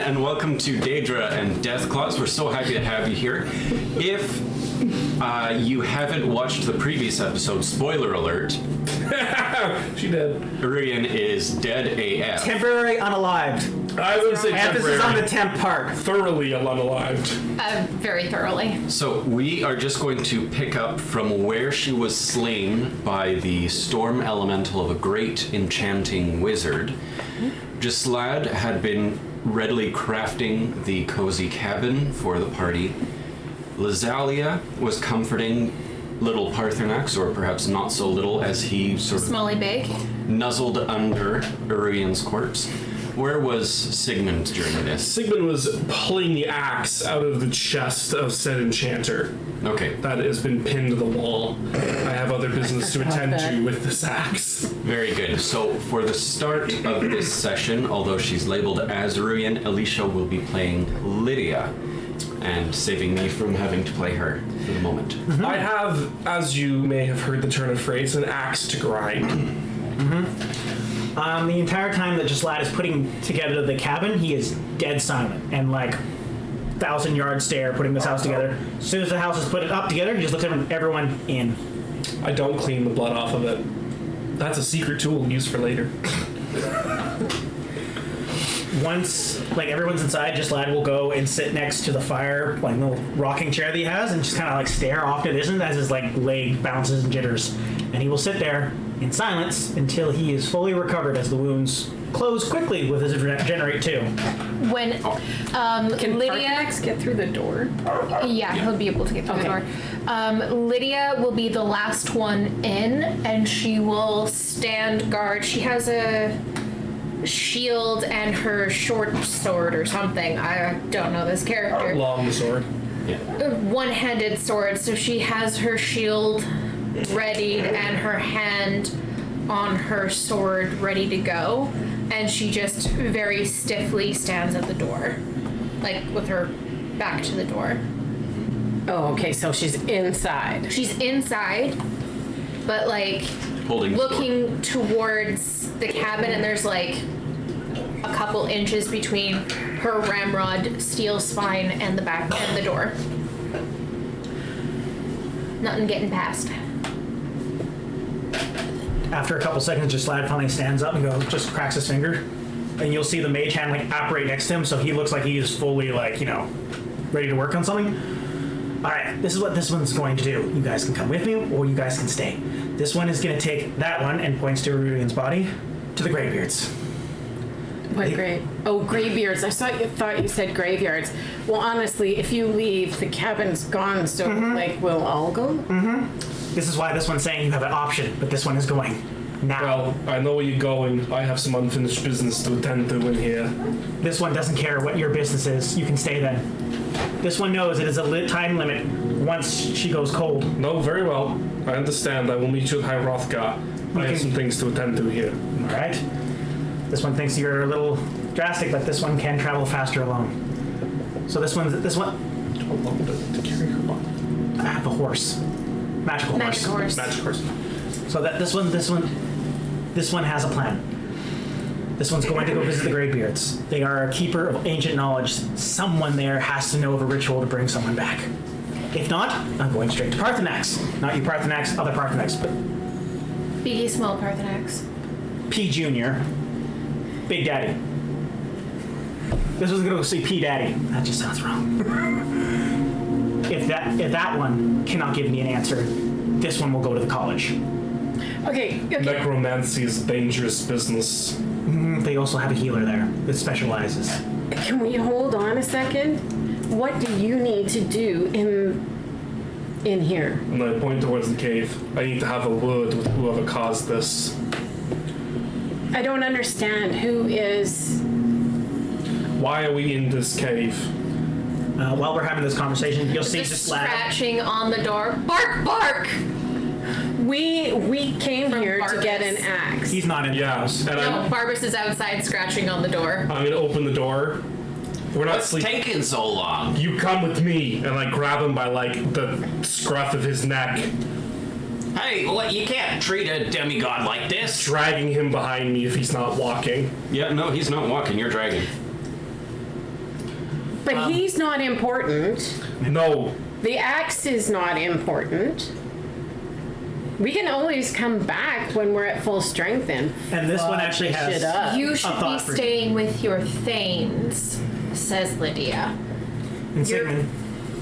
and welcome to Daedra and Deathclaws. We're so happy to have you here. If you haven't watched the previous episode, spoiler alert. She did. Irian is dead AF. Temporary unalived. I would say Emphasis on the temp part. thoroughly unalived. Very thoroughly. So we are just going to pick up from where she was slain by the storm elemental of a great enchanting wizard. Gislad had been readily crafting the cozy cabin for the party. Lazalia was comforting little Parthenax, or perhaps not so little, as he sort of Smally big. nuzzled under Urian's corpse. Where was Sigmund during this? Sigmund was pulling the axe out of the chest of said enchanter Okay, that has been pinned to the wall. I have other business to attend to with this axe. very good. So for the start of this session, although she's labeled as Urian, Alicia will be playing Lydia and saving me from having to play her for the moment. I have, as you may have heard the turn of phrase, an axe to grind. The entire time that Gislad is putting together the cabin, he is dead silent and like 1,000-yard stare putting this house together. As soon as the house is put up together, he just looks at everyone in. I don't clean the blood off of it. That's a secret tool used for later. Once like everyone's inside, Gislad will go and sit next to the fire, like the little rocking chair that he has, and just kind of like stare off to the distance as his like leg bounces and jitters. And he will sit there in silence until he is fully recovered as the wounds close quickly with his regenerate too. When Can Lydia, Parthenax get through the door? yeah, he'll be able to get through Okay. the door. Lydia will be the last one in, and she will stand guard. She has a shield and her short sword or something. I don't know this character. Long sword. One-handed sword, so she has her shield readied and her hand on her sword ready to go, and she just very stiffly stands at the door, like with her back to the door. Oh, okay, so she's inside. She's inside, but like Holding the door. looking towards the cabin, and there's like a couple inches between her ramrod steel spine and the back and the door. Nothing getting past. After a couple seconds, Gislad finally stands up and just cracks his finger, and you'll see the mage hand like apparate next to him, so he looks like he is fully like ready to work on something. All right, this is what this one's going to do. You guys can come with me, or you guys can stay. This one is going to take that one and points to Aurelian's body to the Greybeards. What grave? Oh, graveyards. I thought you said graveyards. Well, honestly, if you leave, the cabin's gone, so like we'll all go? This is why this one's saying you have an option, but this one is going now. Well, I know where you're going. I have some unfinished business to attend to in here. This one doesn't care what your business is. You can stay then. This one knows it is a time limit once she goes cold. No, very well. I understand. I will meet you at High Rothgar. I have some things to attend to here. All right. This one thinks you're a little drastic, but this one can travel faster alone. So this one. How long does it to carry her on? I have a horse, magical horse. Magic horse. So that this one has a plan. This one's going to go visit the Greybeards. They are a keeper of ancient knowledge. Someone there has to know of a ritual to bring someone back. If not, I'm going straight to Parthenax. Not you Parthenax, other Parthenax, but Biggie Small Parthenax. P Junior, Big Daddy. This was gonna go see P Daddy. That just sounds wrong. If that one cannot give me an answer, this one will go to the college. Okay. Necromancy is dangerous business. They also have a healer there that specializes. Can we hold on a second? What do you need to do in here? And I point towards the cave. I need to have a word with whoever caused this. I don't understand. Who is... Why are we in this cave? While we're having this conversation, you'll see Just this lad. scratching on the door. Bark, bark! We came From here to get an Barbas. axe. He's not in the Yeah, house. and No, Barbas is outside scratching on the door. I'm gonna open the door. We're not What's sleeping. taking so long? You come with me, and I grab him by like the scruff of his neck, Hey, what? You can't treat a demigod like this. dragging him behind me if he's not walking. Yeah, no, he's not walking. You're dragging. But he's not important. No. The axe is not important. We can always come back when we're at full strength and this one fuck actually this has shit up. You should be thought for you. staying with your thanes, says Lydia. And Your Sigmund,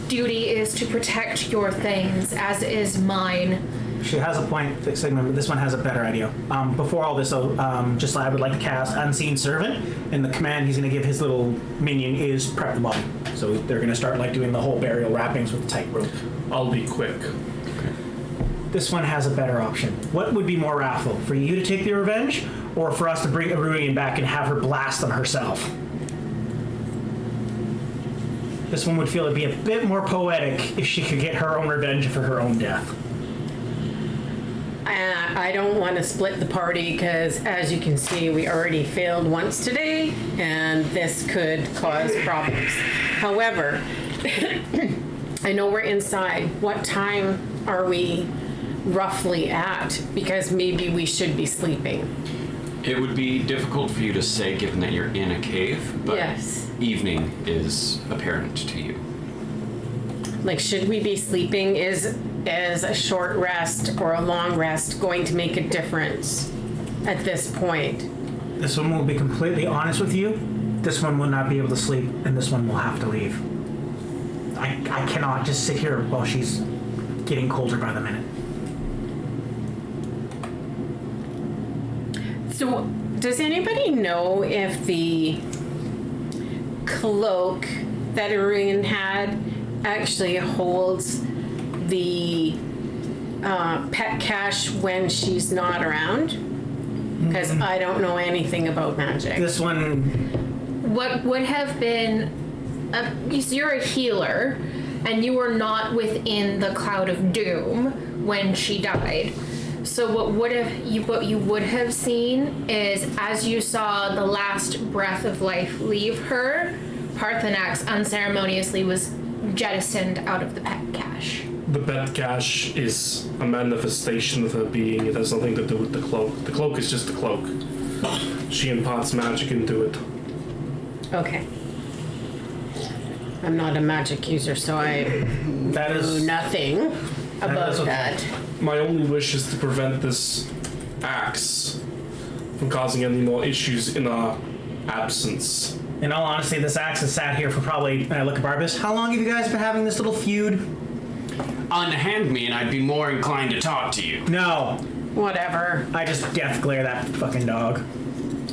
duty is to protect your thanes, as is mine. she has a point, Sigmund, but this one has a better idea. Before all this, though, just I would like to cast Unseen Servant, and the command he's going to give his little minion is prep the body. So they're going to start like doing the whole burial wrappings with the tight rope. I'll be quick. This one has a better option. What would be more wrathful, for you to take the revenge, or for us to bring Aruian back and have her blast them herself? This one would feel it'd be a bit more poetic if she could get her own revenge for her own death. I don't want to split the party because, as you can see, we already failed once today, and this could cause problems. However, I know we're inside. What time are we roughly at? Because maybe we should be sleeping. It would be difficult for you to say given that you're in a cave, but Yes. evening is apparent to you. Like, should we be sleeping? Is a short rest or a long rest going to make a difference at this point? This one will be completely honest with you. This one will not be able to sleep, and this one will have to leave. I cannot just sit here while she's getting colder by the minute. So, does anybody know if the cloak that Aruian had actually holds the pet cache when she's not around? Because I don't know anything about magic. This one, What would have been, you're a healer, and you were not within the cloud of doom when she died. So what you would have seen is, as you saw the last breath of life leave her, Parthenax unceremoniously was jettisoned out of the pet cache. The pet cache is a manifestation of her being. It has nothing to do with the cloak. The cloak is just the cloak. She imparts magic into it. Okay. I'm not a magic user, so I that know is nothing about is okay. that. My only wish is to prevent this axe from causing any more issues in our absence. In all honesty, this axe has sat here for probably, and I look at Barbas, how long have you guys been having this little feud? Unhand me and I'd be more inclined to talk to you. No. Whatever. I just death glare that fucking dog.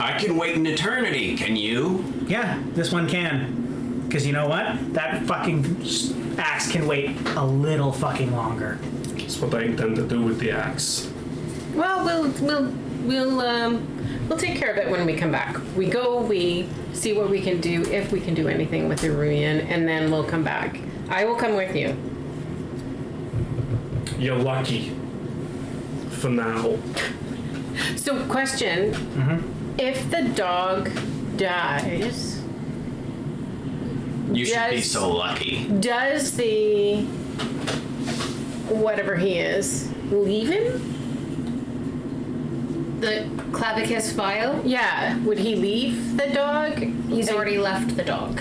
I can wait an eternity, can you? Yeah, this one can. Because you know what? That fucking axe can wait a little fucking longer. That's what I intend to do with the axe. Well, we'll take care of it when we come back. We go, we see what we can do, if we can do anything with the Aruian, and then we'll come back. I will come with you. You're lucky. For now. So, question. If the dog dies, You should be Yes. so lucky. does the whatever he is leave him? The Clavicus vial, Yeah. Would he leave the dog? he's already left the dog.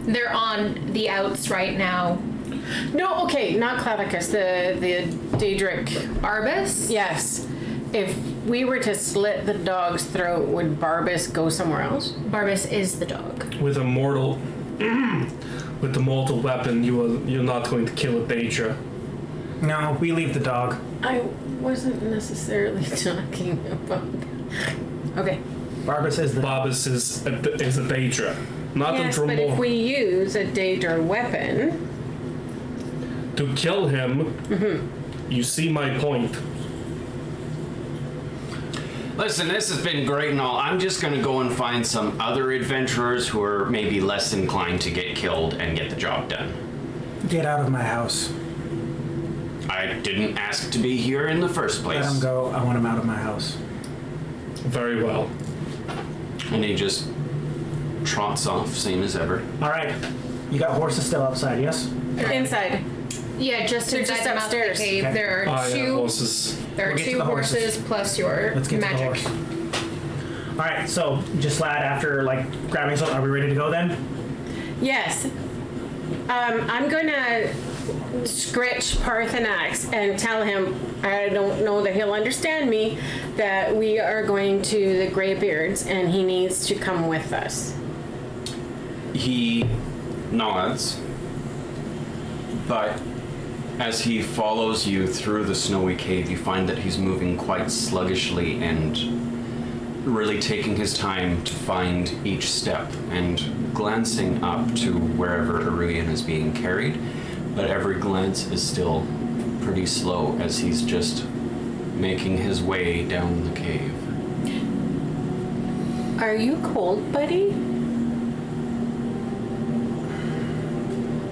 They're on the outs right now. No, okay, not Clavicus, the Daedric. Arbus? Yes. If we were to slit the dog's throat, would Barbas go somewhere else? Barbus is the dog. With a mortal with the mortal weapon, you're not going to kill a Daedra. No, we leave the dog. I wasn't necessarily talking about. Okay. Barbas is the Barbas is a Daedra. Not Yes, a but if Dromor. we use a Daedra weapon, To kill him, you see my point. Listen, this has been great and all. I'm just gonna go and find some other adventurers who are maybe less inclined to get killed and get the job done. Get out of my house. I didn't ask to be here in the first place. Let him go. I want him out of my house. Very well. And he just trots off, same as ever. All right. You got horses still outside, yes? inside. Yeah, just They're inside just the mouth of the upstairs. cave. Okay. There are I two. horses. There are We'll get to two the horses. horses plus your Let's get magic. to the horse. All right. So, just lad, after like grabbing something, are we ready to go then? Yes. I'm gonna scritch Parthenax and tell him, I don't know that he'll understand me, that we are going to the Greybeards and he needs to come with us. He nods, but as he follows you through the snowy cave, you find that he's moving quite sluggishly and really taking his time to find each step and glancing up to wherever Aruian is being carried, but every glance is still pretty slow as he's just making his way down the cave. Are you cold, buddy?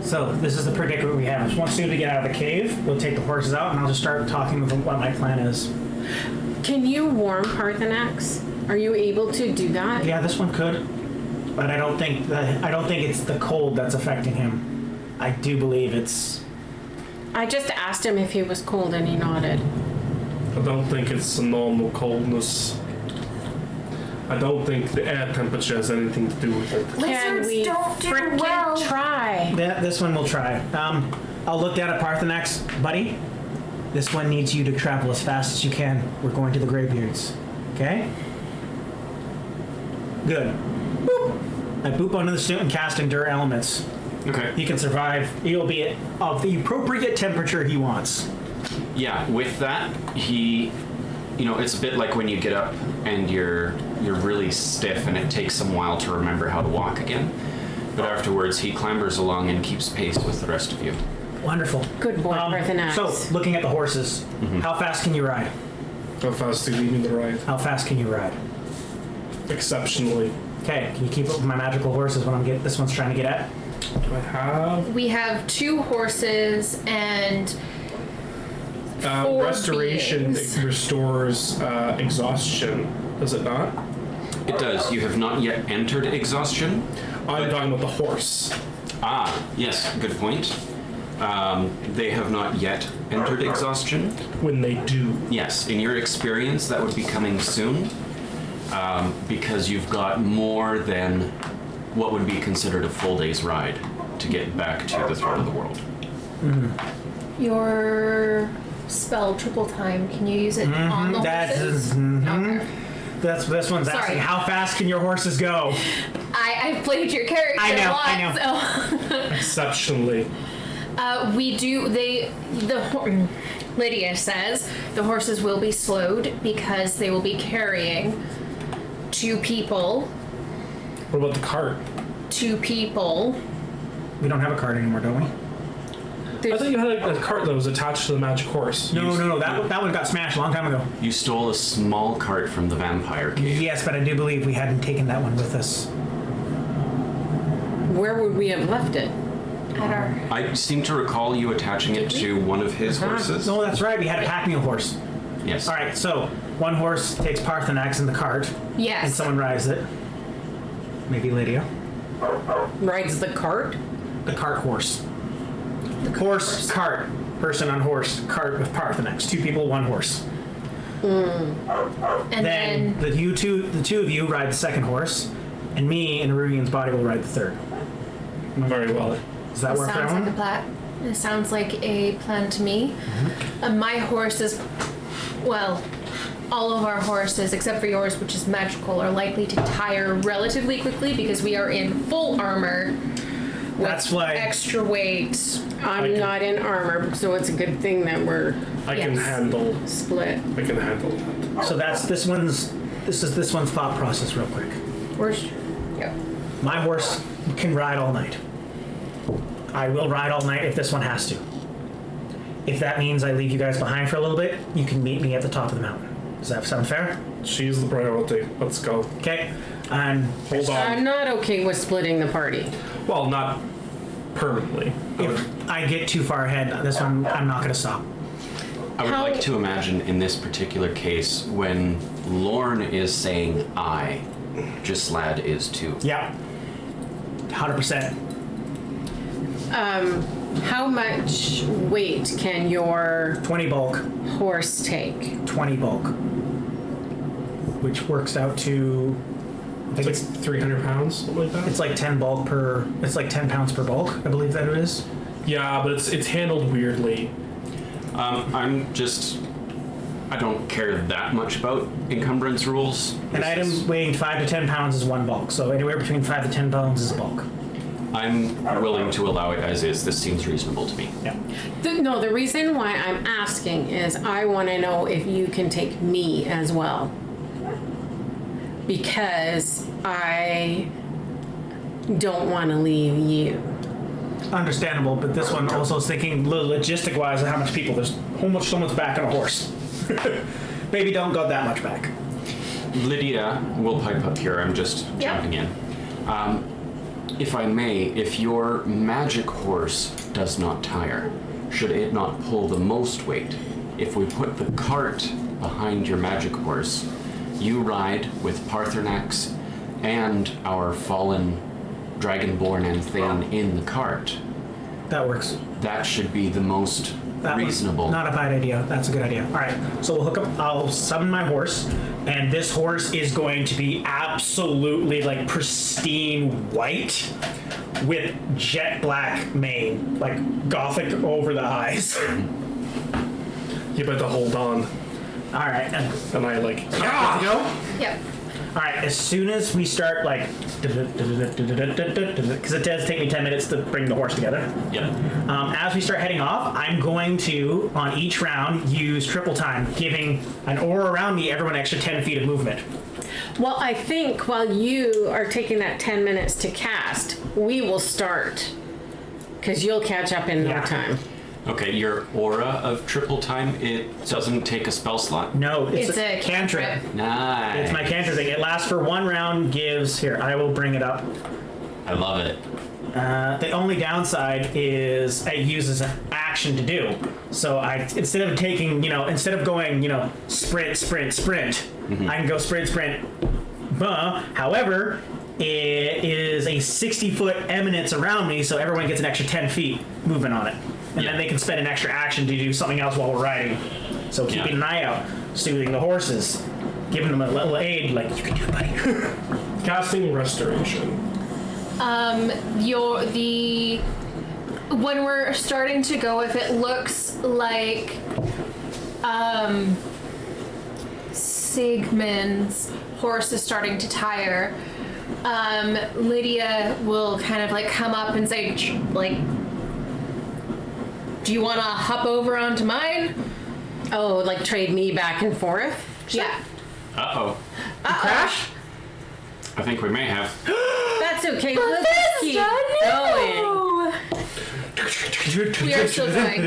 So this is the predicament we have. Once soon to get out of the cave, we'll take the horses out, and I'll just start talking with them what my plan is. Can you warm Parthenax? Are you able to do that? Yeah, this one could, but I don't think it's the cold that's affecting him. I do believe it's. I just asked him if he was cold and he nodded. I don't think it's a normal coldness. I don't think the air temperature has anything to do with it. Can we don't do frickin' well. try? Yeah, this one we'll try. I'll look down at Parthenax, buddy. This one needs you to travel as fast as you can. We're going to the Greybeards. Okay? Good. Boop. I boop onto the student and cast Endure Elements. Okay. He can survive. He'll be of the appropriate temperature he wants. Yeah, with that, it's a bit like when you get up and you're really stiff and it takes some while to remember how to walk again. But afterwards, he clambers along and keeps pace with the rest of you. Wonderful. Good boy, Parthenax. So, looking at the horses, how fast can you ride? How fast do you lead me to ride? How fast can you ride? Exceptionally. Okay, can you keep up with my magical horses when this one's trying to get at? Do I have? We have 2 horses and 4 Restoration beings. restores exhaustion, does it not? It does. You have not yet entered exhaustion. I'm talking about the horse. Ah, yes, good point. They have not yet entered exhaustion. When they do. Yes, in your experience, that would be coming soon, because you've got more than what would be considered a full day's ride to get back to the throne of the world. Your spell triple time. Can you use it on the horses? Okay. This one's Sorry. asking, how fast can your horses go? I've played your character I know, a lot. I know. Exceptionally. We do. Lydia says the horses will be slowed because they will be carrying 2 people. What about the cart? 2 people. We don't have a cart anymore, don't we? I thought you had a cart that was attached to the magic horse. No, that one got smashed a long time ago. You stole a small cart from the vampire cave. Yes, but I do believe we hadn't taken that one with us. Where would we have left it? At our. I seem to recall you attaching it to one of his horses. No, that's right, we had a pack mule horse. Yes. All right, so one horse takes Parthenax in the cart, and Yes. someone rides it. Maybe Lydia. Rides the cart? The cart horse. Horse, cart. Person on horse, cart with Parthenax. 2 people, 1 horse. And Then the two of you ride the second horse, and me and Aruian's body will ride the third. Very well. Does that work for sounds like a everyone? plan. It sounds like a plan to me. My horse is, well, all of our horses, except for yours, which is magical, are likely to tire relatively quickly because we are in full armor. With That's why- extra weight. I'm not in armor, so it's a good thing that we're I can Yes. handle. split. I can handle that. So that's this one's thought process real quick. Yep. My horse can ride all night. I will ride all night if this one has to. If that means I leave you guys behind for a little bit, you can meet me at the top of the mountain. Does that sound fair? She's the priority. Let's go. Okay. And Hold on. I'm not okay with splitting the party. Well, not permanently. if I get too far ahead, this one I'm not going to stop. I would How- like to imagine in this particular case when Lorne is saying I, Gislad is too. Yeah. 100%. How much weight can your 20 bulk. horse take? 20 bulk. Which works out to I think It's like 300 pounds, something like that. it's like 10 bulk per. It's like 10 pounds per bulk. I believe that it is. Yeah, but it's handled weirdly. I don't care that much about encumbrance rules. An This item is- weighing 5 to 10 pounds is 1 bulk. So anywhere between 5 to 10 pounds is a bulk. I'm willing to allow it as is. This seems reasonable to me. Yeah. The reason why I'm asking is I want to know if you can take me as well. Because I don't want to leave you. Understandable, but this one also is thinking logistic wise of how much people. There's how much someone's back on a horse. Maybe don't go that much back. Lydia will pipe up here. I'm just jumping in. If I may, if your magic horse does not tire, should it not pull the most weight? If we put the cart behind your magic horse, you ride with Parthenax and our fallen Dragonborn and Thane in the cart. That works. That should be the most reasonable. Not a bad idea. That's a good idea. All right. So we'll hook up. I'll summon my horse, and this horse is going to be absolutely like pristine white with jet black mane, like gothic over the eyes. You better hold on. All right. And I like, Good to go. Yep. All right. As soon as we start, like, because it does take me 10 minutes to bring the horse together. Yep. As we start heading off, I'm going to, on each round, use triple time, giving an aura around me everyone extra 10 feet of movement. Well, I think while you are taking that 10 minutes to cast, we will start. Because you'll catch up in no Yeah. time. Okay, your aura of triple time, it doesn't take a spell slot? No, It's a cantrip. Nice. It's my cantrip thing. It lasts for 1 round, gives... Here, I will bring it up. I love it. The only downside is it uses an action to do. So instead of taking, instead of going, sprint, I can go sprint. However, it is a 60-foot eminence around me, so everyone gets an extra 10 feet movement on it. And then they can spend an extra action to do something else while we're riding. So keeping an eye out, soothing the horses, giving them a little aid, like, you can do it, buddy. casting restoration. When we're starting to go, if it looks like Sigmund's horse is starting to tire, Lydia will kind of like come up and say, like, do you want to hop over onto mine? Oh, like trade me back and forth? Yeah. Uh-oh. Crash? I think we may have. That's okay. We'll just keep going. We are still going.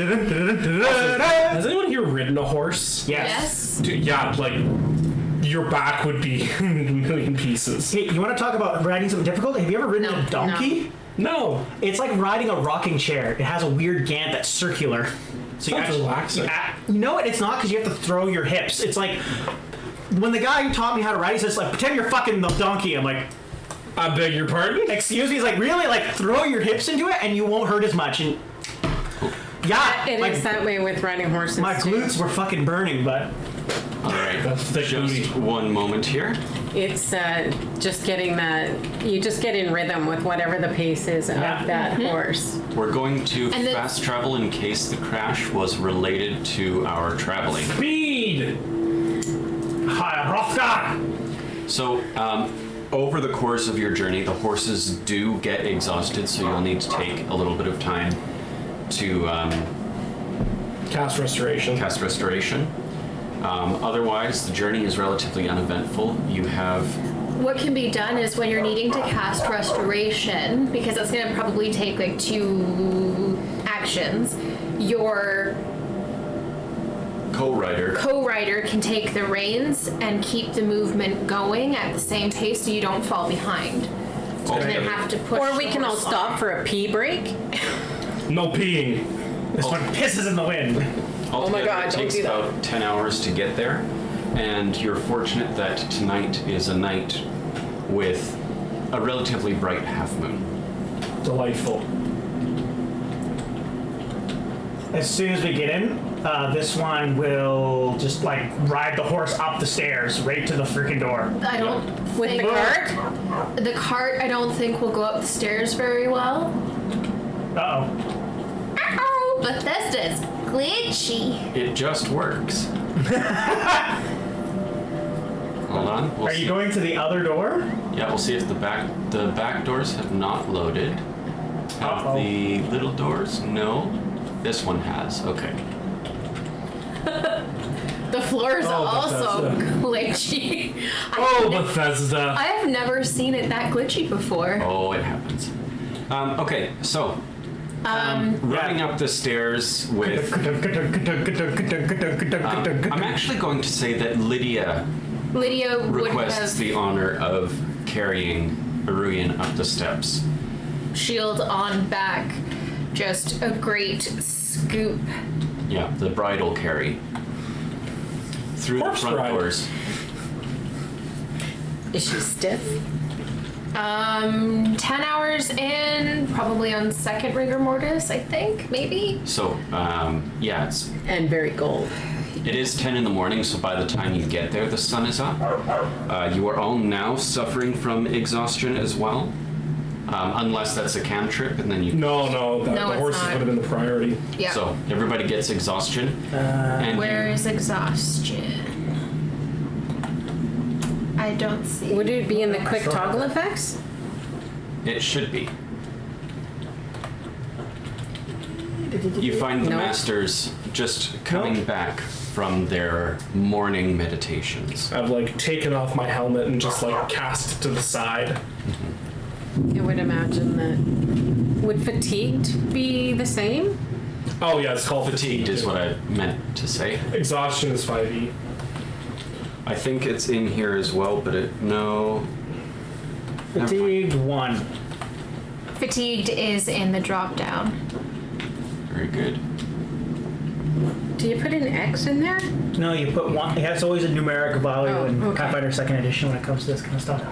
Has anyone here ridden a horse? Yes. Dude, yeah, like, your back would be in a million pieces. Hey, you want to talk about riding something difficult? Have you ever ridden a donkey? No. It's like riding a rocking chair. It has a weird gant that's circular. So Sounds relaxing. You know what? It's not, because you have to throw your hips. It's like when the guy who taught me how to ride, he says, like, pretend you're fucking the donkey. I'm like, I beg your pardon? excuse me? He's like, really? Like, throw your hips into it and you won't hurt as much. And yeah, It is that way with riding horses. my too. glutes were fucking burning, but All right. That's thick Just booty. one moment here. It's just getting you just get in rhythm with whatever the pace is of that horse. We're going to And the- fast travel in case the crash was related to our traveling. Speed! hi, Hrothgar. So, over the course of your journey, the horses do get exhausted, so you'll need to take a little bit of time to Cast restoration. cast restoration. Otherwise, the journey is relatively uneventful. You have What can be done is when you're needing to cast restoration, because it's going to probably take like 2 actions, your co-rider can take the reins and keep the movement going at the same pace so you don't fall behind. And then have to push Or we the can all horse stop on. for a pee break. No peeing. This one pisses in the wind. altogether, God, it don't takes do that. about 10 hours to get there, and you're fortunate that tonight is a night with a relatively bright half moon. Delightful. As soon as we get in, This one will just like ride the horse up the stairs right to the freaking door. I don't With think the cart? the cart. I don't think will go up the stairs very well. Uh-oh. Ow! Bethesda's glitchy. It just works. Hold on. We'll Are you going to the other door? Yeah, we'll see if the back doors have not loaded. Have Uh-oh. the little doors? No. This one has. Okay. The floor is also Bethesda. glitchy. Oh, Bethesda. I have never seen it that glitchy before. Oh, it happens. Okay, so running up the stairs with. I'm actually going to say that Lydia Lydia would requests have the honor of carrying Aruian up the steps. shield on back, just a great scoop. Yeah, the bridal carry. Through Corpse the front bride. doors. Is she stiff? 10 hours in, probably on second rigor mortis, I think, maybe. So, yeah, And very gold. it is 10 in the morning, so by the time you get there, the sun is up. You are all now suffering from exhaustion as well. Unless that's a cantrip, and then you... No, No, the it's horses not. would have been the priority. Yeah. So, everybody gets exhaustion. And Where is exhaustion? I don't see. Would it be in the quick toggle effects? it should be. You find the No. masters just coming back from their morning meditations. I've like taken off my helmet and just like cast it to the side. I would imagine that. Would fatigued be the same? Oh yeah, it's called Fatigued is what I meant to say. Exhaustion is 5e. I think it's in here as well, but no. Fatigued 1. Fatigued is in the drop down. Very good. Do you put an X in there? No, you put 1. It's always a numeric value Oh, in okay. Pathfinder 2nd Edition when it comes to this kind of stuff.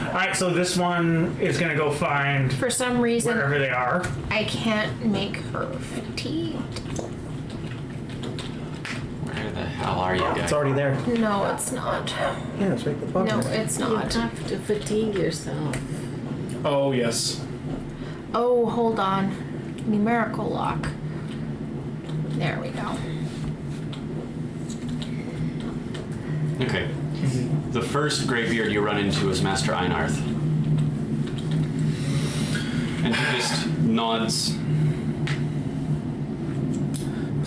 Alright, so this one is going to go find For some reason, wherever they are. I can't make her fatigued. Where the hell are you guys? It's already there. No, it's not. Yeah, it's right at the bottom. No, it's not. have to fatigue yourself. Oh yes. Oh, hold on. Numerical lock. There we go. Okay. The first graybeard you run into is Master Einarth. And he just nods.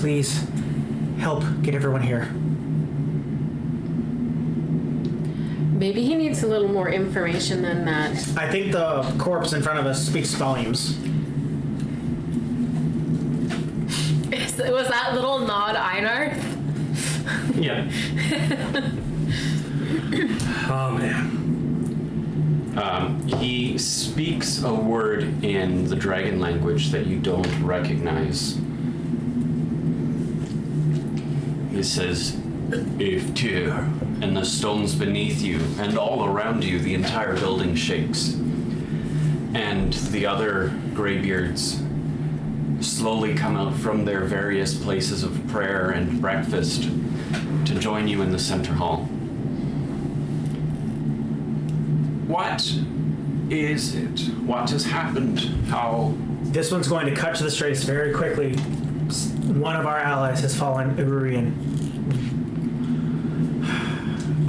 Please, help get everyone here. Maybe he needs a little more information than that. I think the corpse in front of us speaks volumes. Was that little nod Einar? Yeah. Oh man. He speaks a word in the dragon language that you don't recognize. He says, Iftir, and the stones beneath you and all around you, the entire building shakes. And the other graybeards slowly come out from their various places of prayer and breakfast to join you in the center hall. What is it? What has happened? How? This one's going to cut to the chase very quickly. One of our allies has fallen Irurian.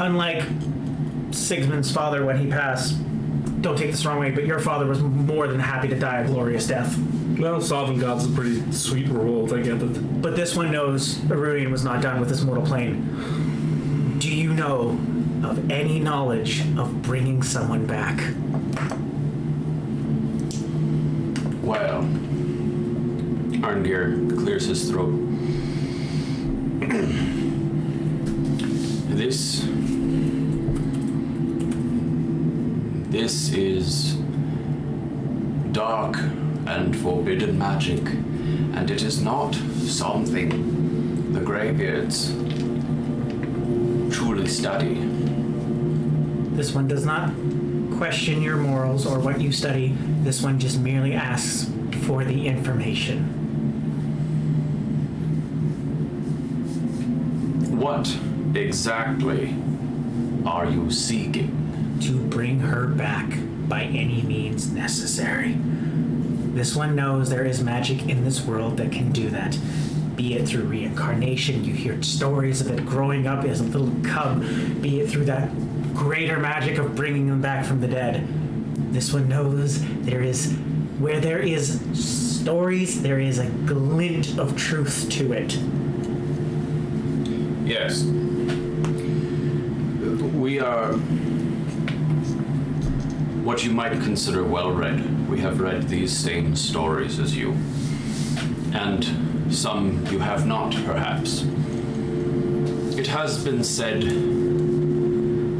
Unlike Sigmund's father when he passed, don't take this the wrong way, but your father was more than happy to die a glorious death. Well, Sovereign God's a pretty sweet reward, I get it. But this one knows Irurian was not done with this mortal plane. Do you know of any knowledge of bringing someone back? Well, Arngeir clears his throat. This is dark and forbidden magic, and it is not something the Greybeards truly study. This one does not question your morals or what you study. This one just merely asks for the information. What exactly are you seeking? To bring her back by any means necessary. This one knows there is magic in this world that can do that. Be it through reincarnation, you hear stories of it growing up as a little cub, be it through that greater magic of bringing them back from the dead. This one knows where there is stories, there is a glint of truth to it. Yes. We are what you might consider well-read. We have read these same stories as you. And some you have not, perhaps. It has been said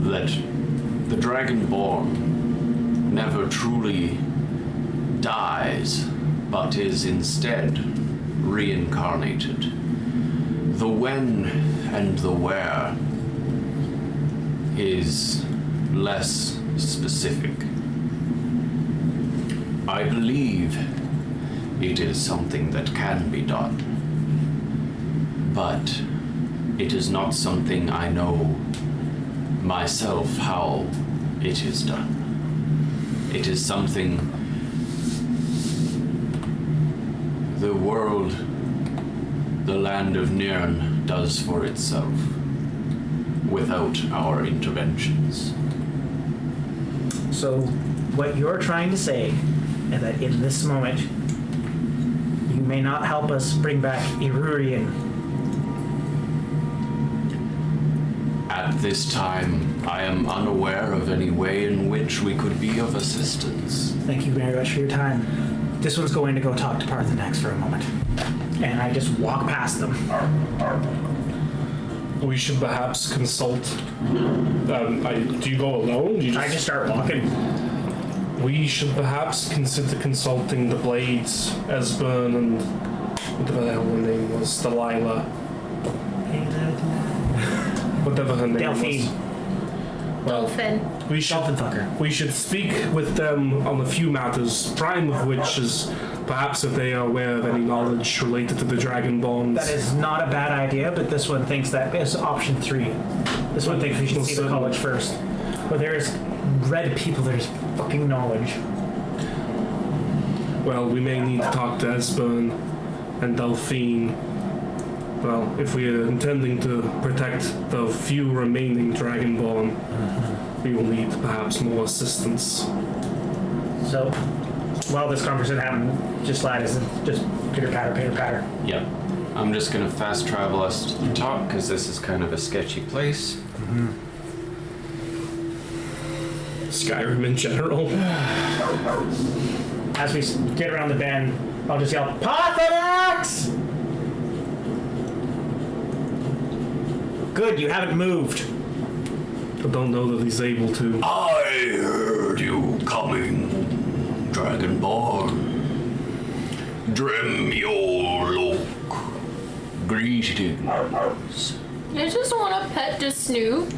that the Dragonborn never truly dies, but is instead reincarnated. The when and the where is less specific. I believe it is something that can be done, but it is not something I know myself how it is done. It is something the world, the land of Nirn, does for itself without our interventions. So, what you're trying to say is that in this moment, you may not help us bring back Irurian. At this time, I am unaware of any way in which we could be of assistance. Thank you very much for your time. This one's going to go talk to Parthenax for a moment. And I just walk past them. We should perhaps consult. Do you go alone? I just start walking. We should perhaps consider consulting the Blades, Esbern, and whatever the hell her name was, Delilah. Whatever her name Delphine. was. Dolphin. We should, Dolphin fucker. we should speak with them on a few matters, prime of which is perhaps if they are aware of any knowledge related to the Dragonborns. That is not a bad idea, but this one thinks that is option 3. This one thinks we should see the college first. But there's red people, there's fucking knowledge. Well, we may need to talk to Esbern and Delphine. Well, if we are intending to protect the few remaining Dragonborn, we will need perhaps more assistance. So, while this conversation happened, just pitter patter. Yep. I'm just gonna fast travel us to the top because this is kind of a sketchy place. Skyrim in general. As we get around the bend, I'll just yell, Parthenax! Good, you haven't moved. I don't know that he's able to. I heard you coming, Dragonborn. Dremyolok. Greetings. I just want to pet to Snoop.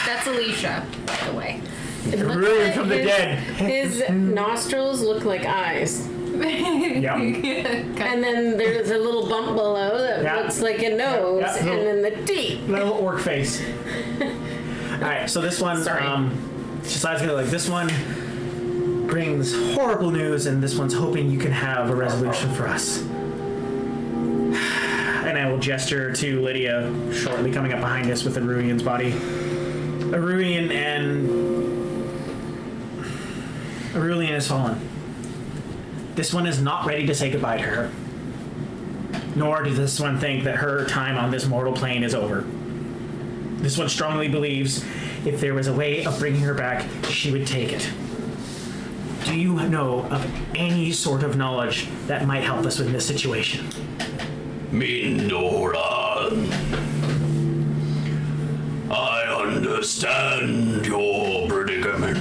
That's Alicia, by the way. Ruin from the dead. His nostrils look like eyes. Yep. And then there's a little bump below that Yeah. looks like a nose, Yeah. and then the teeth. Little orc face. Alright, so this one, Sorry. Shazai's gonna this one brings horrible news, and this one's hoping you can have a resolution for us. And I will gesture to Lydia, shortly coming up behind us with Aruian's body. Aruian has fallen. This one is not ready to say goodbye to her. Nor does this one think that her time on this mortal plane is over. This one strongly believes if there was a way of bringing her back, she would take it. Do you know of any sort of knowledge that might help us with this situation? Mindoran. I understand your predicament.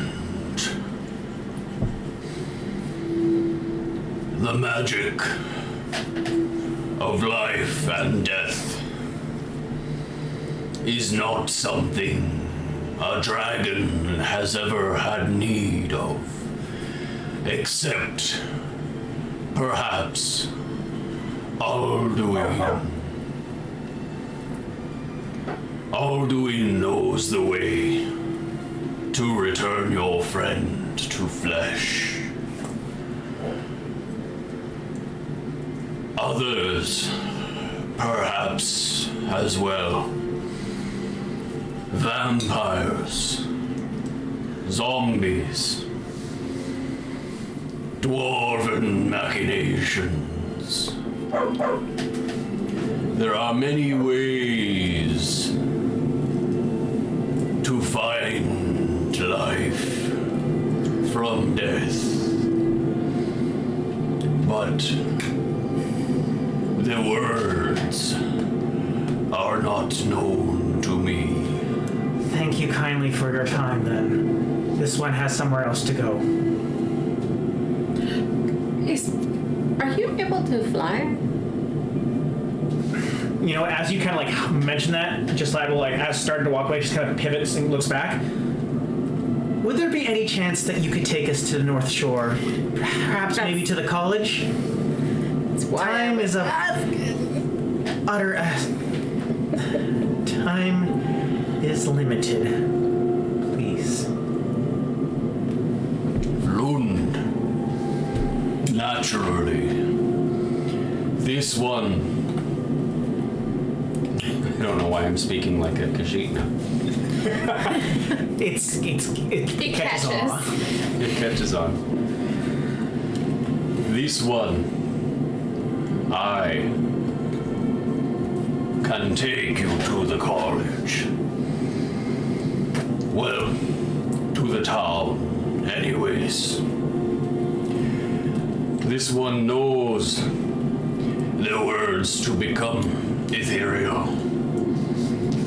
The magic of life and death is not something a dragon has ever had need of, except perhaps Alduin. Alduin knows the way to return your friend to flesh. Others, perhaps, as well. Vampires, zombies, dwarven machinations. There are many ways to find life from death, but the words are not known to me. Thank you kindly for your time, then. This one has somewhere else to go. Are you able to fly? You know, as you kind of like mention that, just like will as starting to walk away, just kind of pivots and looks back. Would there be any chance that you could take us to the North Shore? Perhaps maybe to the college? Time is utter. Time is limited. Please. Lund. Naturally. This one. I don't know why I'm speaking like a Khajiit. It catches on. It catches on. This one, I can take you to the college. Well, to the town, anyways. This one knows the words to become ethereal,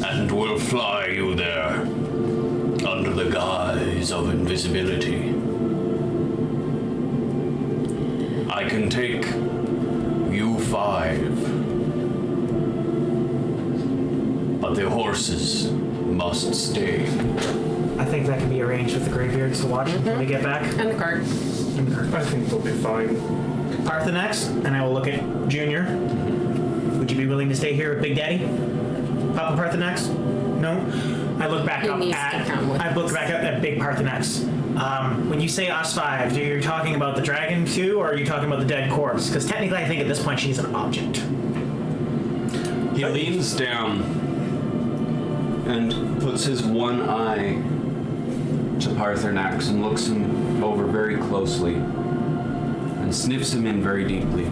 and will fly you there under the guise of invisibility. I can take you 5, but the horses must stay. I think that can be arranged with the Greybeards to watch when we get back. And the cart. I think they'll be fine. Parthenax, and I will look at Junior. Would you be willing to stay here with Big Daddy? Papa Parthenax? No? I look back up at Big Parthenax. When you say us 5, are you talking about the dragon too, or are you talking about the dead corpse? Because technically I think at this point she's an object. He leans down and puts his one eye to Parthenax and looks him over very closely and sniffs him in very deeply.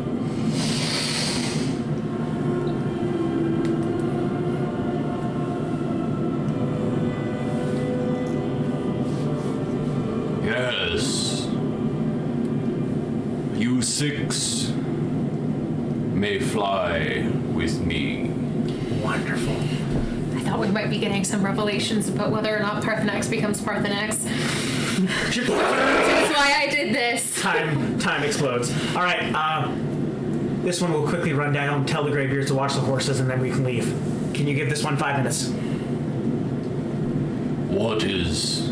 Yes, you 6 may fly with me. Wonderful. I thought we might be getting some revelations about whether or not Parthenax becomes Parthenax. That's why I did this. Time explodes. All right, this one will quickly run down, tell the Greybeards to watch the horses, and then we can leave. Can you give this one 5 minutes? What is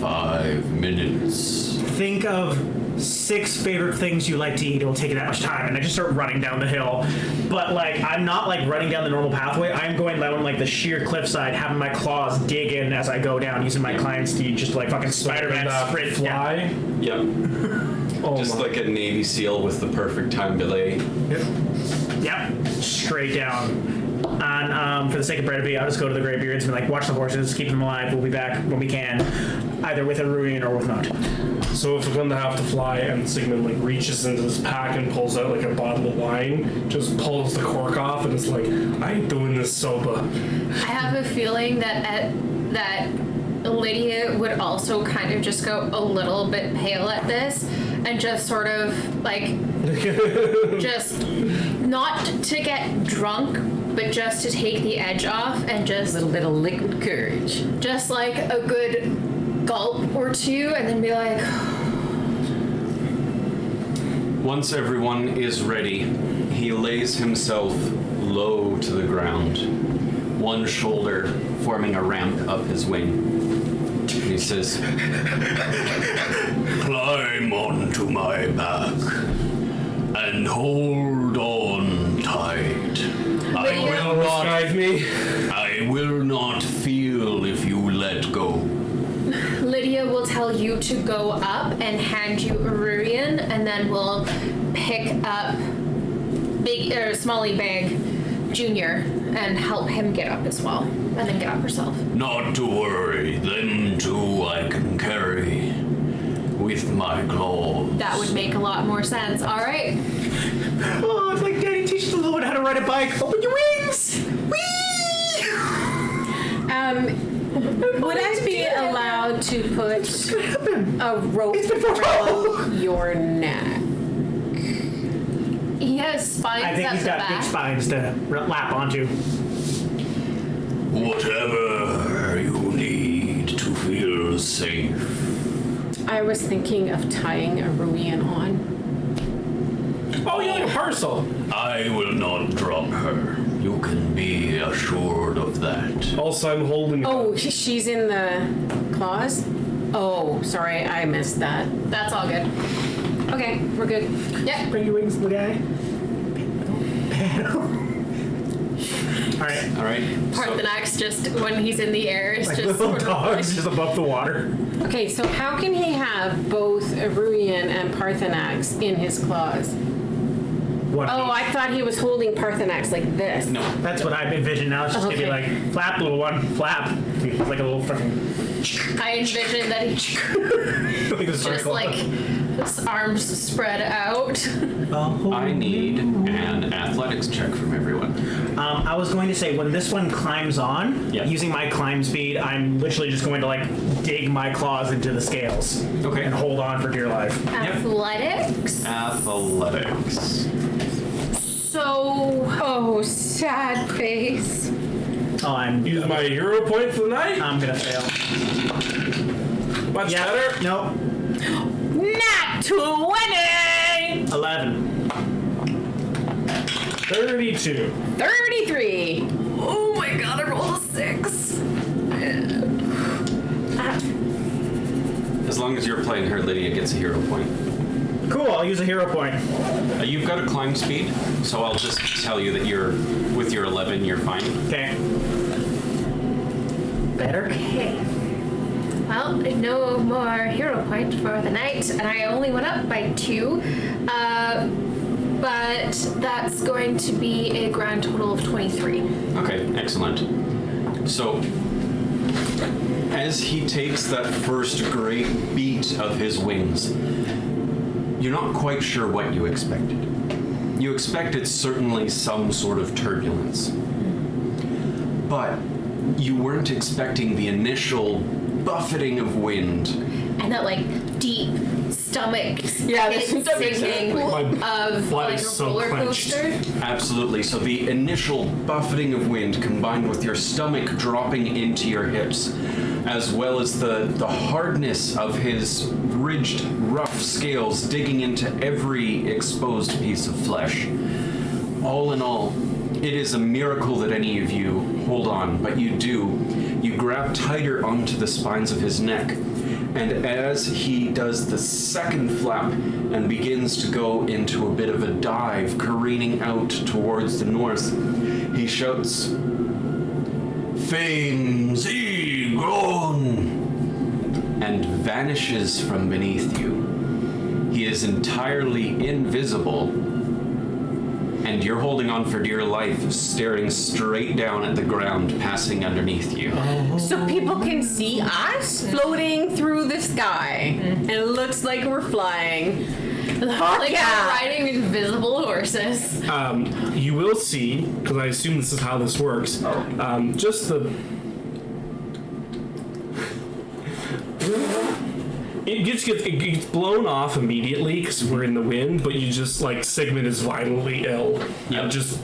5 minutes? Think of 6 favorite things you like to eat. It will take you that much time. And I just start running down the hill. But, like, I'm not, like, running down the normal pathway. I'm going down, like, the sheer cliffside, having my claws dig in as I go down, using my climb speed, just like fucking Spider-Man sprint. Fly? Yep. Oh Just my. like a Navy SEAL with the perfect time delay. Yep. Straight down. And for the sake of brevity, I'll just go to the Greybeards and be like, watch the horses, keep them alive. We'll be back when we can, either with a ruin or with not. So if we're going to have to fly, and Sigmund like reaches into his pack and pulls out like a bottle of wine, just pulls the cork off, and it's like, I ain't doing this sober. I have a feeling that Lydia would also kind of just go a little bit pale at this and just sort of like just not to get drunk, but just to take the edge off and just A little bit of liquid courage. just like a good gulp or two and then be like, Once everyone is ready, he lays himself low to the ground, one shoulder forming a ramp up his wing. He says, "Climb onto my back and hold on tight. I will not Guide me. I I will not feel if you let go. Lydia will tell you to go up and hand you Aurelian, and then we'll pick up Smalley Bag Jr. and help him get up as well, and then get up herself. Not to worry, them two I can carry with my claws. That would make a lot more sense. All right. Oh, it's like Daddy teaches the little one how to ride a bike. Open your wings! Whee! Would I be allowed to put a rope It's been for around your neck? He has spines I think up he's the got back. big spines to lap onto. Whatever you need to feel safe. I was thinking of tying a Ruian on. Oh, you're like a parcel. I will not drop her. You can be assured of that. Also, I'm holding. Oh, she's in the claws? Oh, sorry, I missed that. That's all good. Okay, we're good. Yep. Bring your wings, little guy. Alright. All right. Parthenax just, when he's in the air, is Like just little sort of dogs like, just above the water. Okay, so how can he have both Ruian and Parthenax in his claws? What? Oh, I thought he was holding Parthenax like this. No. That's what I've envisioned now. It's just gonna be Okay. like, flap, little one, flap. It's like a little fucking. I envision that he like a just circle. like his arms spread out. I need an athletics check from everyone. I was going to say, when this one climbs on, Yeah. using my climb speed, I'm literally just going to like dig my claws into the scales. Okay. And hold on for dear life. Athletics. Athletics. Oh, sad face. Oh, I'm Use my hero point for the night. I'm gonna fail. Much Yeah. better. Nope. Nat 20! 11. 32. 33. Oh my god, I rolled a 6. As long as you're playing her, Lydia gets a hero point. Cool. I'll use a hero point. You've got a climb speed, so I'll just tell you that you're with your 11, you're fine. Okay. Better. Okay. Well, no more hero point for the night, and I only went up by 2. But that's going to be a grand total of 23. Okay, excellent. So, as he takes that first great beat of his wings, you're not quite sure what you expected. You expected certainly some sort of turbulence. But you weren't expecting the initial buffeting of wind. And that, like, deep stomach Yeah, hit that's sinking exactly. of blood like is a so roller clenched. coaster. Absolutely. So the initial buffeting of wind combined with your stomach dropping into your hips, as well as the hardness of his ridged, rough scales digging into every exposed piece of flesh. All in all, it is a miracle that any of you hold on, but you do. You grab tighter onto the spines of his neck, and as he does the second flap and begins to go into a bit of a dive, careening out towards the north, he shouts, "Fame Sie grown!" and vanishes from beneath you. He is entirely invisible, and you're holding on for dear life, staring straight down at the ground, passing underneath you. So people can see us floating through the sky. And it looks like we're flying. Like yeah. we're riding invisible horses. You will see, because I assume this is how this works, just the... It gets blown off immediately because we're in the wind, but you just, like, Sigmund is violently ill. Yep. And just...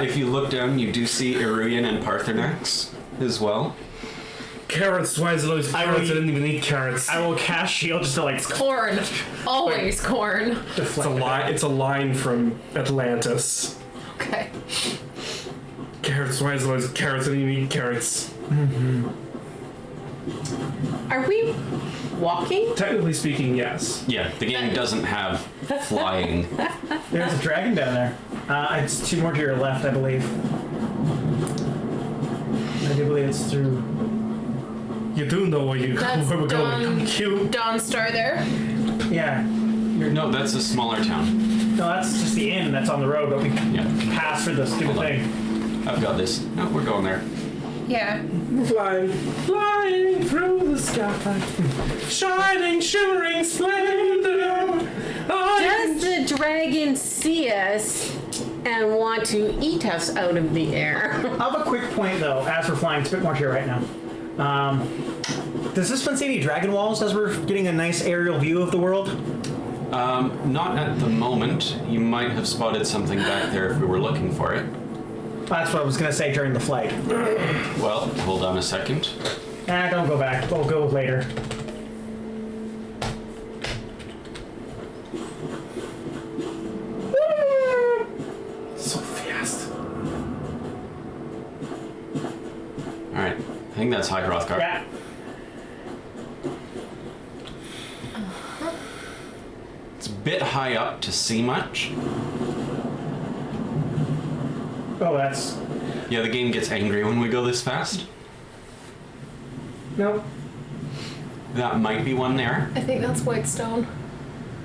If you look down, you do see Eruian and Parthenax as well. Carrots, why is it always carrots? I didn't even eat carrots. I will cast shield just to like Corn. Always corn. It's a line from Atlantis. Okay. Carrots, why is it always carrots? I didn't even eat carrots. Are we walking? Technically speaking, yes. Yeah, the game doesn't have flying. There's a dragon down there. It's 2 more to your left, I believe. I do believe it's through. You do know where we're going. Cute. Dawnstar there. Yeah. No, that's a smaller town. No, that's just the inn that's on the road, but we Yeah, passed for the stupid Hold on. thing. I've got this. No, we're going there. Yeah. Flying through the sky, shining, shimmering, splendor. Does the dragon see us and want to eat us out of the air? I have a quick point though, as we're flying. It's a bit more here right now. Does this one see any dragon walls as we're getting a nice aerial view of the world? Not at the moment. You might have spotted something back there if we were looking for it. That's what I was gonna say during the flight. Well, hold on a second. Don't go back. We'll go later. So fast. Alright, I think that's High Hrothgar. Yeah. It's a bit high up to see much. Oh, that's. Yeah, the game gets angry when we go this fast. Nope. That might be one there. I think that's Whitestone.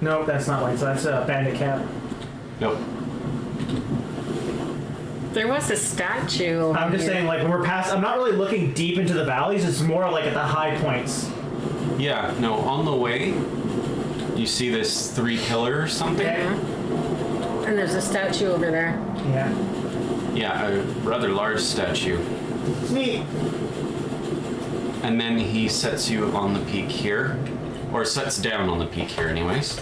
Nope, that's not light. So that's a bandit cap. Nope. There was a statue. I'm just saying, like, when we're past, I'm not really looking deep into the valleys. It's more like at the high points. Yeah, no, on the way, you see this 3-pillar or something? Okay. And there's a statue over there. Yeah. Yeah, a rather large statue. Neat. And then he sets you on the peak here. Or sets down on the peak here anyways.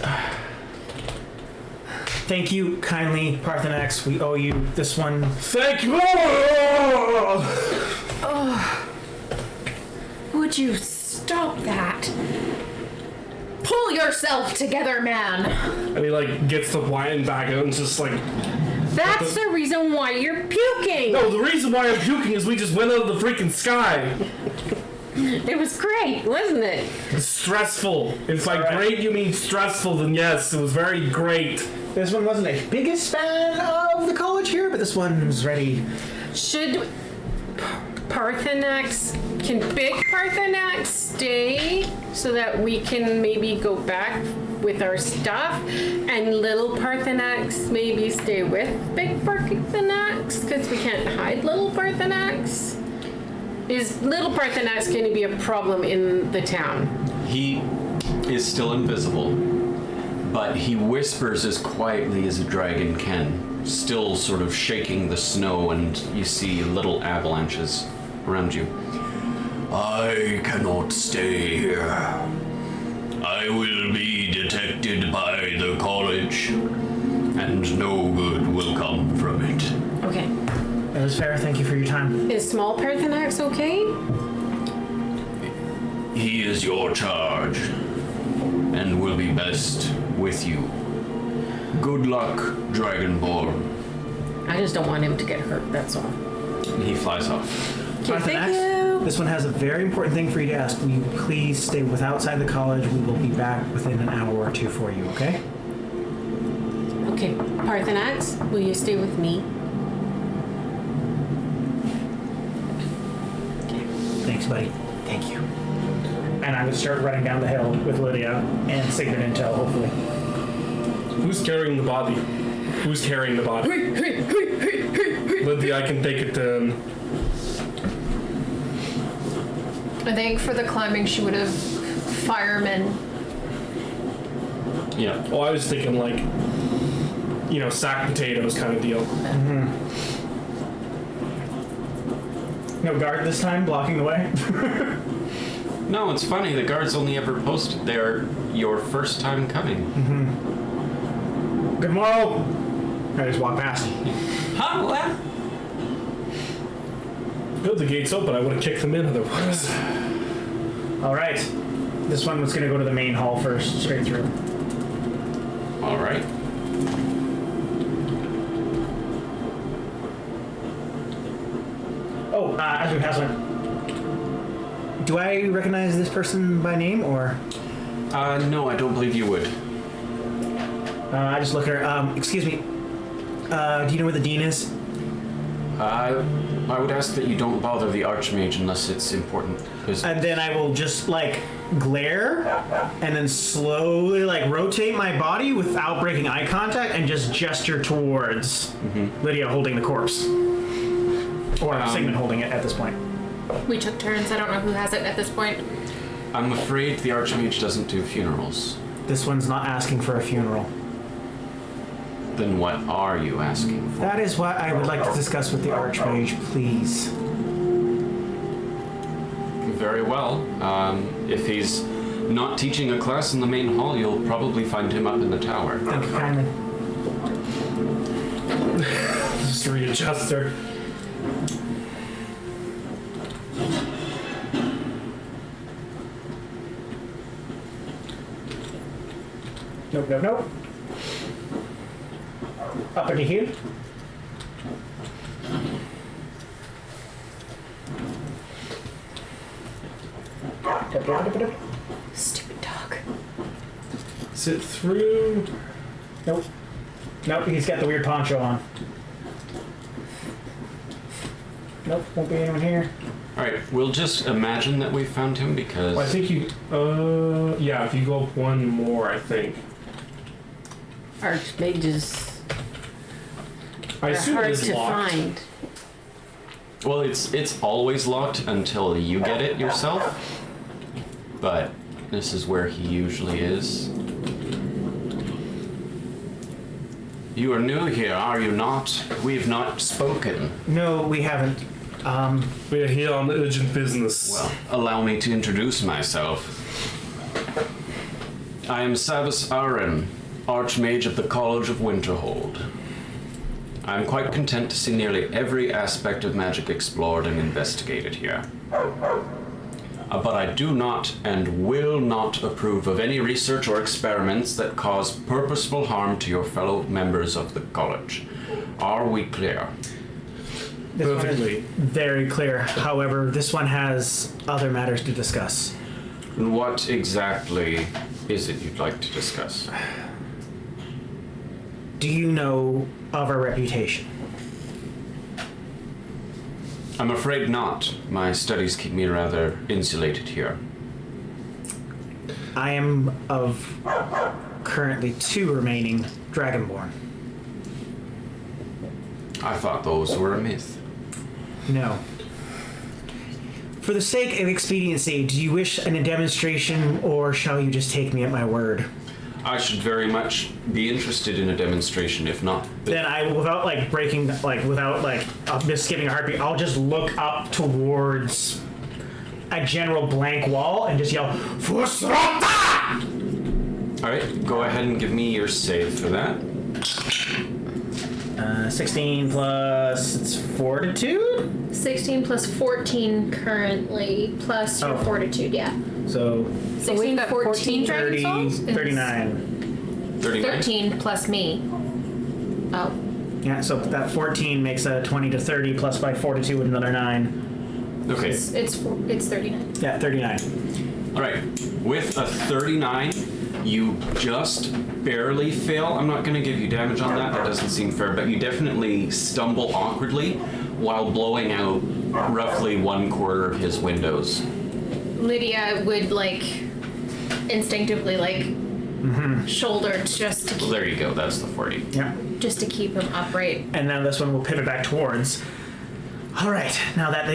Thank you kindly, Parthenax. We owe you this one. Thank you. Would you stop that? Pull yourself together, man. And he like gets the wine back out and just like. That's the reason why you're puking. No, the reason why I'm puking is we just went out of the freaking sky. It was great, wasn't it? It's stressful. If by Alright. great you mean stressful, then yes, it was very great. This one wasn't a biggest fan of the college here, but this one was ready. Should can big Parthenax stay so that we can maybe go back with our stuff, and little Parthenax maybe stay with big Parthenax because we can't hide little Parthenax? Is little Parthenax going to be a problem in the town? He is still invisible, but he whispers as quietly as a dragon can, still sort of shaking the snow, and you see little avalanches around you. I cannot stay here. I will be detected by the college, and no good will come from it. Okay. That was fair. Thank you for your time. Is small Parthenax okay? He is your charge, and will be best with you. Good luck, Dragonborn. I just don't want him to get hurt, that's all. And he flies off. Okay, thank Parthenax, you. this one has a very important thing for you to ask. Will you please stay outside the college? We will be back within an hour or two for you, okay? Okay, Parthenax, will you stay with me? Thanks, buddy. Thank you. And I would start running down the hill with Lydia and Sigrid Intel, hopefully. Who's carrying the body? Who's carrying the body? Lydia, I can take it. I think for the climbing, she would have firemen. Yeah. Oh, I was thinking like, sack potatoes kind of deal. No guard this time, blocking the way. No, it's funny. The guards only ever posted there your first time coming. Good morrow. I just walk past. Huh? What? Good, the gate's open. I would have kicked them in otherwise. All right. This one was going to go to the main hall first, straight through. All right. Oh, as we pass on. Do I recognize this person by name, or? No, I don't believe you would. I just look at her. Excuse me. Do you know where the dean is? I would ask that you don't bother the Archmage unless it's important. And then I will just, like, glare, and then slowly, like, rotate my body without breaking eye contact, and just gesture towards Lydia holding the corpse. Or Sigmund holding it at this point. We took turns. I don't know who has it at this point. I'm afraid the Archmage doesn't do funerals. This one's not asking for a funeral. Then what are you asking for? That is what I would like to discuss with the Archmage, please. Very well. If he's not teaching a class in the main hall, you'll probably find him up in the tower. Thank you kindly. Just readjust her. Nope, nope, nope. Up into here. Stupid dog. Sit through. Nope. Nope, he's got the weird poncho on. Nope, won't be anyone here. Alright, we'll just imagine that we found him because... Well, I think you. Yeah, if you go up one more, I think. Archmages I are assume it hard is to locked. find. Well, it's always locked until you get it yourself. But this is where he usually is. You are new here, are you not? We've not spoken. No, we haven't. We are here on urgent business. Well, allow me to introduce myself. I am Savus Aren, Archmage of the College of Winterhold. I am quite content to see nearly every aspect of magic explored and investigated here. But I do not and will not approve of any research or experiments that cause purposeful harm to your fellow members of the college. Are we clear? This one Perfectly. is very clear. However, this one has other matters to discuss. What exactly is it you'd like to discuss? Do you know of our reputation? I'm afraid not. My studies keep me rather insulated here. I am of currently 2 remaining Dragonborn. I thought those were a myth. No. For the sake of expediency, do you wish a demonstration, or shall you just take me at my word? I should very much be interested in a demonstration, if not. Then I, without like breaking, like without like just skipping a heartbeat, I'll just look up towards a general blank wall and just yell, "Fusrota!" Alright, go ahead and give me your save for that. 16 plus it's fortitude, 16 plus 14 currently, plus your Oh. fortitude, yeah. so 16, got 14 Dragon 30, Souls? Is 39. 39? 13 plus me. Oh. Yeah, so that 14 makes a 20 to 30 plus by fortitude with another 9. Okay, It's 39. Yeah, 39. alright. With a 39, you just barely fail. I'm not going to give you damage on that, that doesn't seem fair, but you definitely stumble awkwardly while blowing out roughly 1/4 of his windows. Lydia would like instinctively like shoulder just to Well, there you go, that's the 40. Yeah. keep him upright. And now this one will pivot back towards. All right, now that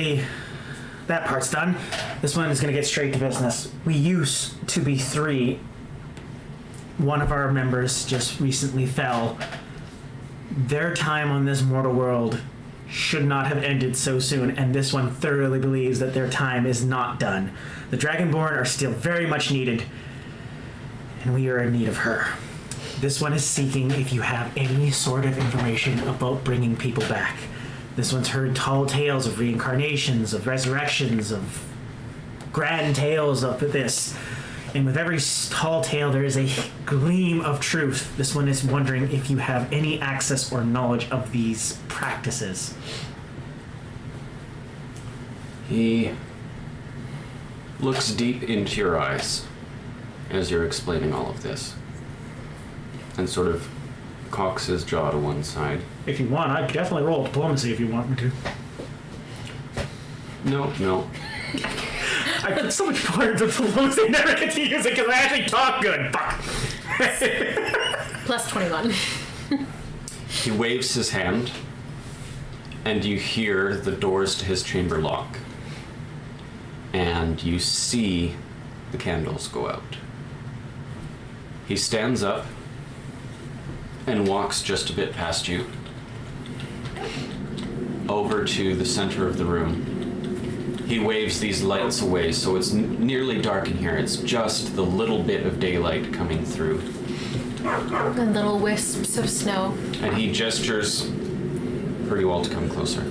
that part's done, this one is going to get straight to business. We used to be 3. One of our members just recently fell. Their time on this mortal world should not have ended so soon, and this one thoroughly believes that their time is not done. The Dragonborn are still very much needed, and we are in need of her. This one is seeking if you have any sort of information about bringing people back. This one's heard tall tales of reincarnations, of resurrections, of grand tales of this. And with every tall tale, there is a gleam of truth. This one is wondering if you have any access or knowledge of these practices. He looks deep into your eyes as you're explaining all of this, and sort of cocks his jaw to one side. If you want, I could definitely roll diplomacy if you want me to. No. I put so much more into diplomacy, I never get to use it because I actually talk good. Fuck. Plus 21. He waves his hand, and you hear the doors to his chamber lock. And you see the candles go out. He stands up and walks just a bit past you, over to the center of the room. He waves these lights away, so it's nearly dark in here. It's just the little bit of daylight coming through. And little wisps of snow. And he gestures for you all to come closer.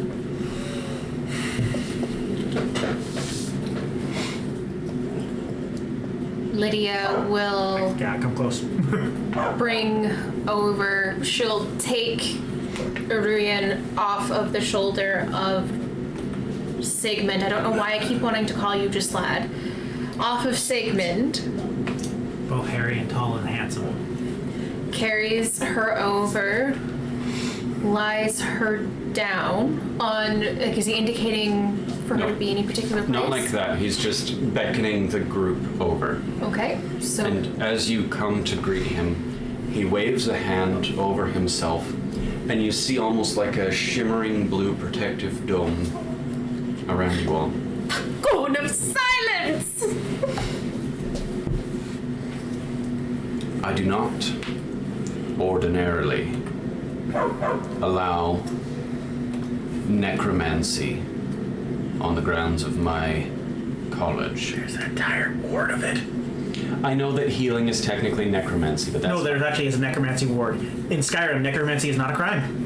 Lydia will Yeah, come close. bring over, she'll take Urian off of the shoulder of Sigmund. I don't know why I keep wanting to call you just lad. Off of Sigmund. Both hairy and tall and handsome. Carries her over, lies her down on, like, is he indicating for her No. to be any particular place? Not like that. He's just beckoning the group over. Okay, so And as you come to greet him, he waves a hand over himself, and you see almost like a shimmering blue protective dome around you all. cone of silence! I do not ordinarily allow necromancy on the grounds of my college. There's an entire ward of it. I know that healing is technically necromancy, but that's No, there actually is a necromancy ward. In Skyrim, necromancy is not a crime.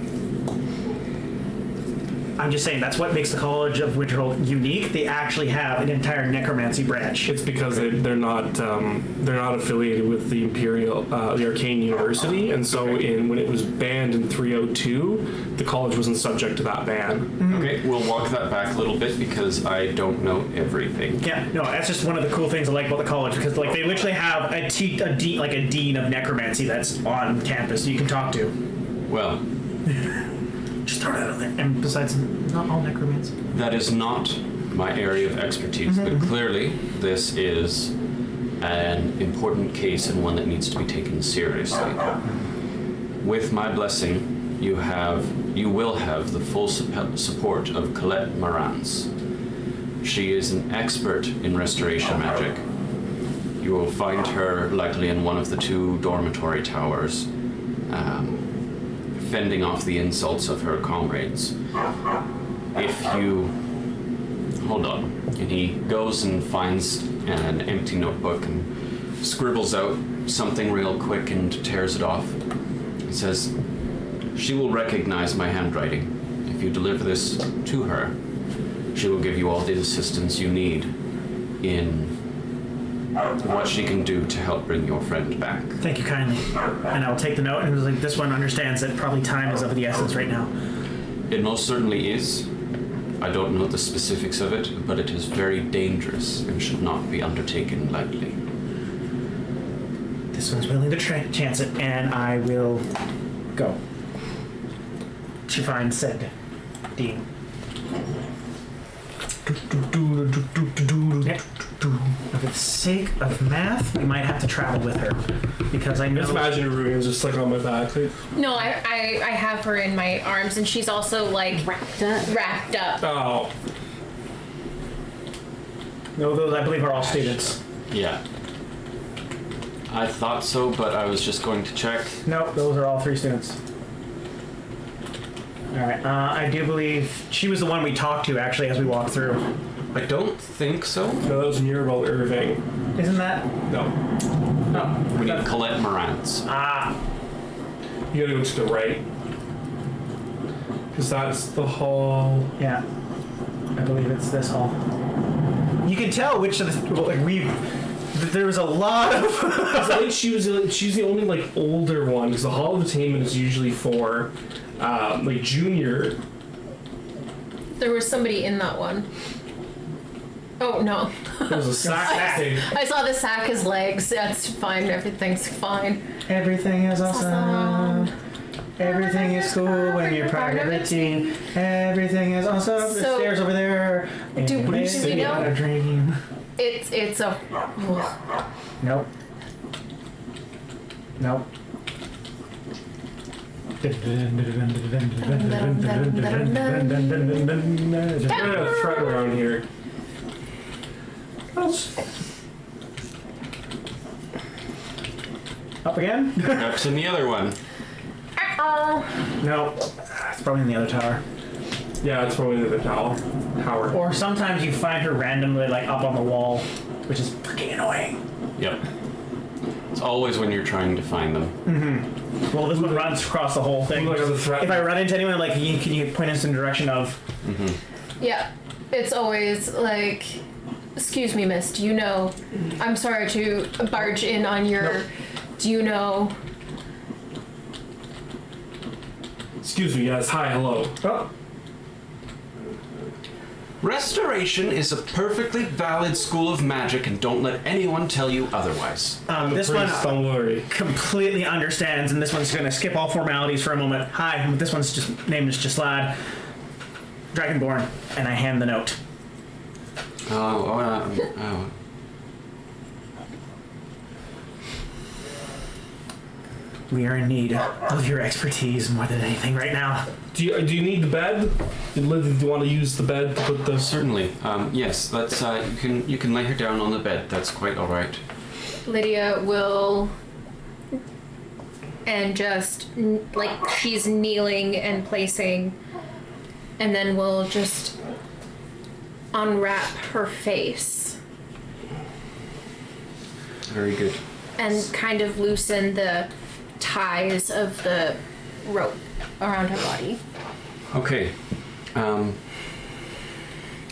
I'm just saying that's what makes the College of Winterhold unique. They actually have an entire necromancy branch. It's because they're not affiliated with the Imperial, the Arcane University, and so when it was banned in 302, the college wasn't subject to that ban. Okay, we'll walk that back a little bit because I don't know everything. Yeah, no, that's just one of the cool things I like about the college because like they literally have a dean of necromancy that's on campus you can talk to. Well, Just throw that out there. And besides, not all necromancy. that is not my area of expertise, but clearly this is an important case and one that needs to be taken seriously. With my blessing, you will have the full support of Colette Marantz. She is an expert in restoration magic. You will find her likely in one of the 2 dormitory towers, fending off the insults of her comrades. If you... Hold on. And he goes and finds an empty notebook and scribbles out something real quick and tears it off. He says, she will recognize my handwriting. If you deliver this to her, she will give you all the assistance you need in what she can do to help bring your friend back. Thank you kindly. And I'll take the note and it was like this one understands that probably time is of the essence right now. It most certainly is. I don't know the specifics of it, but it is very dangerous and should not be undertaken lightly. This one's willing to chance it, and I will go. She finds said dean. For the sake of math, we might have to travel with her because I know. Just imagine Ruin's just like on my back. Like, No, I have her in my arms, and she's also like wrapped up. oh, No, those I believe are all students. Yeah. I thought so, but I was just going to check. Nope, those are all 3 students. All right. I do believe she was the one we talked to actually as we walked through. I don't think so. no, that was Mirabel Irving. Isn't that? No, No. We need Colette Marantz. Ah. you gotta go to the right. Because that's the hall. Yeah. I believe it's this hall. You can tell which of the like there was a lot of. I think she's the only like older one. Because the Hall of Attainment is usually for like junior. There was somebody in that one. Oh no. There's a sack thing. I saw the sack as legs. That's fine. Everything's fine. Everything is awesome. Everything is cool when you're part of a team. Everything is awesome. The So- stairs over there. Do we Amazing know? what a dream. It's a. Nope. Nope. There's a threat around here. Up again? Perhaps in the other one. No. It's probably in the other tower. Yeah, it's probably the tower. Or sometimes you find her randomly like up on the wall, which is freaking annoying. Yep. It's always when you're trying to find them. Well, this one runs across the whole thing. Like a threat. If I run into anyone, like, can you point us in the direction of? Yeah. It's always like, excuse me, miss. Do you know? I'm sorry to barge in on your. Nope. Do you know? Excuse me, yes. Hi, hello. Oh, Restoration is a perfectly valid school of magic, and don't let anyone tell you otherwise. this one Don't worry. completely understands, and this one's going to skip all formalities for a moment. Hi, this one's just name is Gislad, Dragonborn, and I hand the note. Oh. We are in need of your expertise more than anything right now. Do you need the bed? Do you want to use the bed to put the... Certainly. Yes, that's you can lay her down on the bed. That's quite all right. Lydia will. And just like she's kneeling and placing, and then we'll just unwrap her face Very good. and kind of loosen the ties of the rope around her body, Okay. and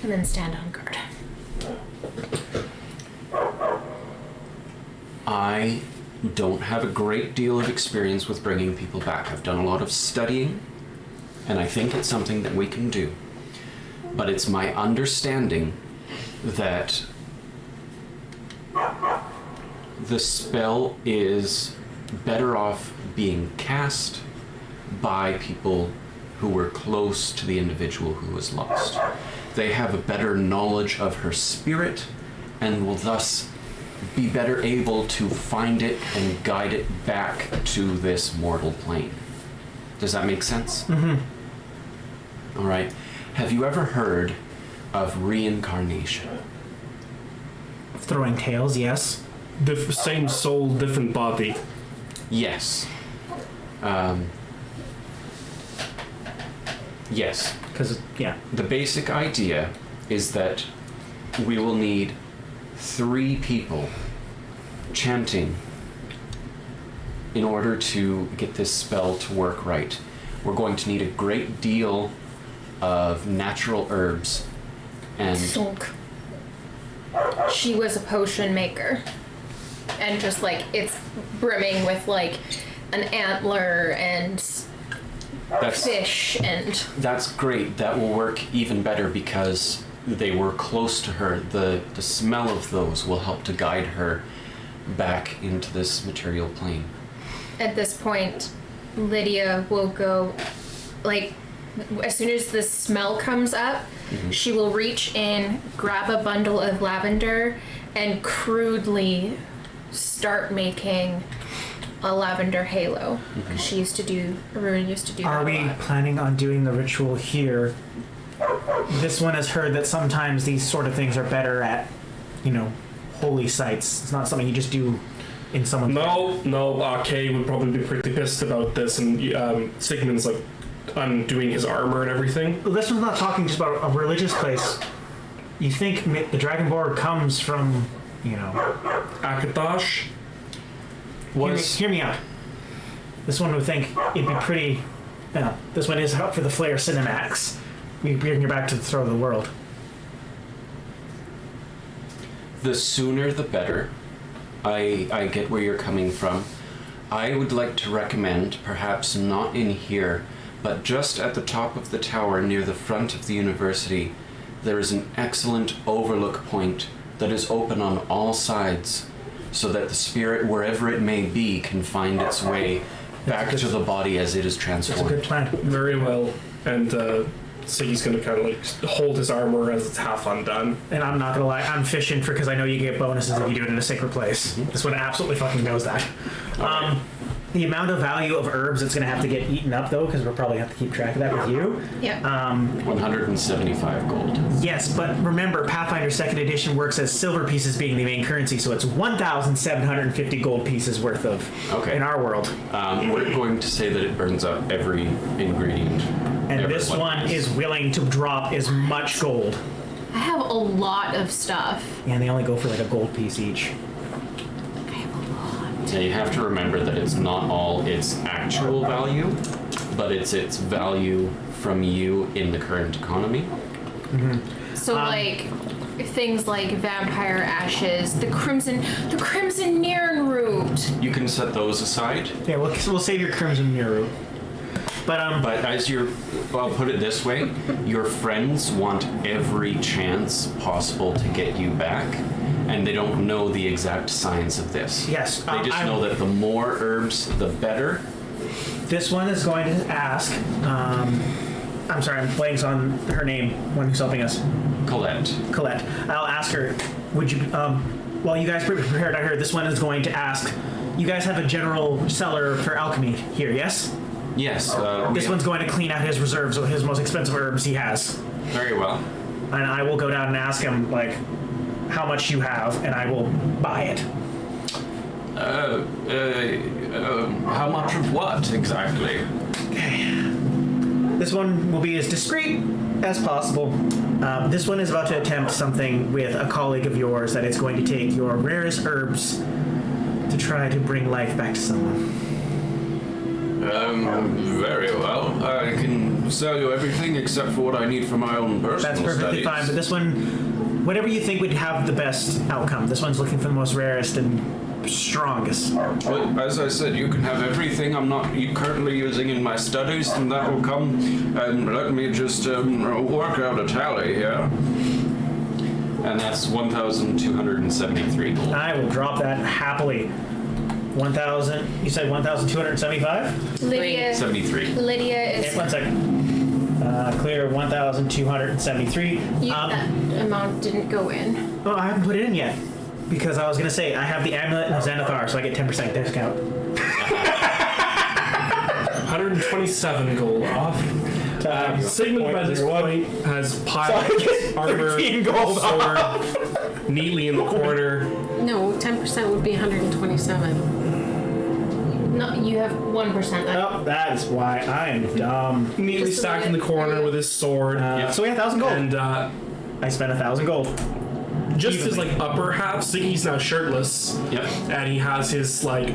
then stand on guard. I don't have a great deal of experience with bringing people back. I've done a lot of studying, and I think it's something that we can do. But it's my understanding that the spell is better off being cast by people who were close to the individual who was lost. They have a better knowledge of her spirit and will thus be better able to find it and guide it back to this mortal plane. Does that make sense? Mm-hmm. All right. Have you ever heard of reincarnation? Throwing tails, yes. Same soul, different body. Yes. Yes. Because, yeah. The basic idea is that we will need 3 people chanting in order to get this spell to work right. We're going to need a great deal of natural herbs and Sunk. She was a potion maker. And just like it's brimming with like an antler and that's fish and That's great. That will work even better because they were close to her. The smell of those will help to guide her back into this material plane. at this point Lydia will go like as soon as the smell comes up, she will reach in, grab a bundle of lavender, and crudely start making a lavender halo. She used to do, Arun used to do Are that a we lot. planning on doing the ritual here? This one has heard that sometimes these sort of things are better at, holy sites. It's not something you just do in someone's... No, Kay would probably be pretty pissed about this, and Sigmund's like undoing his armor and everything. This one's not talking just about a religious place. You think the Dragonborn comes from, Akatosh Hear me out. This one would think it'd be pretty... this one is up for the Flare Cinematics. We bring you back to the throat of the world. The sooner the better. I get where you're coming from. I would like to recommend, perhaps not in here, but just at the top of the tower near the front of the university, there is an excellent overlook point that is open on all sides, so that the spirit, wherever it may be, can find its way back to the body as it is That's a transformed. good plan. Very well. And Siggy's gonna kind of like hold his armor as it's half undone. And I'm not gonna lie, I'm fishing because I know you get bonuses if you do it in a sacred place. This one absolutely fucking knows that. The amount of value of herbs that's gonna have to get eaten up though, because we'll probably have to keep track of that with you. Yeah. 175 gold. Yes, but remember, Pathfinder 2nd Edition works as silver pieces being the main currency, so it's 1,750 gold pieces worth of in our world. We're going to say that it burns up every ingredient. And this one is willing to drop as much gold. I have a lot of stuff. And they only go for like a gold piece each. I have a lot. Yeah, you have to remember that it's not all its actual value, but it's its value from you in the current economy. So like things like vampire ashes, the crimson Nairn root. You can set those aside. Yeah, we'll save your Crimson Mirror. But as I'll put it this way, your friends want every chance possible to get you back, and they don't know the exact science of this. Yes, They just know that the more herbs, the better. this one is going to ask. I'm sorry, I'm blanks on her name. One who's helping us, Colette. Colette. I'll ask her. Would you? While you guys prepared, I heard this one is going to ask. You guys have a general cellar for alchemy here, yes? Yes. This one's going to clean out his reserves of his most expensive herbs he has. Very well. And I will go down and ask him, like, how much you have, and I will buy it. How much of what exactly? This one will be as discreet as possible. This one is about to attempt something with a colleague of yours that is going to take your rarest herbs to try to bring life back to someone. Very well. I can sell you everything except for what I need for my own personal That's perfectly studies. fine, but this one, whatever you think would have the best outcome. This one's looking for the most rarest and strongest. Well, as I said, you can have everything I'm not currently using in my studies, and that will come. And let me just work out a tally here. And that's 1,273 gold. I will drop that happily. 1,000. You said 1,275? Lydia 73. Lydia is 1 second. Clear 1,273. that amount didn't go in. Oh, I haven't put it in yet. Because I was going to say, I have the Amulet of Xanathar, so I get 10% discount. 127 gold off. Sigmund by this point has piled his armor 13 gold sword neatly in the corner. No, 10% would be 127. No, you have 1%. Oh, that is why I am dumb. Neatly Just stacked in the corner with his sword. So we have 1,000 gold. And I spent 1,000 gold. just his like upper half, Siggy's now shirtless. Yep. And he has his like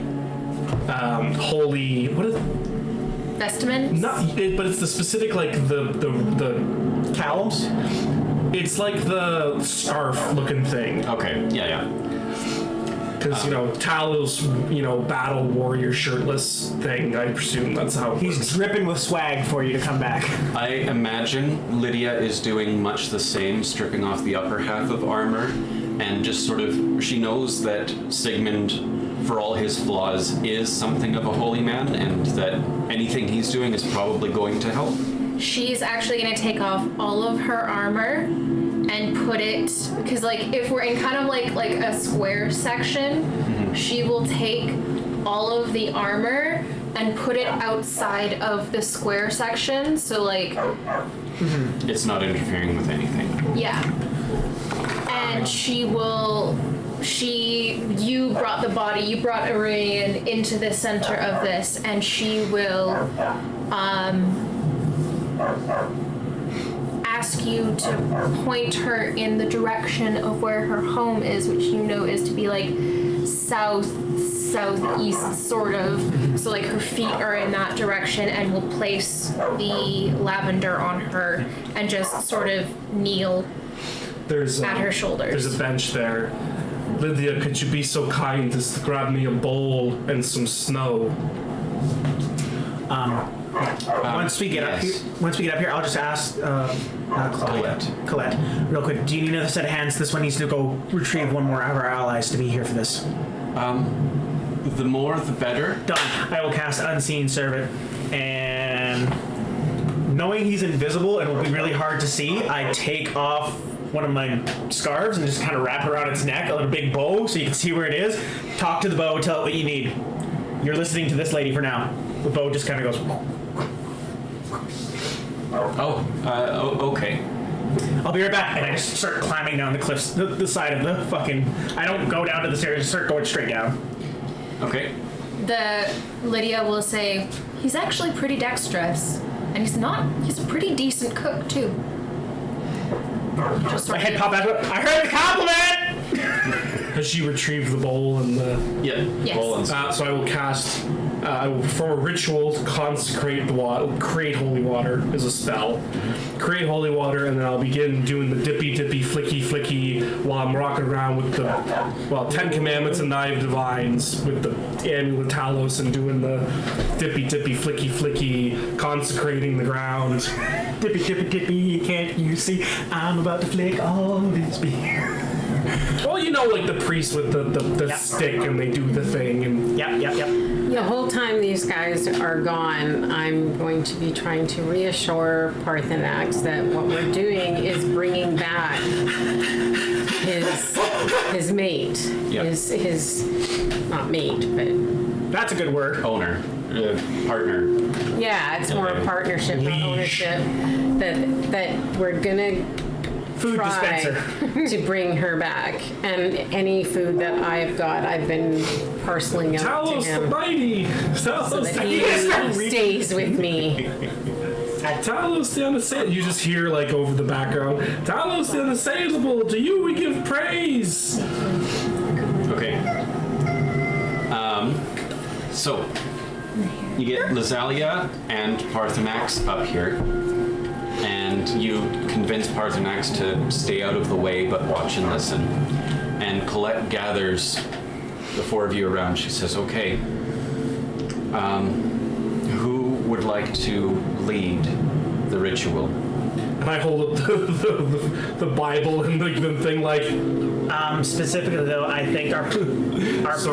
holy what is Vestments. but it's the specific like the Cowls? it's like the scarf looking thing. Okay. Yeah. Because, Talos, battle warrior shirtless thing, I presume that's how it He's works. dripping with swag for you to come back. I imagine Lydia is doing much the same, stripping off the upper half of armor, and just sort of, she knows that Sigmund, for all his flaws, is something of a holy man, and that anything he's doing is probably going to help. She's actually going to take off all of her armor and put it, because like if we're in kind of like a square section, she will take all of the armor and put it outside of the square section, so like It's not interfering with anything. yeah. And you brought the body, you brought Aurelian into the center of this, and she will ask you to point her in the direction of where her home is, which you know is to be like southeast sort of. So like her feet are in that direction, and will place the lavender on her and just sort of kneel There's at her shoulders. There's a bench there. Lydia, could you be so kind as to grab me a bowl and some snow? Once we get up here, I'll just ask Colette, real quick. Do you need another set of hands? This one needs to go retrieve one more of our allies to be here for this. The more, the better. Done. I will cast Unseen Servant, and knowing he's invisible and will be really hard to see, I take off one of my scarves and just kind of wrap it around its neck, a little big bow, so you can see where it is. Talk to the bow, tell it what you need. You're listening to this lady for now. The bow just kind of goes. Okay. I'll be right back. And I just start climbing down the cliffs, the side of the fucking. I don't go down to the stairs, I just start going straight down. Okay. The Lydia will say, he's actually pretty dexterous. And he's a pretty decent cook, too. Just My head popped back up. I heard the compliment! Has she retrieved the bowl and the... Yeah. Yes. Roll and So I will cast... I will perform a ritual to consecrate the water. Create holy water is a spell. Create holy water, and then I'll begin doing the dippy, flicky, flicky while I'm rocking around with the, 10 Commandments and 9 Divines with the Amulet Talos and doing the dippy, flicky, flicky, consecrating the ground. Dippy, can't you see? I'm about to flick all this beer. Well, you know, like the priest with the stick, and they do the thing, and Yep. The whole time these guys are gone, I'm going to be trying to reassure Parthenax that what we're doing is bringing back his mate, Yep. his not mate, but That's a good word. owner, partner. yeah, it's more a partnership, not ownership. That we're gonna Food try dispenser. to bring her back, and any food that I've got, I've been parceling out to Talos the him Mighty! Talos so that the he stays with me. Talos the Unassailable. You just hear, like, over the background, Talos the Unassailable, to you we give praise! Okay. So you get Lazalia and Parthenax up here, and you convince Parthenax to stay out of the way but watch and listen. And Colette gathers the four of you around. She says, okay, who would like to lead the ritual? And I hold up the Bible and the thing, like, Specifically, though, I think our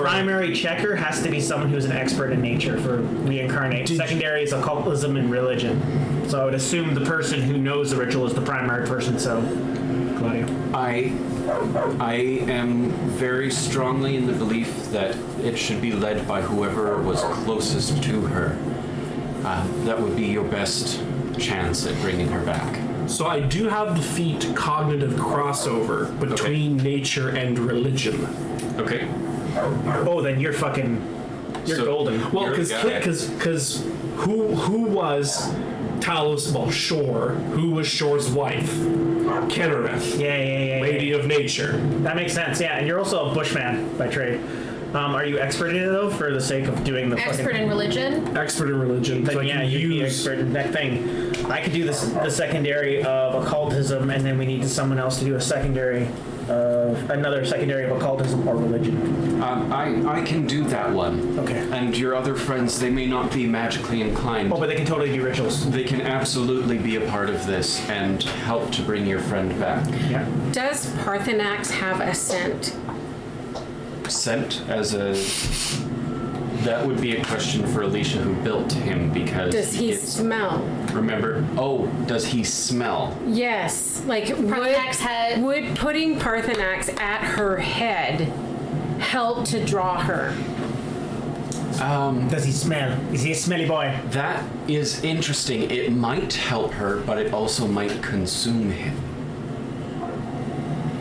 primary checker has to be someone who's an expert in nature for reincarnate. Secondary is occultism and religion. So I would assume the person who knows the ritual is the primary person. So, Claudia. I am very strongly in the belief that it should be led by whoever was closest to her. That would be your best chance at bringing her back. so I do have the feat cognitive crossover between nature and religion. Okay. Oh, then you're So- golden. Well, You're the guy. because who was Talos? Well, Shore. Who was Shore's wife? Kennereth, Yeah. Lady of Nature. That makes sense. Yeah, and you're also a bushman by trade. Are you expert in it though, for the sake of doing the Expert in religion. Expert in religion. So Then I yeah, can you'd be use. expert in that thing. I could do the secondary of occultism, and then we need someone else to do a secondary of another secondary of occultism or religion. I can do that one. Okay. And your other friends, they may not be magically inclined. Oh, but they can totally do rituals. They can absolutely be a part of this and help to bring your friend back. Yeah. Does Parthenax have a scent? Scent as a... That would be a question for Alicia, who built him, because... Does he it's- smell? Remember? Oh, does he smell? Yes. Like Parthenax had- would putting Parthenax at her head help to draw her? Does he smell? Is he a smelly boy? That is interesting. It might help her, but it also might consume him.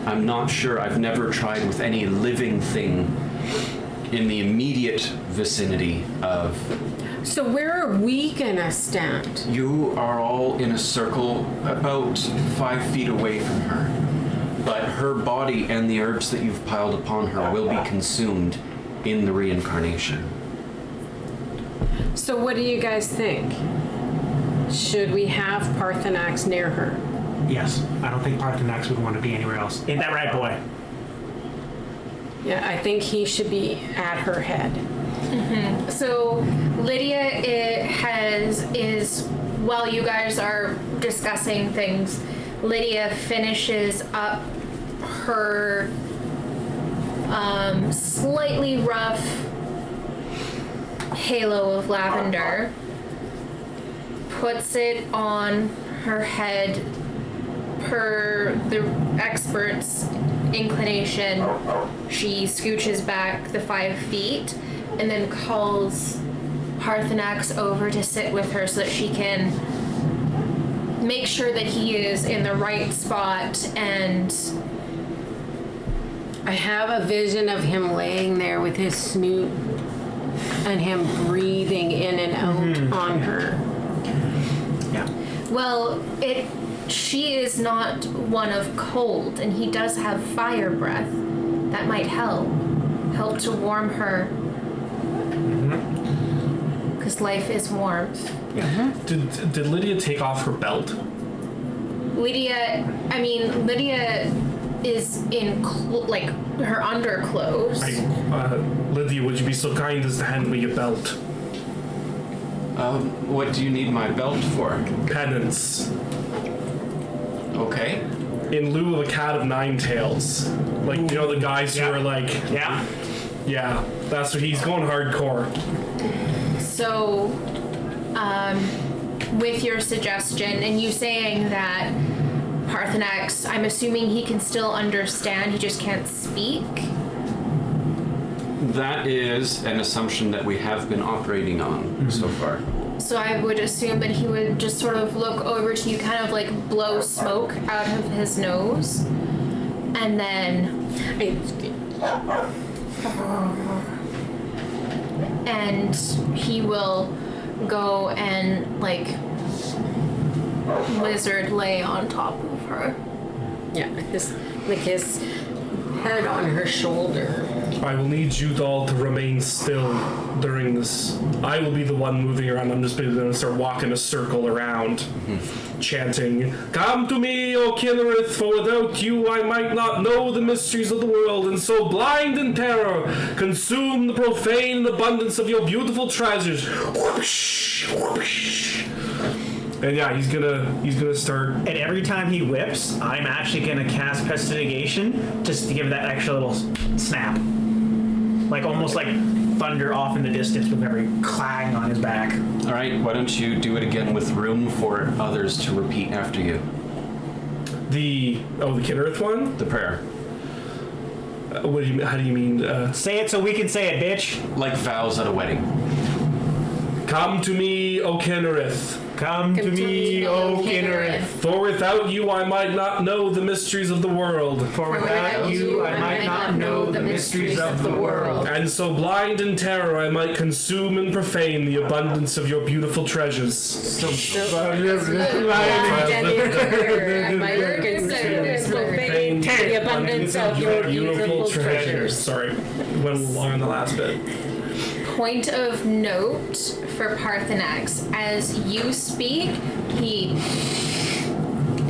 I'm not sure. I've never tried with any living thing in the immediate vicinity of... So where are we gonna stand? You are all in a circle about 5 feet away from her. But her body and the herbs that you've piled upon her will be consumed in the reincarnation. So what do you guys think? Should we have Parthenax near her? Yes. I don't think Parthenax would want to be anywhere else. Ain't that right, boy? Yeah, I think he should be at her head. So Lydia is while you guys are discussing things, Lydia finishes up her slightly rough halo of lavender, puts it on her head per the expert's inclination. She scooches back the 5 feet and then calls Parthenax over to sit with her so that she can make sure that he is in the right spot. And I have a vision of him laying there with his snoot and him breathing in and out on her. Yeah. well, she is not one of cold, and he does have fire breath. That might help to warm her. Because life is warmth. Yeah. Did Lydia take off her belt? Lydia is in her underclothes. Lydia, would you be so kind as to hand me a belt? What do you need my belt for? Penance. Okay. In lieu of a cat of 9 tails. Like, you know the guys who are like... Yeah. Yeah, that's what he's going hardcore. So, with your suggestion, and you saying that Parthenax, I'm assuming he can still understand, he just can't speak? That is an assumption that we have been operating on so far. So I would assume that he would just sort of look over to you, kind of like blow smoke out of his nose, and then... And he will go and, lizard lay on top of her. Yeah, his head on her shoulder. I will need you all to remain still during this. I will be the one moving around. I'm just going to start walking a circle around, chanting, "Come to me, O Kinnereth, for without you I might not know the mysteries of the world, and so blind in terror, consume the profane abundance of your beautiful treasures." Whoosh, whoosh. And yeah, he's gonna start. And every time he whips, I'm actually gonna cast Prestidigitation just to give that extra little snap. Almost like thunder off in the distance with every clang on his back. All right, why don't you do it again with room for others to repeat after you? The Kinnereth one? The prayer. What do you? How do you mean? Say it so we can say it, bitch. Like vows at a wedding. Come to me, O Kinnereth. Come to me, O Kinnereth. For without you I might not know the mysteries of the world. For without you I might not know the mysteries of the world. And so blind in terror I might consume and profane the abundance of your beautiful treasures. The abundance of your beautiful treasures. Sorry, went along on the last bit. Point of note for Parthenax, as you speak,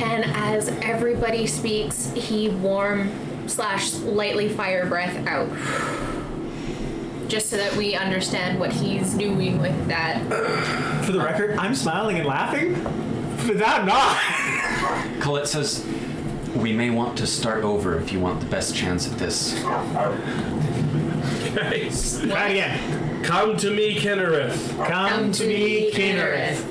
and as everybody speaks, he warm/lightly fire breath out. Just so that we understand what he's doing with that. For the record, I'm smiling and laughing, but I'm not. Colette says, "We may want to start over if you want the best chance at this." Guys. Try it again. Come to me, Kinnereth. Come to me, Kinnereth.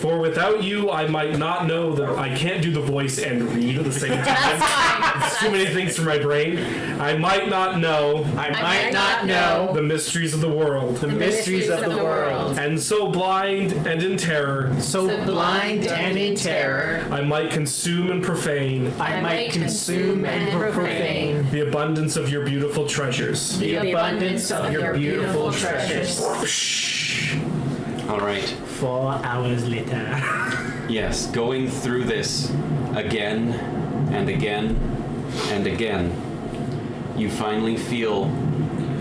For without you, I might not know that I can't do the voice and read at the same time. That's fine. It's too many things for my brain. I might not know. I might not know the mysteries of the world. the mysteries of the world. And so blind and in terror, So blind and in terror, I might consume and profane I might consume and profane the abundance of your beautiful treasures. the abundance of your beautiful treasures. All right. 4 hours later. Yes, going through this again and again and again, you finally feel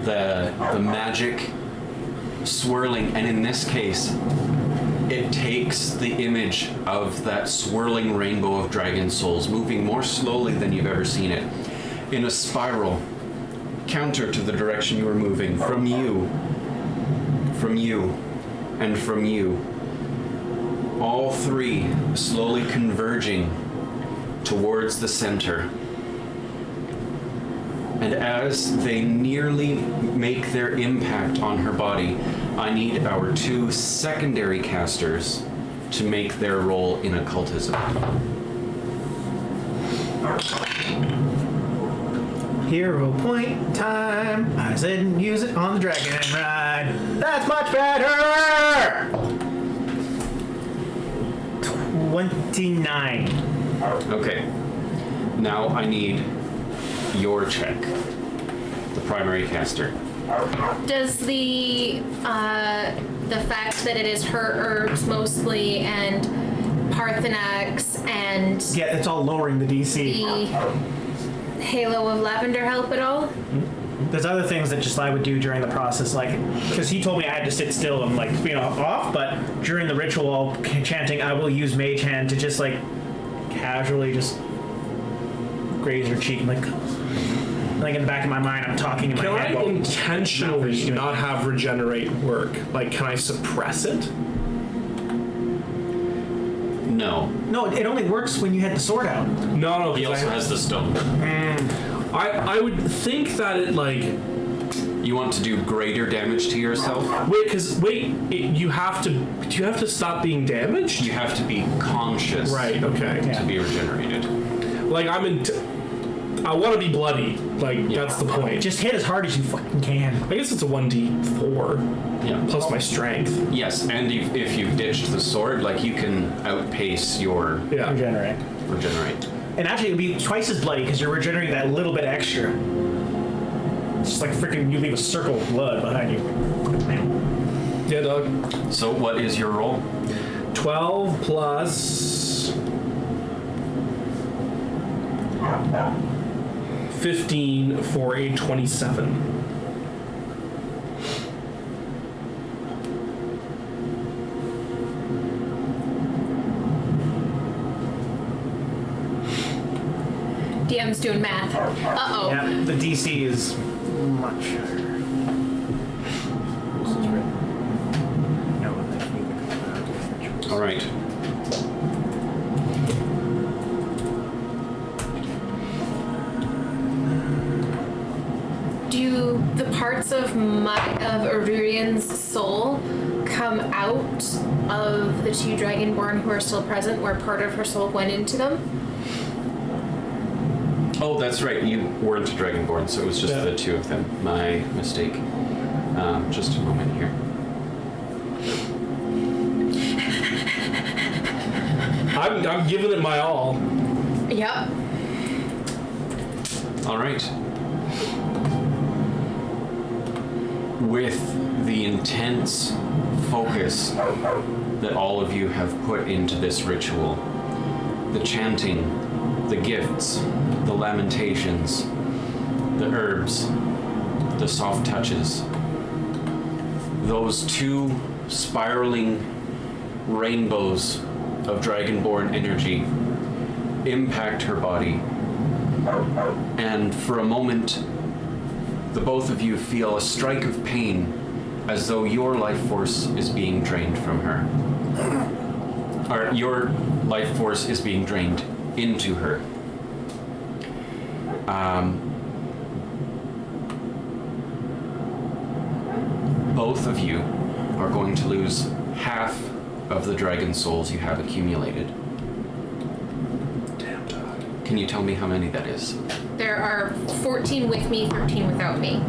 the magic swirling, and in this case, it takes the image of that swirling rainbow of dragon souls, moving more slowly than you've ever seen it, in a spiral, counter to the direction you were moving. From you, from you, and from you. All three slowly converging towards the center. And as they nearly make their impact on her body, I need our 2 secondary casters to make their roll in occultism. Hero point time. I said use it on the dragon ride. That's much better. 29. Okay. Now I need your check. The primary caster. Does the fact that it is her herbs mostly and Parthenax and Yeah, it's all lowering the DC. the halo of lavender help at all? There's other things that Jaslai would do during the process, like, because he told me I had to sit still and, like, off, but during the ritual while chanting, I will use Mage Hand to just, like, casually just graze her cheek, like in the back of my mind, I'm talking in my Can head. I while intentionally not have regenerate work? Like, can I suppress it? No. No, it only works when you had the sword out. No, He 'cause also has the stone. I would think that it, like... You want to do greater damage to yourself? You have to stop being damaged? You have to be conscious Right, okay. Yeah. to be regenerated. Like, I want to be bloody. Like, that's the point. Just hit as hard as you fucking can. I guess it's a 1d4 Yeah. plus my strength. Yes, and if you've ditched the sword, like, you can outpace your Yeah. Regenerate. regenerate. And actually, it'd be twice as bloody because you're regenerating that little bit extra. It's just like freaking you leave a circle of blood behind you. Yeah, dog. So what is your roll? 12 plus 15 for a 27. DM's doing math. Uh-oh. Yeah, the DC is much higher. This is written. No, I All right. Do the parts of Aurelian's soul come out of the 2 Dragonborn who are still present, where part of her soul went into them? Oh, that's right. You weren't a Dragonborn, so it was just Yeah. the 2 of them. My mistake. Just a moment here. I'm giving it my all. Yep. All right. With the intense focus that all of you have put into this ritual, the chanting, the gifts, the lamentations, the herbs, the soft touches, those 2 spiraling rainbows of Dragonborn energy impact her body. And for a moment, the both of you feel a strike of pain as though your life force is being drained from her. Or your life force is being drained into her. Both of you are going to lose half of the dragon souls you have accumulated. Damn dog. Can you tell me how many that is? There are 14 with me, 13 without me.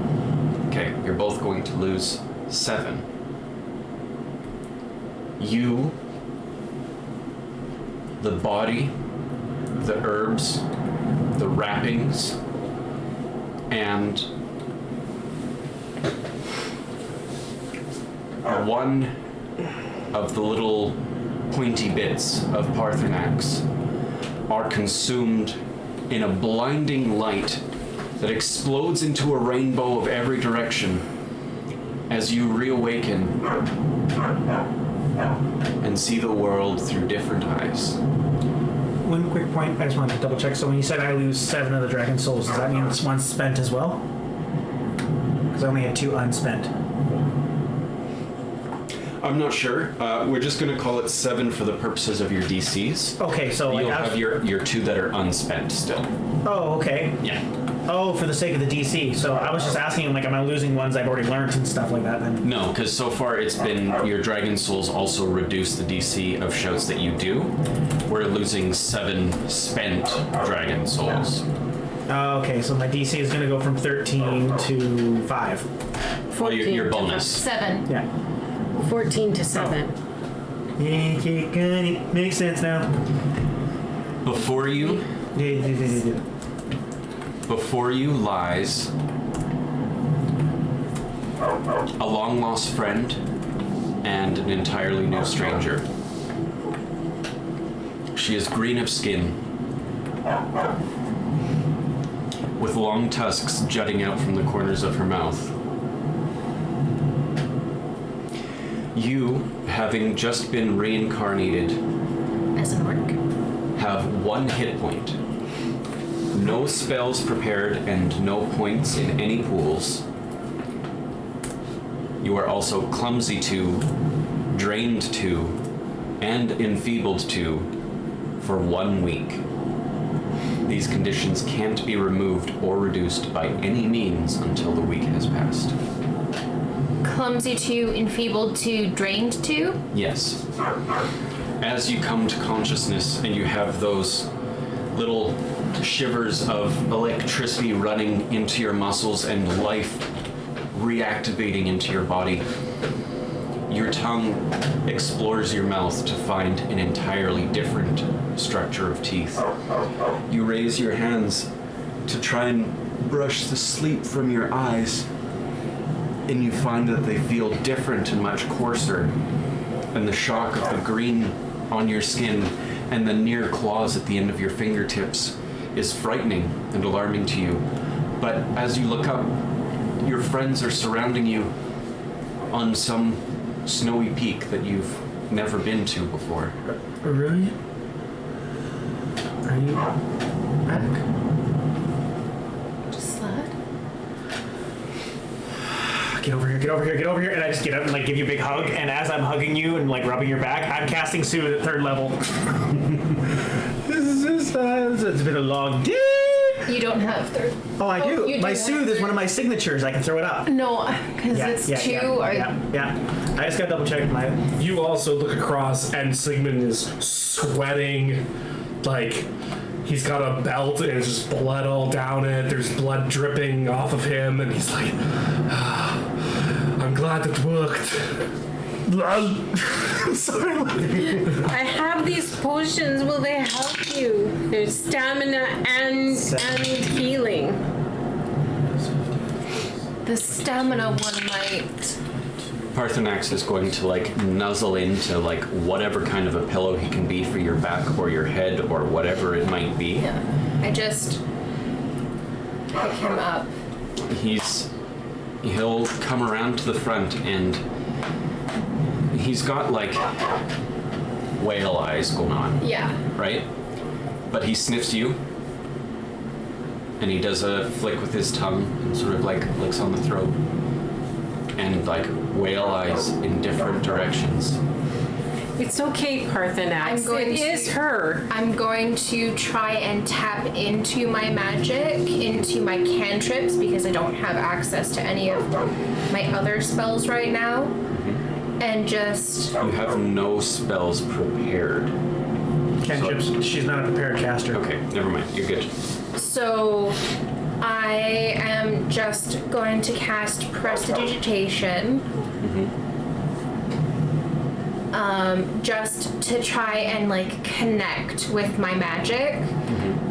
Okay, you're both going to lose 7. You, the body, the herbs, the wrappings, and one of the little pointy bits of Parthenax are consumed in a blinding light that explodes into a rainbow of every direction as you reawaken and see the world through different eyes. One quick point, I just wanted to double check. So when you said I lose 7 of the dragon souls, does that mean it's 1 spent as well? Because I only had 2 unspent. I'm not sure. We're just going to call it 7 for the purposes of your DCs. Okay, so like You'll have your 2 that are unspent still. Oh, okay. Yeah. Oh, for the sake of the DC. So I was just asking, like, am I losing ones I've already learned and stuff like that then? No, because so far it's been your Dragon Souls also reduce the DC of shouts that you do. We're losing 7 spent Dragon Souls. Oh, okay, so my DC is going to go from 13 to 5. Well, your 14 to bonus. 7. Yeah. 14 to 7. Okay, good. Makes sense now. Before you lies a long lost friend and an entirely new stranger. She is green of skin, with long tusks jutting out from the corners of her mouth. You, having just been reincarnated, As an orc. have 1 hit point. No spells prepared and no points in any pools. You are also clumsy 2, drained 2, and enfeebled 2 for 1 week. These conditions can't be removed or reduced by any means until the week has passed. Clumsy 2, enfeebled 2, drained 2. Yes. As you come to consciousness and you have those little shivers of electricity running into your muscles and life reactivating into your body, your tongue explores your mouth to find an entirely different structure of teeth. You raise your hands to try and brush the sleep from your eyes, and you find that they feel different and much coarser, and the shock of the green on your skin and the near claws at the end of your fingertips is frightening and alarming to you. But as you look up, your friends are surrounding you on some snowy peak that you've never been to before. Really? Are you back? Just slide. Get over here, get over here, get over here. And I just get up and like give you a big hug. And as I'm hugging you and like rubbing your back, I'm casting Soothe at 3rd level. It's been a long day. You don't have 3rd. Oh, I do. You do My have Soothe is third. one of my signatures. I can throw it up. No, because it's 2. Yeah. I just gotta double check my. You also look across, and Sigmund is sweating, like he's got a belt and there's just blood all down it. There's blood dripping off of him, and he's like, "I'm glad it worked." I'm sorry. I have these potions. Will they help you? There's stamina and healing. The stamina one might. Parthenax is going to like nuzzle into like whatever kind of a pillow he can be for your back or your head or whatever it might be. Yeah. I just pick him up. He'll come around to the front and he's got like whale eyes going on, Yeah. right? But he sniffs you and he does a flick with his tongue and sort of like licks on the throat and like whale eyes in different directions. It's okay, Parthenax. It is her. I'm going to try and tap into my magic, into my cantrips, because I don't have access to any of my other spells right now. And just... You have no spells prepared. Cantrips. She's not a prepared caster. Okay, never mind. You're good. So I am just going to cast Prestidigitation. Just to try and like connect with my magic.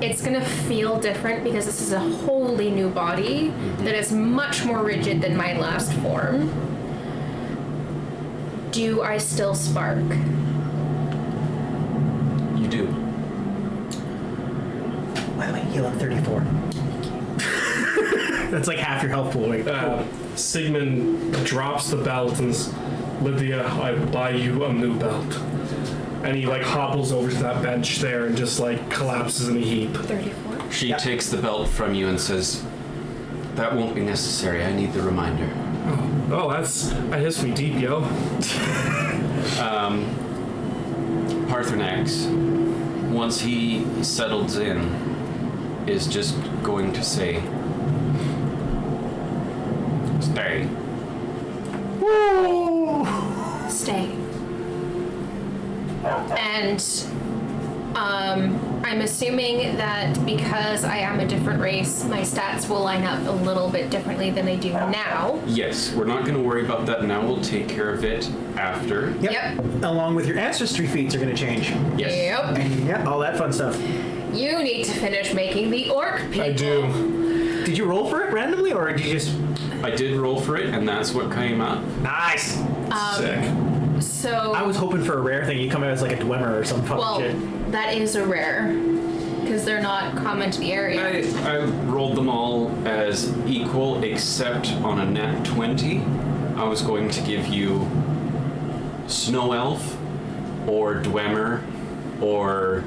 It's gonna feel different because this is a wholly new body that is much more rigid than my last form. Do I still spark? You do. By the way, heal at 34. That's like half your health pool. Right? Sigmund drops the belt and says, "Lydia, I buy you a new belt." And he like hobbles over to that bench there and just like collapses in a heap. 34. She takes the belt from you and says, "That won't be necessary. I need the reminder." Oh, Oh, that hits me deep, yo. Parthenax, once he settles in, is just going to say, "Stay." Woo! Stay. And I'm assuming that because I am a different race, my stats will line up a little bit differently than they do now. Yes, we're not going to worry about that now. We'll take care of it after. Yep. Along with your ancestry feats are going to change. Yes. Yep. Yeah, all that fun stuff. You need to finish making the orc people. I do. Did you roll for it randomly, or did you just... I did roll for it, and that's what came up. Nice! Sick. So I was hoping for a rare thing. You come out as like a Dwemer or some fucking well, shit. that is a rare because they're not common to the area. I rolled them all as equal, except on a nat 20, I was going to give you Snow Elf, or Dwemer, or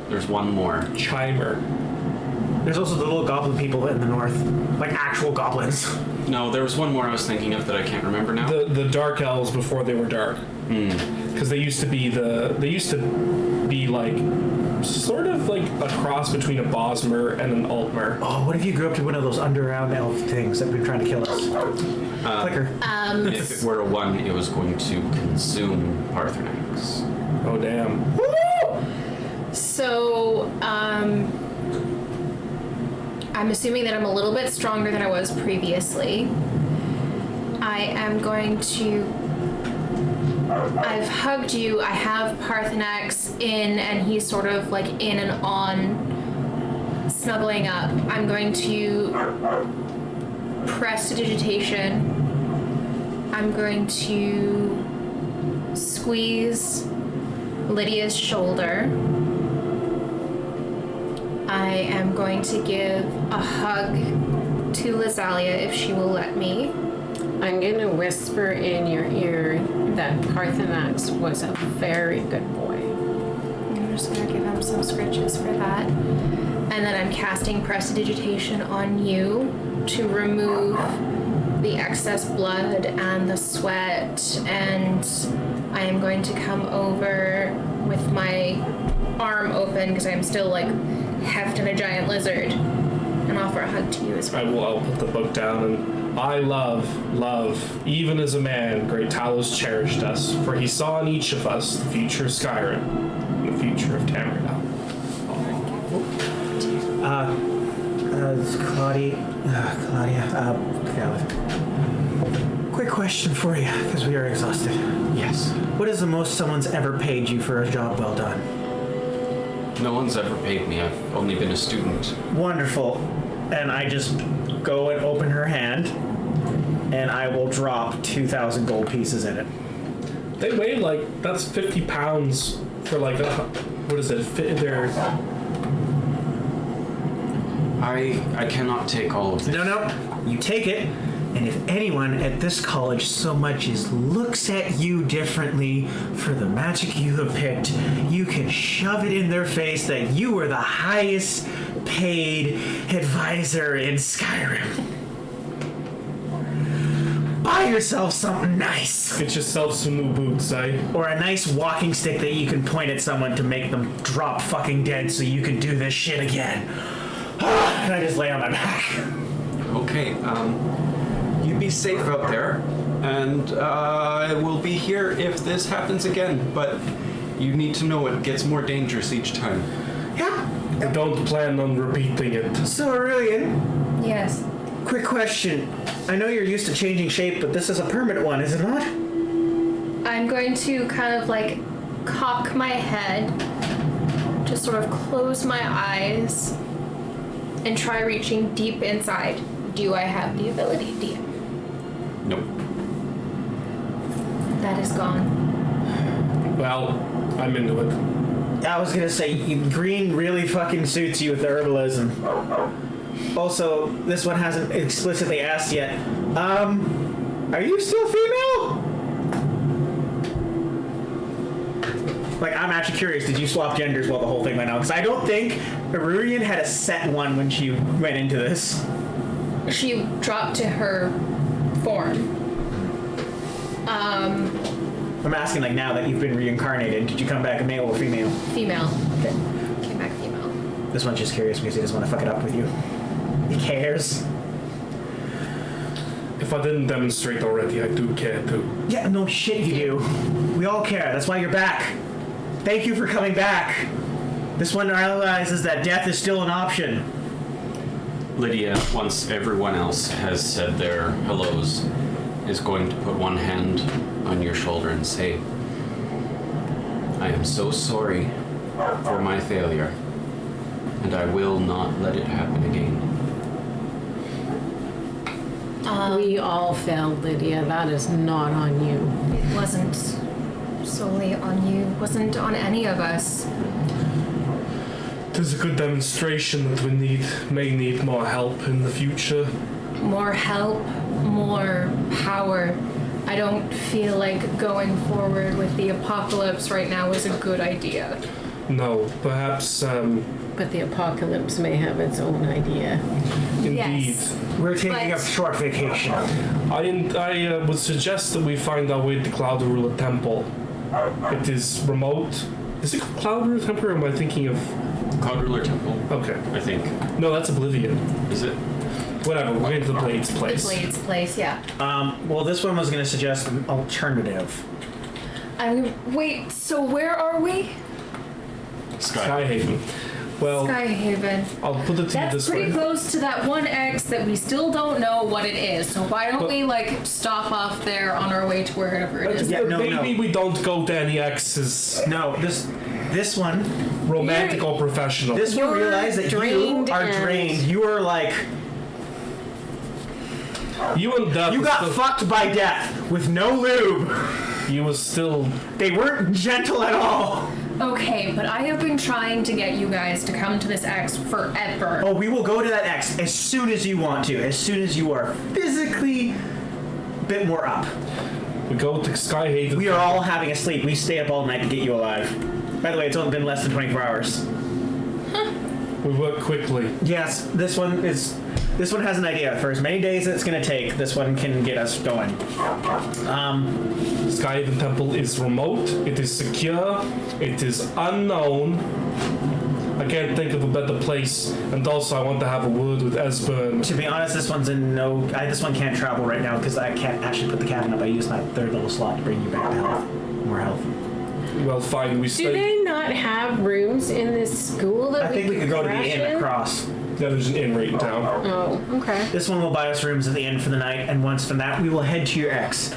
there's one more. Chimer. There's also the little goblin people in the north. Like actual goblins. No, there was one more I was thinking of that I can't remember now. The dark elves before they were dark. Because they used to be like sort of like a cross between a Bosmer and an Altmer. Oh, what if you grew up to one of those underground elf things that have been trying to kill us? Clicker. If it were a 1, it was going to consume Parthenax. Oh damn. So, I'm assuming that I'm a little bit stronger than I was previously. I am going to... I've hugged you, I have Parthenax in, and he's sort of like in and on, snuggling up. I'm going to prestidigitation. I'm going to squeeze Lydia's shoulder. I am going to give a hug to Lazalia if she will let me. I'm going to whisper in your ear that Parthenax was a very good boy. I'm just going to give him some scritches for that. And then I'm casting prestidigitation on you to remove the excess blood and the sweat, and I am going to come over with my arm open because I'm still like heft in a giant lizard and offer a hug to you as well. I'll put the book down and I love, even as a man, great Talos cherished us, for he saw in each of us the future of Skyrim and the future of Tamriel. Claudia. Quick question for you, because we are exhausted. Yes. What is the most someone's ever paid you for a job well done? No one's ever paid me. I've only been a student. Wonderful. And I just go and open her hand, and I will drop 2,000 gold pieces in it. They weigh like, that's 50 pounds for like, what is it? They're... I cannot take all of this. No. You take it, and if anyone at this college so much as looks at you differently for the magic you have picked, you can shove it in their face that you were the highest paid advisor in Skyrim. Buy yourself something nice. Get yourself some new boots, eh? Or a nice walking stick that you can point at someone to make them drop fucking dead so you can do this shit again. And I just lay on my back. Okay, you be safe out there, and I will be here if this happens again, but you need to know it gets more dangerous each time. Yeah. I don't plan on repeating it. So, Aurelian, Yes. quick question. I know you're used to changing shape, but this is a permanent one, is it not? I'm going to kind of like cock my head, just sort of close my eyes, and try reaching deep inside. Do I have the ability, DM? Nope. That is gone. Well, I'm into it. I was gonna say, green really fucking suits you with the herbalism. Also, this one hasn't explicitly asked yet. Are you still female? Like, I'm actually curious, did you swap genders while the whole thing went on? Because I don't think Arurian had a set one when she went into this. She dropped to her form. I'm asking, like, now that you've been reincarnated, did you come back a male or female? Female. Came back female. This one's just curious because he doesn't want to fuck it up with you. He cares. If I didn't demonstrate already, I do care too. Yeah, no shit you do. We all care. That's why you're back. Thank you for coming back. This one realizes that death is still an option. Lydia, once everyone else has said their hellos, is going to put one hand on your shoulder and say, I am so sorry for my failure, and I will not let it happen again. We all failed, Lydia. That is not on you. It wasn't solely on you. It wasn't on any of us. It is a good demonstration that we may need more help in the future. More help, more power. I don't feel like going forward with the apocalypse right now is a good idea. No, perhaps, But the apocalypse may have its own idea. indeed. Yes. We're taking But- a short vacation. I would suggest that we find our way to Cloud Ruler Temple. It is remote. Is it Cloud Ruler Temple, or am I thinking of... Cloud Ruler Temple, Okay. I think. No, that's Oblivion. Is it? Whatever, we're going to the Blades The place. Blades place, yeah. Well, this one was going to suggest an alternative. Wait, so where are we? Skyhaven. Well, Skyhaven. I'll put it to you That's this pretty way. close to that one X that we still don't know what it is. So why don't But- we stop off there on our way to wherever it is? Yeah, no, Maybe no. we don't go to any X's, No, this one, romantic or professional. this one You're realized that you drained are and- drained. You are like, You and Death. you is got still- fucked by death with no lube. You was still. They weren't gentle at all. Okay, but I have been trying to get you guys to come to this X forever. Oh, we will go to that X as soon as you want to, as soon as you are physically a bit more up. We go to Skyhaven. We are all having a sleep. We stay up all night to get you alive. By the way, it's only been less than 24 hours. We work quickly. Yes, this one has an idea. For as many days it's going to take, this one can get us going. Skyhaven Temple is remote. It is secure. It is unknown. I can't think of a better place. And also, I want to have a word with Esbern. To be honest, this one's in no... this one can't travel right now because I can't actually put the cabin up. I used my third level slot to bring you back to health. More health. Well, fine. We Do stay. they not have rooms in this school that I think we could go to the crash inn in? across. Yeah, there's an inn right in town. Oh, okay. This one will buy us rooms at the inn for the night, and once from that, we will head to your ex.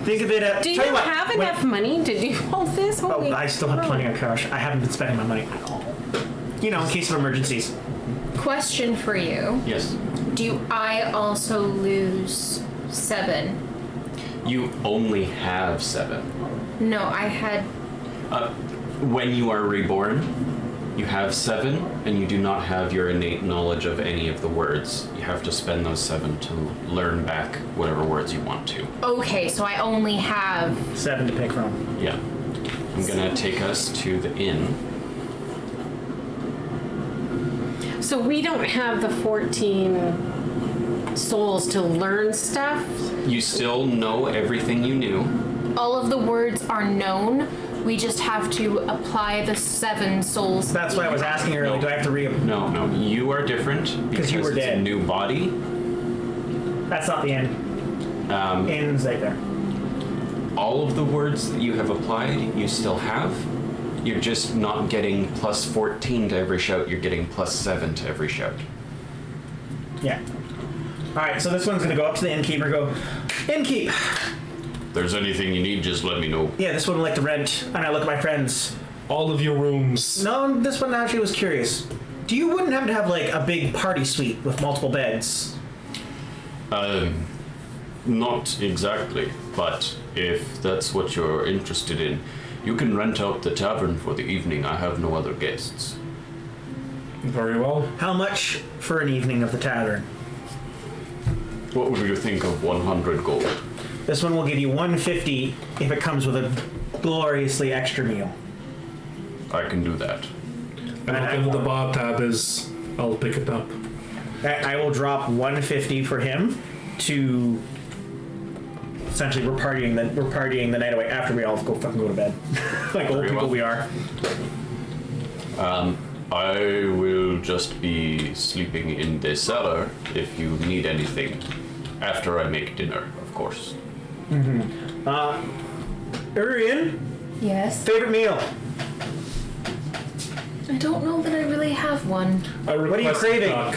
Think of it Do you tell you what, have wait. enough money to do all this? Oh, Holy I still have plenty of cash. I haven't been spending my money at all. You know, in case of emergencies. Question for you. Yes. Do I also lose 7? You only have 7. No, I had... When you are reborn, you have 7, and you do not have your innate knowledge of any of the words. You have to spend those 7 to learn back whatever words you want to. Okay, so I only have... 7 to pick from. Yeah. I'm gonna take us to the inn. So we don't have the 14 souls to learn stuff? You still know everything you knew. All of the words are known. We just have to apply the 7 souls. That's why I was asking earlier, do I have to No, you are different because you were it's dead. a new body. That's not the end. Inn's right there. All of the words that you have applied, you still have. You're just not getting plus 14 to every shout. You're getting plus 7 to every shout. Yeah. Alright, so this one's gonna go up to the innkeeper and go, Innkeep! If there's anything you need, just let me know. Yeah, this one would like to rent. And I look at my friends. All of your rooms. No, this one actually was curious. Do you wouldn't happen to have like a big party suite with multiple beds? Not exactly, but if that's what you're interested in, you can rent out the tavern for the evening. I have no other guests. Very well. How much for an evening of the tavern? What would you think of 100 gold? This one will give you 150 if it comes with a gloriously extra meal. I can do that. And whatever the bar tab is, I'll pick it up. I will drop 150 for him to essentially we're partying the night away after we all go to bed, like old people we are. I will just be sleeping in the cellar if you need anything. After I make dinner, of course. Urian, Yes. favorite meal? I don't know that I really have one. I What are you request craving? duck.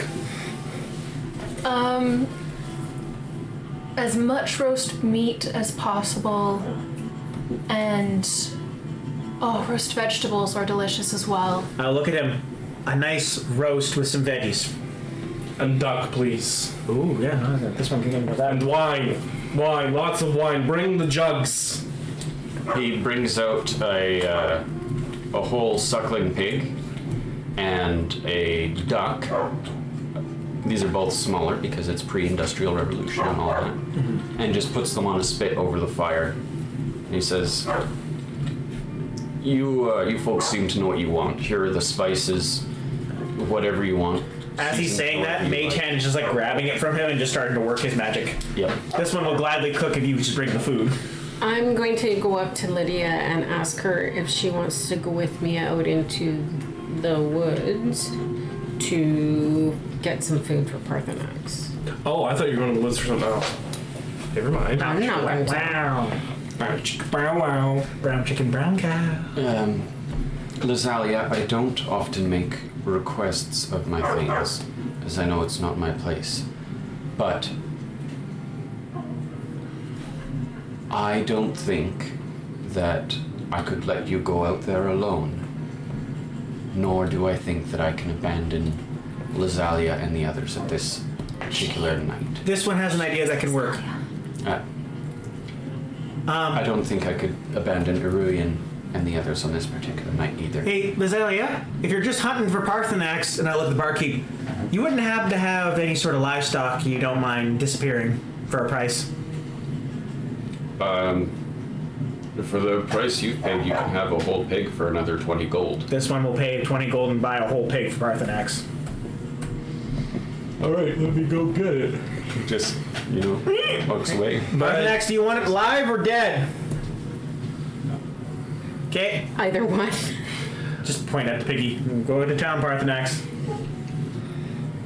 As much roast meat as possible, and roast vegetables are delicious as well. Look at him. A nice roast with some veggies. And duck, please. Ooh, yeah, no, this one can get with that. And wine. Wine, lots of wine. Bring the jugs. He brings out a whole suckling pig and a duck. These are both smaller because it's pre-industrial revolution and all that. And just puts them on a spit over the fire. And he says, you folks seem to know what you want. Here are the spices, whatever you want. As he's saying that, Mage Hand is just like grabbing it from him and just starting to work his magic. Yep. This one will gladly cook if you just bring the food. I'm going to go up to Lydia and ask her if she wants to go with me out into the woods to get some food for Parthenax. Oh, I thought you were going to the woods for something else. Never mind. I'm not going to. Wow. Bow wow. Brown chicken, brown cow. Lazalia, I don't often make requests of my things, as I know it's not my place. But I don't think that I could let you go out there alone. Nor do I think that I can abandon Lazalia and the others at this particular night. This one has an idea that can work. I don't think I could abandon Iruian and the others on this particular night either. Hey, Lazalia, if you're just hunting for Parthenax, and I let the barkeep, you wouldn't happen to have any sort of livestock you don't mind disappearing for a price? For the price you've paid, you can have a whole pig for another 20 gold. This one will pay 20 gold and buy a whole pig for Parthenax. Alright, let me go get it. Just, pokes away. Parthenax, do you want it live or dead? Okay. Either one. Just point at the piggy. Go into town, Parthenax.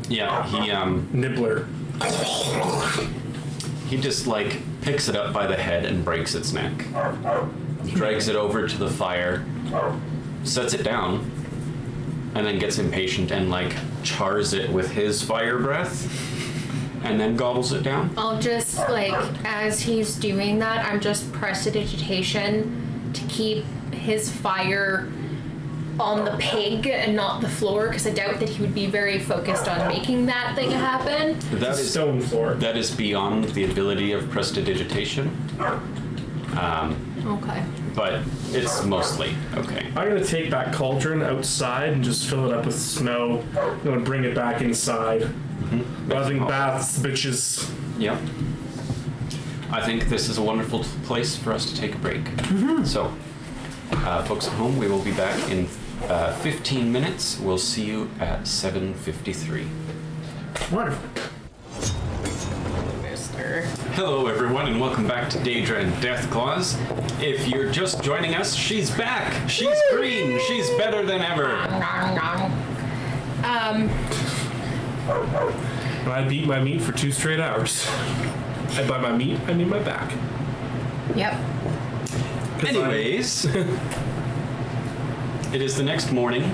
Yeah, Nibbler. he just picks it up by the head and breaks its neck. Drags it over to the fire, sets it down, and then gets impatient and chars it with his fire breath, and then gobbles it down. I'll just, as he's doing that, I'm just prestidigitation to keep his fire on the pig and not the floor, because I doubt that he would be very focused on making that thing happen. That is Stone floor. That is beyond the ability of prestidigitation. Okay. But it's mostly okay. I'm gonna take that cauldron outside and just fill it up with snow. I'm gonna bring it back inside. Buzzing baths, bitches. Yep. I think this is a wonderful place for us to take a break. So, folks at home, we will be back in 15 minutes. We'll see you at 7:53. Wonderful. Hello, everyone, and welcome back to Daedra and Deathclaws. If you're just joining us, she's back. She's green. She's better than ever. I beat my meat for 2 straight hours. And by my meat, I mean my back. Yep. Anyways, it is the next morning.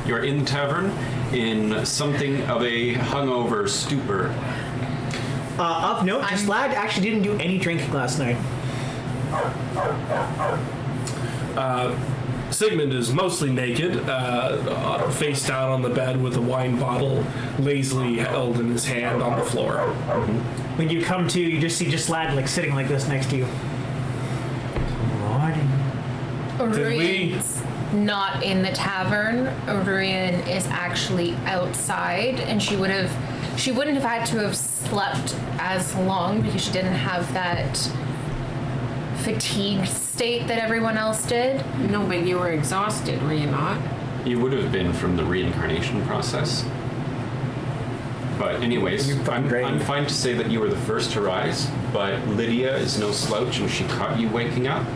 You're in the tavern in something of a hungover stupor. Of note, this lad actually didn't do any drinking last night. Sigmund is mostly naked, face down on the bed with a wine bottle lazily held in his hand on the floor. When you come to, you just see lad sitting like this next to you. Morning. Orion's not in the tavern. Orion is actually outside, and she wouldn't have had to have slept as long because she didn't have that fatigued state that everyone else did. No, but you were exhausted, were you not? You would have been from the reincarnation process. But anyways, I'm fine to say that you were the first to rise, but Lydia is no slouch and she caught you waking up.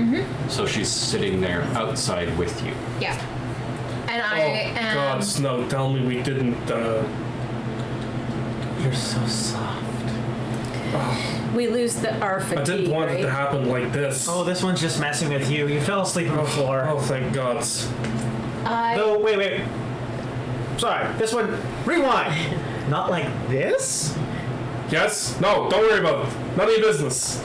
So she's sitting there outside with you. Yeah. And I am... God, Snow, tell me we didn't, You're so soft. We lose our fatigue, I didn't want right? it to happen like this. Oh, this one's just messing with you. You fell asleep on the floor. Oh, thank God. No, wait. Sorry, this one, rewind. Not like this? Yes? No, don't worry about it. None of your business.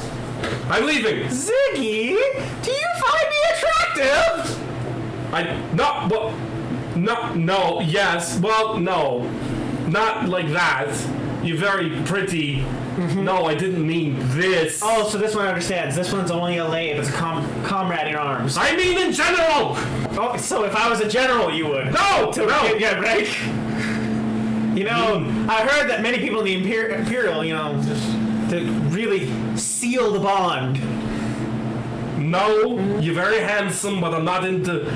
I'm leaving. Ziggy, do you find me attractive? No, yes. Well, no. Not like that. You're very pretty. No, I didn't mean this. Oh, so this one understands. This one's only a lay if it's a comrade in arms. I mean in general! Oh, so if I was a general, you would. No! Yeah, right. You know, I heard that many people in the Imperial, you know, to really seal the bond. No, you're very handsome, but I'm not into...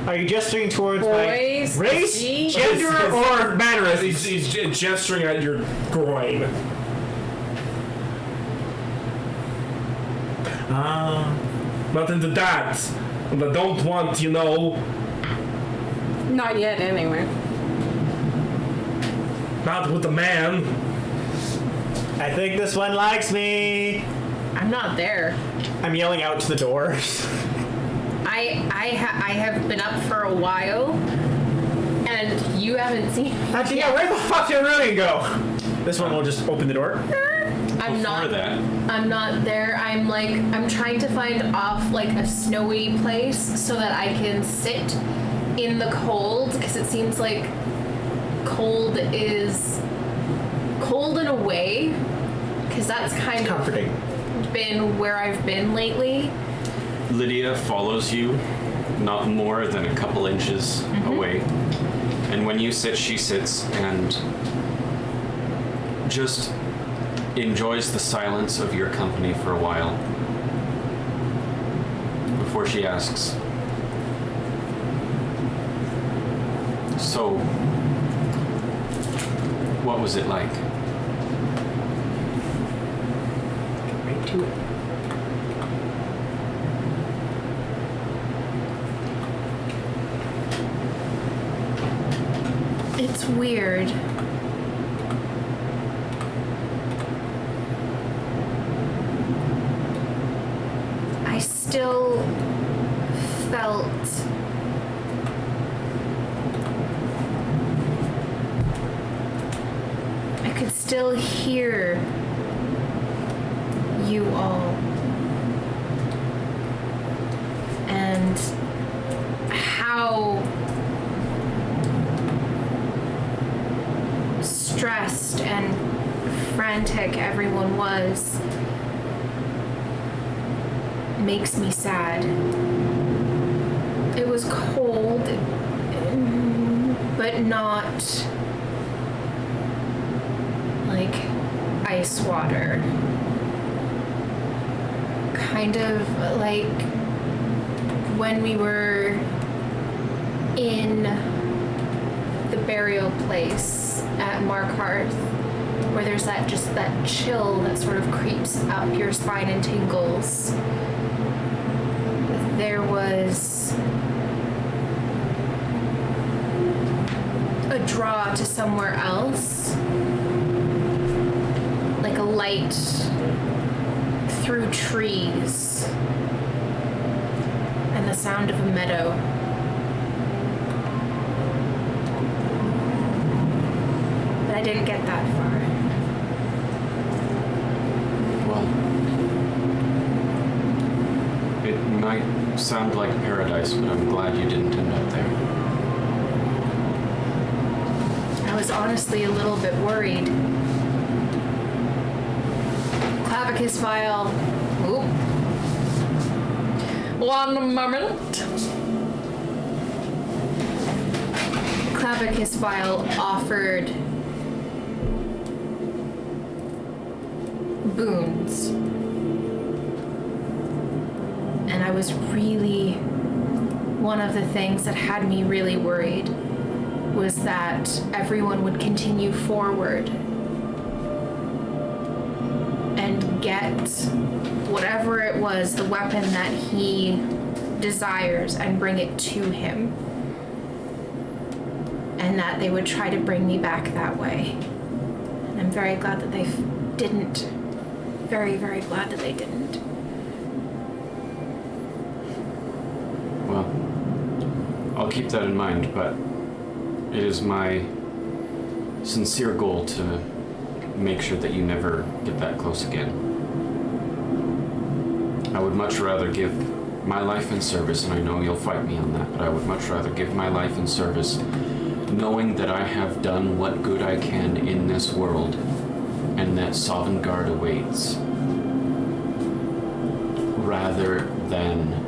Are you gesturing towards Boys, my race, G, gender, or mannerisms? He's gesturing at your groin. Not into that. And I don't want, you know... Not yet, anyway. Not with a man. I think this one likes me. I'm not there. I'm yelling out to the door. I have been up for a while, and you haven't seen me. Actually, yeah, where the fuck did Ruin go? This one will just open the door. I'm not. that. I'm not there. I'm trying to find off like a snowy place so that I can sit in the cold, because it seems like cold is cold in a way, because that's kind Comforting. of been where I've been lately. Lydia follows you, not more than a couple inches away. And when you sit, she sits and just enjoys the silence of your company for a while before she asks, "So, what was it like?" Right to it. It's weird. I still felt I could still hear you all. And how stressed and frantic everyone was makes me sad. It was cold, but not like ice water. Kind of like when we were in the burial place at Markarth, where there's that chill that sort of creeps up your spine and tingles. There was a draw to somewhere else, like a light through trees and the sound of a meadow. But I didn't get that far. Well, it might sound like paradise, but I'm glad you didn't end up there. I was honestly a little bit worried. Clavicus vial. Oop. One moment. Clavicus vial offered boons. And I was really one of the things that had me really worried. was that everyone would continue forward and get whatever it was, the weapon that he desires, and bring it to him. And that they would try to bring me back that way. And I'm very glad that they didn't. Very, very glad that they didn't. Well, I'll keep that in mind, but it is my sincere goal to make sure that you never get that close again. I would much rather give my life in service, and I know you'll fight me on that, but I would much rather give my life in service knowing that I have done what good I can in this world, and that Sovngarde awaits, rather than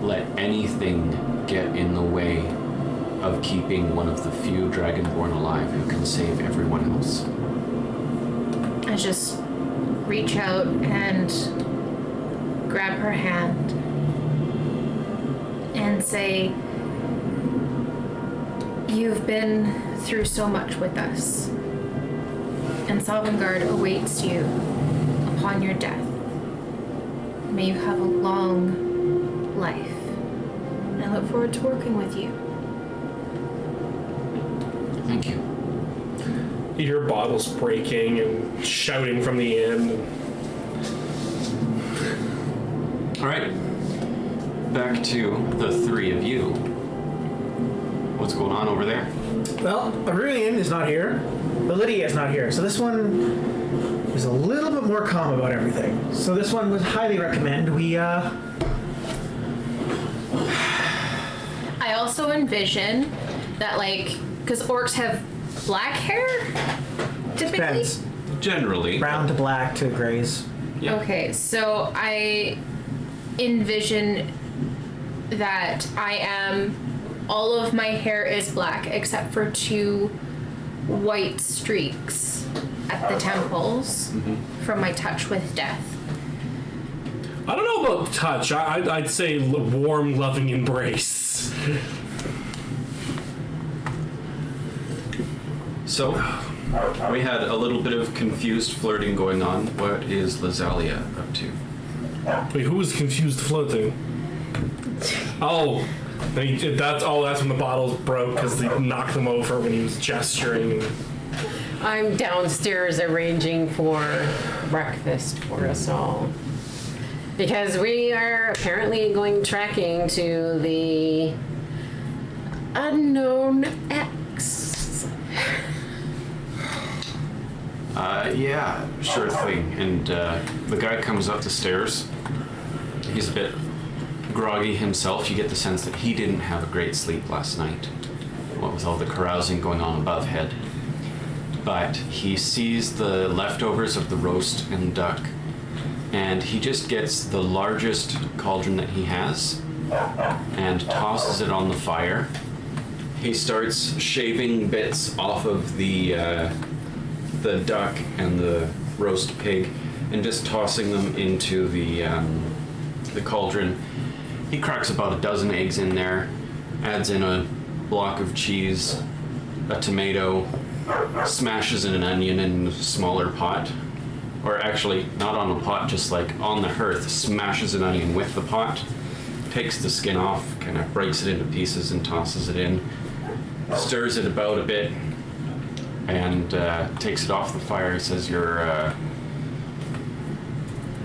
let anything get in the way of keeping one of the few Dragonborn alive who can save everyone else. I just reach out and grab her hand and say, "You've been through so much with us, and Sovngarde awaits you upon your death. May you have a long life. I look forward to working with you." Thank you. You hear bottles breaking and shouting from the inn. All right, back to the three of you. What's going on over there? Well, Aurelian is not here, but Lydia is not here. So this one is a little bit more calm about everything. So this one would highly recommend we, I also envision that, like, because orcs have black hair, typically? depends. Generally. Brown to black to grays. Yeah. Okay, so I envision that all of my hair is black except for 2 white streaks at the temples from my touch with death. I don't know about touch. I'd say warm, loving embrace. So, we had a little bit of confused flirting going on. What is Lazalia up to? Wait, who was confused floating? Oh, that's when the bottles broke because they knocked him over when he was gesturing. I'm downstairs arranging for breakfast for us all. Because we are apparently going tracking to the unknown X. Yeah, sure thing. And the guy comes up the stairs. He's a bit groggy himself. You get the sense that he didn't have a great sleep last night, what with all the carousing going on above head. But he sees the leftovers of the roast and duck, and he just gets the largest cauldron that he has and tosses it on the fire. He starts shaving bits off of the duck and the roast pig and just tossing them into the cauldron. He cracks about a dozen eggs in there, adds in a block of cheese, a tomato, smashes in an onion in a smaller pot. Or actually, not on a pot, just like on the hearth, smashes an onion with the pot, takes the skin off, kind of breaks it into pieces and tosses it in, stirs it about a bit, and takes it off the fire. He says, "Your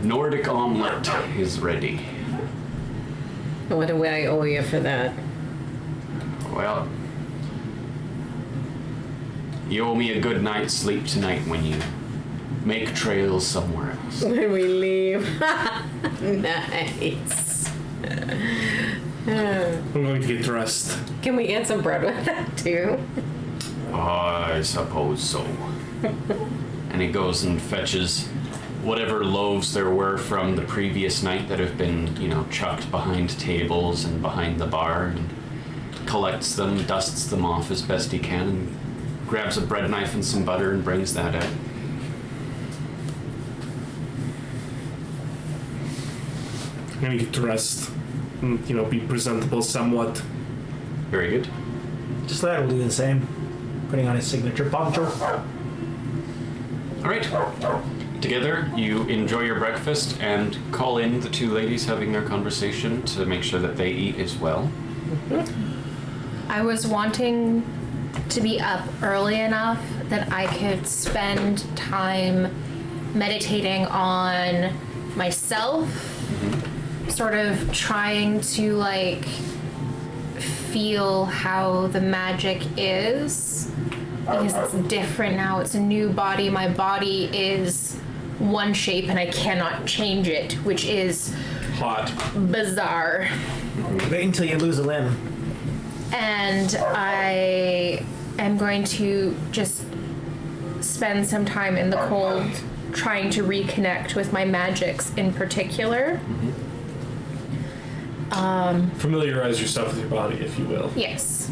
Nordic omelet is ready." What do I owe you for that? Well, you owe me a good night's sleep tonight when you make trails somewhere else. When we leave. Nice. I'm going to get dressed. Can we get some bread with that too? I suppose so. And he goes and fetches whatever loaves there were from the previous night that have been, chucked behind tables and behind the bar, and collects them, dusts them off as best he can, and grabs a bread knife and some butter and brings that out. I'm going to get dressed and, be presentable somewhat. Very good. Just that will do the same. Putting on his signature poncho. All right. Together, you enjoy your breakfast and call in the two ladies having their conversation to make sure that they eat as well. I was wanting to be up early enough that I could spend time meditating on myself, sort of trying to like feel how the magic is, because it's different now. It's a new body. My body is one shape and I cannot change it, which is Hot. bizarre. Wait until you lose a limb. And I am going to just spend some time in the cold trying to reconnect with my magics in particular. Familiarize yourself with your body, if you will. Yes.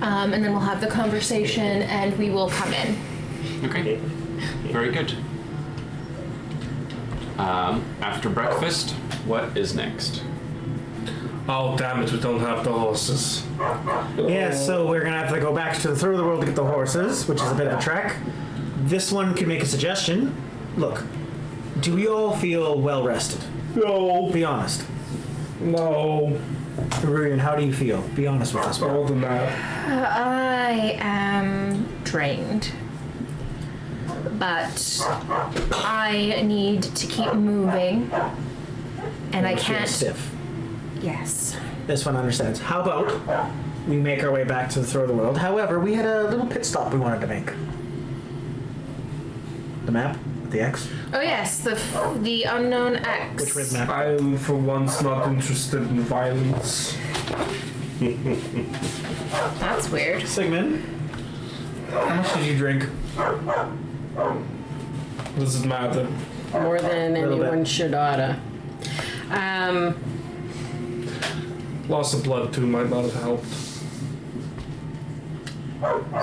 And then we'll have the conversation and we will come in. Okay. Very good. After breakfast, what is next? Oh, damn it, we don't have the horses. Yeah, so we're gonna have to go back to the third of the world to get the horses, which is a bit of a trek. This one could make a suggestion. Look, do we all feel well rested? No. Be honest. No. Rurian, how do you feel? Be honest with us. More than that. I am drained. But I need to keep moving. And I You feel can't. stiff. Yes. This one understands. How about we make our way back to the third of the world? However, we had a little pit stop we wanted to make. The map? The X? Oh yes, the unknown X. Which way the map? I'm for once not interested in violence. That's weird. Sigmund, how much did you drink? Does it matter? More than Little bit. anyone should oughta. Loss of blood too might not have helped.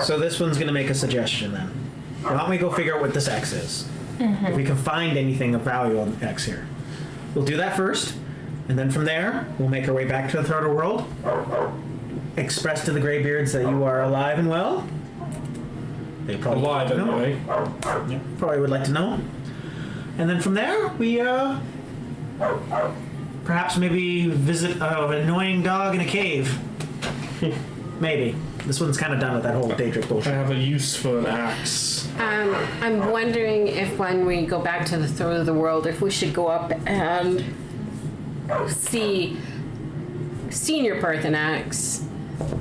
So this one's gonna make a suggestion then. Why don't we go figure out what this X is? If we can find anything of value on X here. We'll do that first, and then from there, we'll make our way back to the third world. Express to the Greybeards that you are alive and well. They probably Alive would like to know. anyway. Yeah, probably would like to know. And then from there, we perhaps maybe visit an annoying dog in a cave. Maybe. This one's kind of done with that whole Daedric I bullshit. have a use for an axe. I'm wondering if when we go back to the third of the world, if we should go up and see Senior Parthenax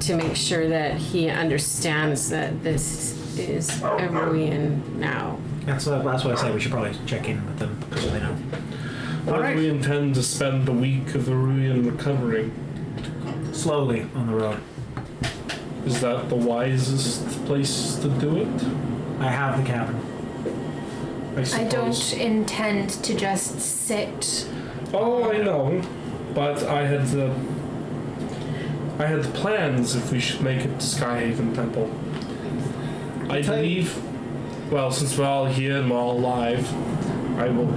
to make sure that he understands that this is a ruin now. That's why I say we should probably check in with them so they know. Where Alright. do we intend to spend the week of the ruin recovering? Slowly on the road. Is that the wisest place to do it? I have the cabin. I I suppose. don't intend to just sit. Oh, I know, but I had plans if we should make it to Skyhaven Temple. I believe, well, since we're all here and we're all alive, I will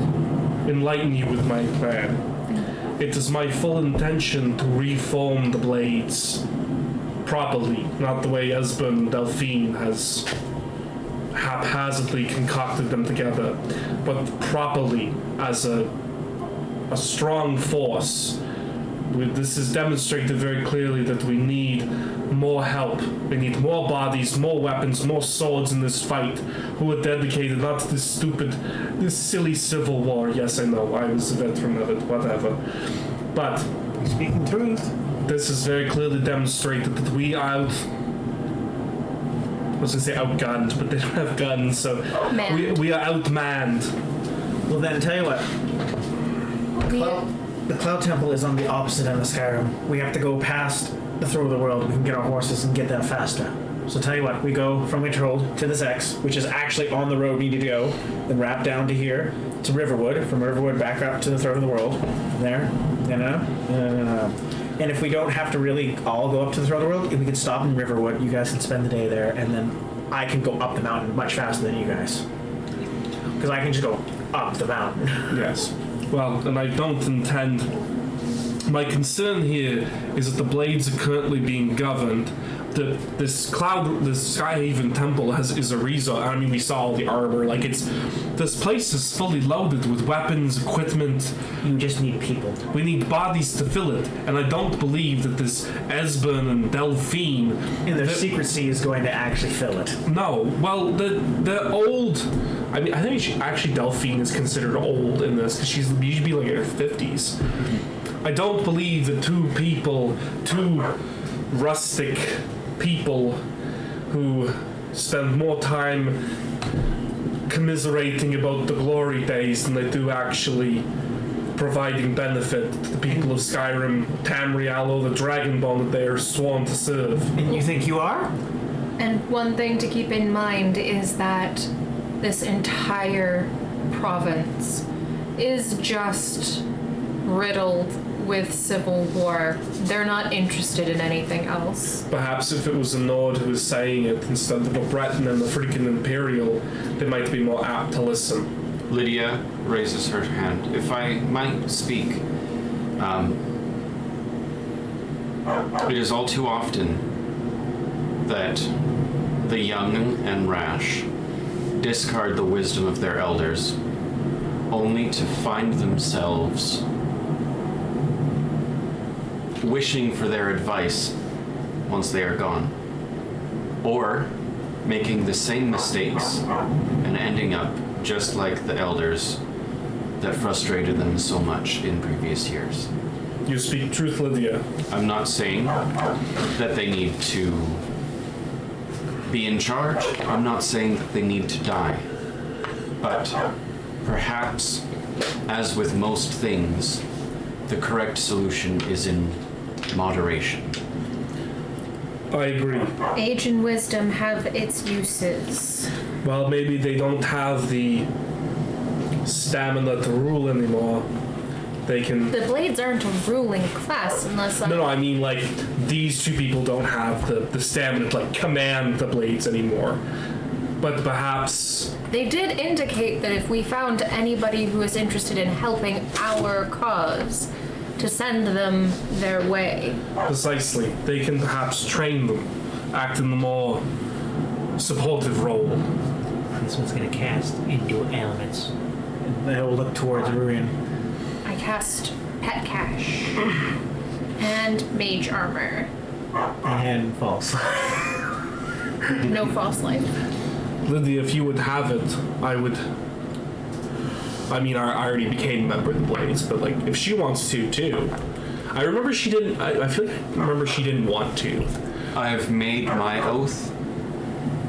enlighten you with my plan. It is my full intention to reform the blades properly, not the way Esbern and Delphine has haphazardly concocted them together, but properly as a strong force. This is demonstrated very clearly that we need more help. We need more bodies, more weapons, more swords in this fight, who are dedicated not to this silly civil war. Yes, I know, I was a veteran of it, whatever. But Speaking truth. this is very clearly demonstrated that we I was gonna say outgunned, but they don't have guns, so Manned. we are outmanned. Well then, tell you what. The Cloud Temple is on the opposite end of Skyrim. We have to go past the throat of the world. We can get our horses and get there faster. So tell you what, we go from Winterhold to this X, which is actually on the road we need to go, then wrap down to here, to Riverwood, from Riverwood back up to the throat of the world. There. And if we don't have to really all go up to the throat of the world, if we can stop in Riverwood, you guys can spend the day there, and then I can go up the mountain much faster than you guys. Because I can just go up the mountain. Yes. Well, and I don't intend My concern here is that the blades are currently being governed. This Skyhaven Temple is a resort. I mean, we saw all the armor. Like, this place is fully loaded with weapons, equipment. You just need people. We need bodies to fill it, and I don't believe that this Esbern and Delphine And their secrecy is going to actually fill it. No, well, the old. I mean, I think actually Delphine is considered old in this because she's usually like in her 50s. I don't believe that two rustic people who spend more time commiserating about the glory days than they do actually providing benefit to the people of Skyrim, Tamriel, or the Dragonborn that they are sworn to serve. And you think you are? And one thing to keep in mind is that this entire province is just riddled with civil war. They're not interested in anything else. Perhaps if it was a Nord who was saying it instead of a Breton and a freaking Imperial, they might be more apt to listen. Lydia raises her hand. If I might speak, it is all too often that the young and rash discard the wisdom of their elders only to find themselves wishing for their advice once they are gone, or making the same mistakes and ending up just like the elders that frustrated them so much in previous years. You speak truth, Lydia. I'm not saying that they need to be in charge. I'm not saying that they need to die. But perhaps, as with most things, the correct solution is in moderation. I agree. Age and wisdom have its uses. Well, maybe they don't have the stamina to rule anymore. They can... The Blades aren't a ruling class unless No, I mean, like, these two people don't have the stamina to, like, command the Blades anymore. But perhaps... They did indicate that if we found anybody who was interested in helping our cause, to send them their way. Precisely. They can perhaps train them, act in the more supportive role. This one's going to cast Endure Elements. And they'll look towards Ruin. I cast Pet Cash and Mage Armor. And False. No false life. Lydia, if you would have it, I would... I mean, I already became a member of the Blades, but, like, if she wants to, too. I remember she didn't... I feel like I remember she didn't want to. I've made my oath,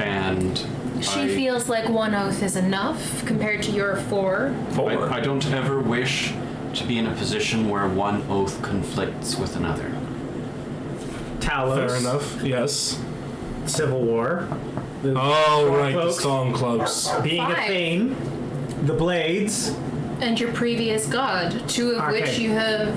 and She feels like one oath is enough compared to your 4. I don't ever wish to be in a position where one oath conflicts with another. Talos. Fair enough, yes. Civil War. The Oh, right, the Stormcloaks. Stormcloaks. Being a 5. Thane. The Blades. And your previous god, 2 of which Okay. you have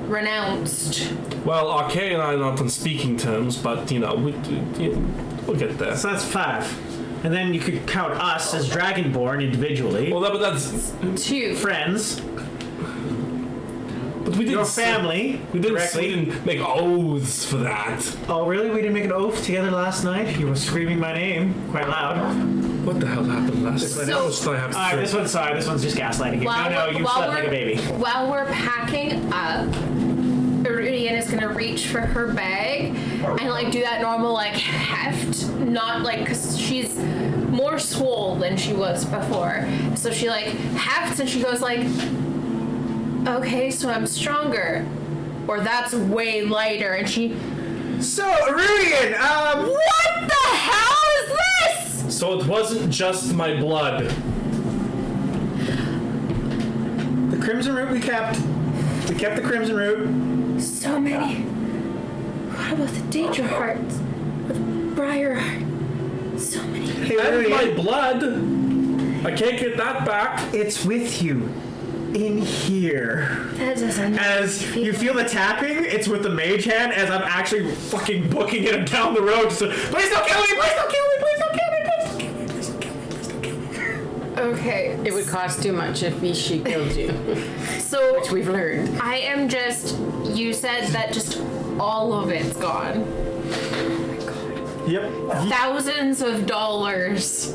renounced. Well, Arcane and I are not on speaking terms, but, you know, we'll get there. So that's 5. And then you could count us as Dragonborn individually. Well, but that's... 2. Friends. But we didn't... Your family. We directly. didn't make oaths for that. Oh, really? We didn't make an oath together last night? You were screaming my name quite loud. What the hell happened last night? How much did I have to Alright, drink? this one's sorry. This one's just gaslighting you. No, you slept like a baby. While we're packing up, Iridian is gonna reach for her bag and like do that normal like heft, not like because she's more swole than she was before. So she like hefts and she goes like, okay, so I'm stronger, or that's way lighter, and she. So, Iridian, What the hell is this? So it wasn't just my blood. the Crimson Root we kept. We kept the Crimson Root. So many. What about the Daedra hearts? With Briar heart? So many. Hey, And my Iridian, blood. I can't get that back. it's with you. In here. That doesn't. As you feel the tapping, it's with the mage hand as I'm actually fucking booking him down the road. So, please don't kill me! Please don't kill me! Please don't kill me! Please don't kill me! Please don't kill me! Please don't kill me! Okay. It would cost too much if she killed you, So which we've learned. I am just. You said that just all of it's gone. Yep. Thousands of dollars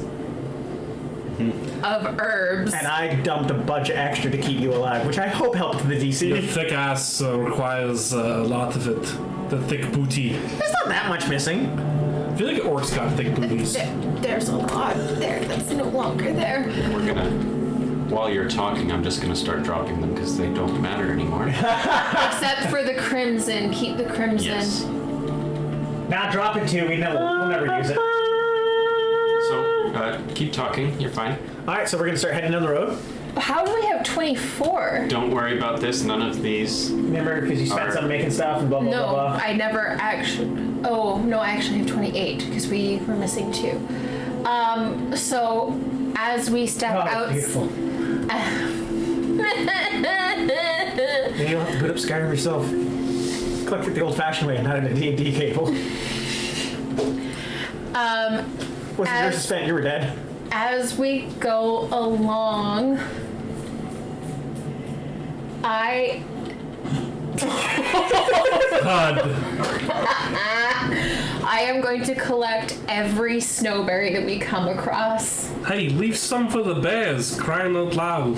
of herbs. And I dumped a bunch of extra to keep you alive, which I hope helped the The DC. thick ass requires a lot of it. The thick booty. There's not that much missing. I feel like orcs got thick booties. There's a lot there that's no longer there. We're gonna. While you're talking, I'm just gonna start dropping them because they don't matter anymore. Except for the crimson. Keep the crimson. Yes. Now drop it too. We'll never use it. So keep talking. You're fine. All right, so we're gonna start heading down the road. How do we have 24? Don't worry about this. None of these. Remember, because you spent Alright. some making stuff and blah blah No, blah blah. I never actually. Oh, no, I actually have 28 because we were missing 2. So as we step out. Beautiful. Maybe you'll have to boot up Skyrim yourself. Collect it the old-fashioned way, not in a D&D cable. What's the years spent? You were dead. As we go along, God. I am going to collect every snowberry that we come across. Hey, leave some for the bears, crying out loud.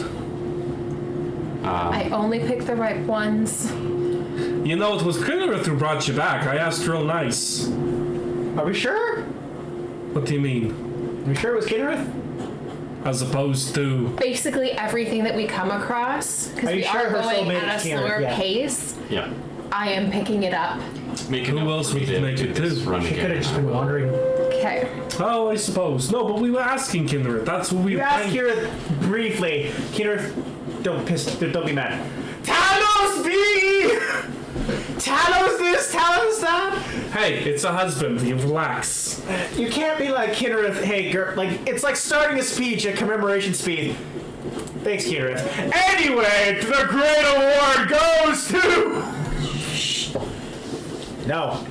I only pick the ripe ones. You know, it was Kinnereth who brought you back. I asked real nice. Are we sure? What do you mean? Are we sure it was Kinnereth? As opposed to... Basically everything that we come across, because Are you we sure are her soul going made at a it here? slower Yeah. pace, Yeah. I am picking it up. Make a Who note else for me would to make do it this too? run She could have again. just been wandering. Okay. Oh, I suppose. No, but we were asking Kinnereth. That's who we You were asked trying- Kinnereth briefly. Kinnereth, don't be mad. Talos be! Talos this, Talos that! Hey, it's a husband. You relax. You can't be like Kinnereth, hey girl, like, it's like starting a speech, a commemoration speech. Thanks, Kinnereth. Anyway, the great award goes to... No.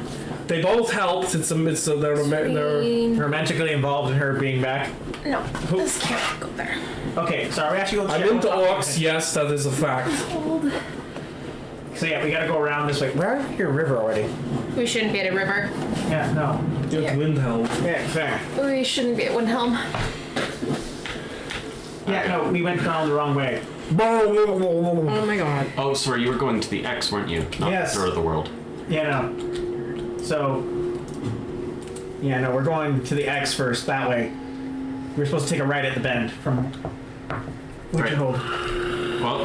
They both helped. They're Romantically involved in her being back. No, this can't go there. Okay, so are we actually going to I'm into orcs, yes, that is a fact. So yeah, we gotta go around this way. We're out here river already. We shouldn't be at a river. Yeah, no. Get Yeah. Windhelm. Yeah, fair. We shouldn't be at Windhelm. Yeah, no, we went down the wrong way. Oh my god. Oh, sorry. You were going to the X, weren't you? Not Yes. the third of the world. Yeah, no. So, yeah, no, we're going to the X first, that way. We were supposed to take a right at the bend from... What'd you hold? Well,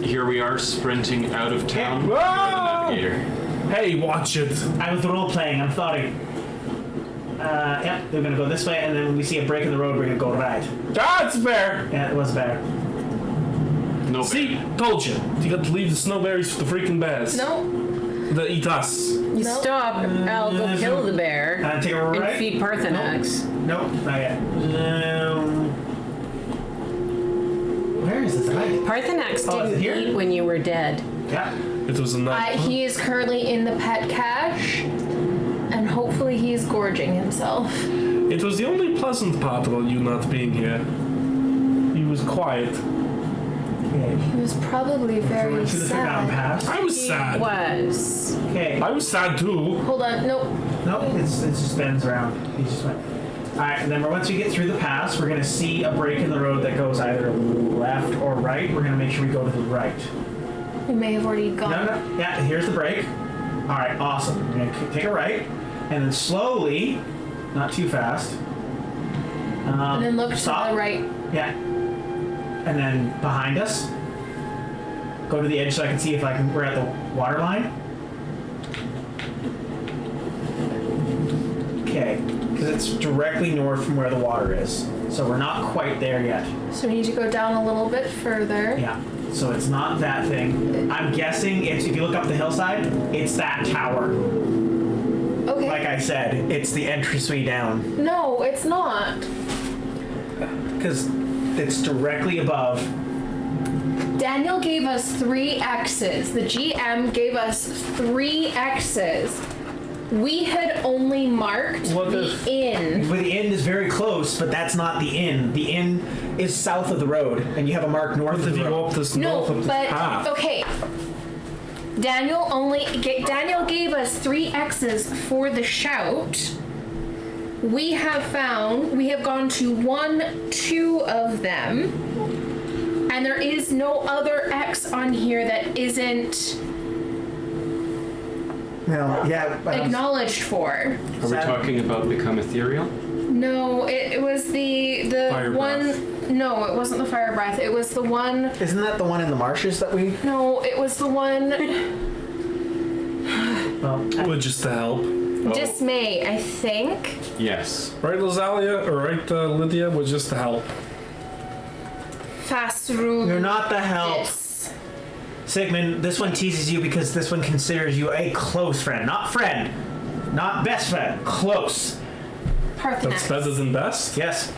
here we are sprinting out of town. Whoa! You're the navigator. Hey, watch it. I was role-playing, I'm thoughting. Yeah, they're gonna go this way, and then when we see a break in the road, we're gonna go right. Ah, it's a bear. Yeah, it was a bear. No. See, told you. You got to leave the snowberries for the freaking bears. No. They eat us. You stop, I'll go kill the bear Take a right. and feed Parthenax. Nope, not yet. Where is this light? Parthenax Oh, is it didn't here? eat when you were dead. Yeah. It was a night. He is currently in the pet cache, and hopefully he is gorging himself. It was the only pleasant part about you not being here. He was quiet. Okay. He was probably So very we're to the Fairground sad. Pass. I was He sad. was. Okay. I was sad too. Hold on, nope. Nope, it just bends around. He just went. Alright, and then once we get through the pass, we're gonna see a break in the road that goes either left or right. We're gonna make sure we go to the right. We may have already gone. No, no, yeah, here's the break. Alright, awesome. We're gonna take a right, and then slowly, not too fast. And then look stop. to the right. Yeah. And then behind us, go to the edge so I can see if we're at the water line. Okay, because it's directly north from where the water is. So we're not quite there yet. So we need to go down a little bit further. Yeah, so it's not that thing. I'm guessing if you look up the hillside, it's that tower. Okay. Like I said, it's the entranceway down. No, it's not. Because it's directly above. Daniel gave us 3 X's. The GM gave us 3 X's. We had only marked the inn. Well, the inn is very close, but that's not the inn. The inn is south of the road, and you have a mark north of If the you road. go up this No, north of this but path. okay. Daniel gave us 3 X's for the shout. We have gone to 2 of them, and there is no other X on here that isn't Well, yeah. acknowledged for. Are we talking about become ethereal? No, it was the Fire one. breath. No, it wasn't the fire breath. It was the one. Isn't that the one in the marshes that we? No, it was the one. With just to help. Dismay, I think. Yes. Right, Lazalia? Or right, Lydia? With just to help. Fasru. You're not the help. This. Sigmund, this one teases you because this one considers you a close friend. Not best friend. Close. Parthenax. That's better than best? Yes.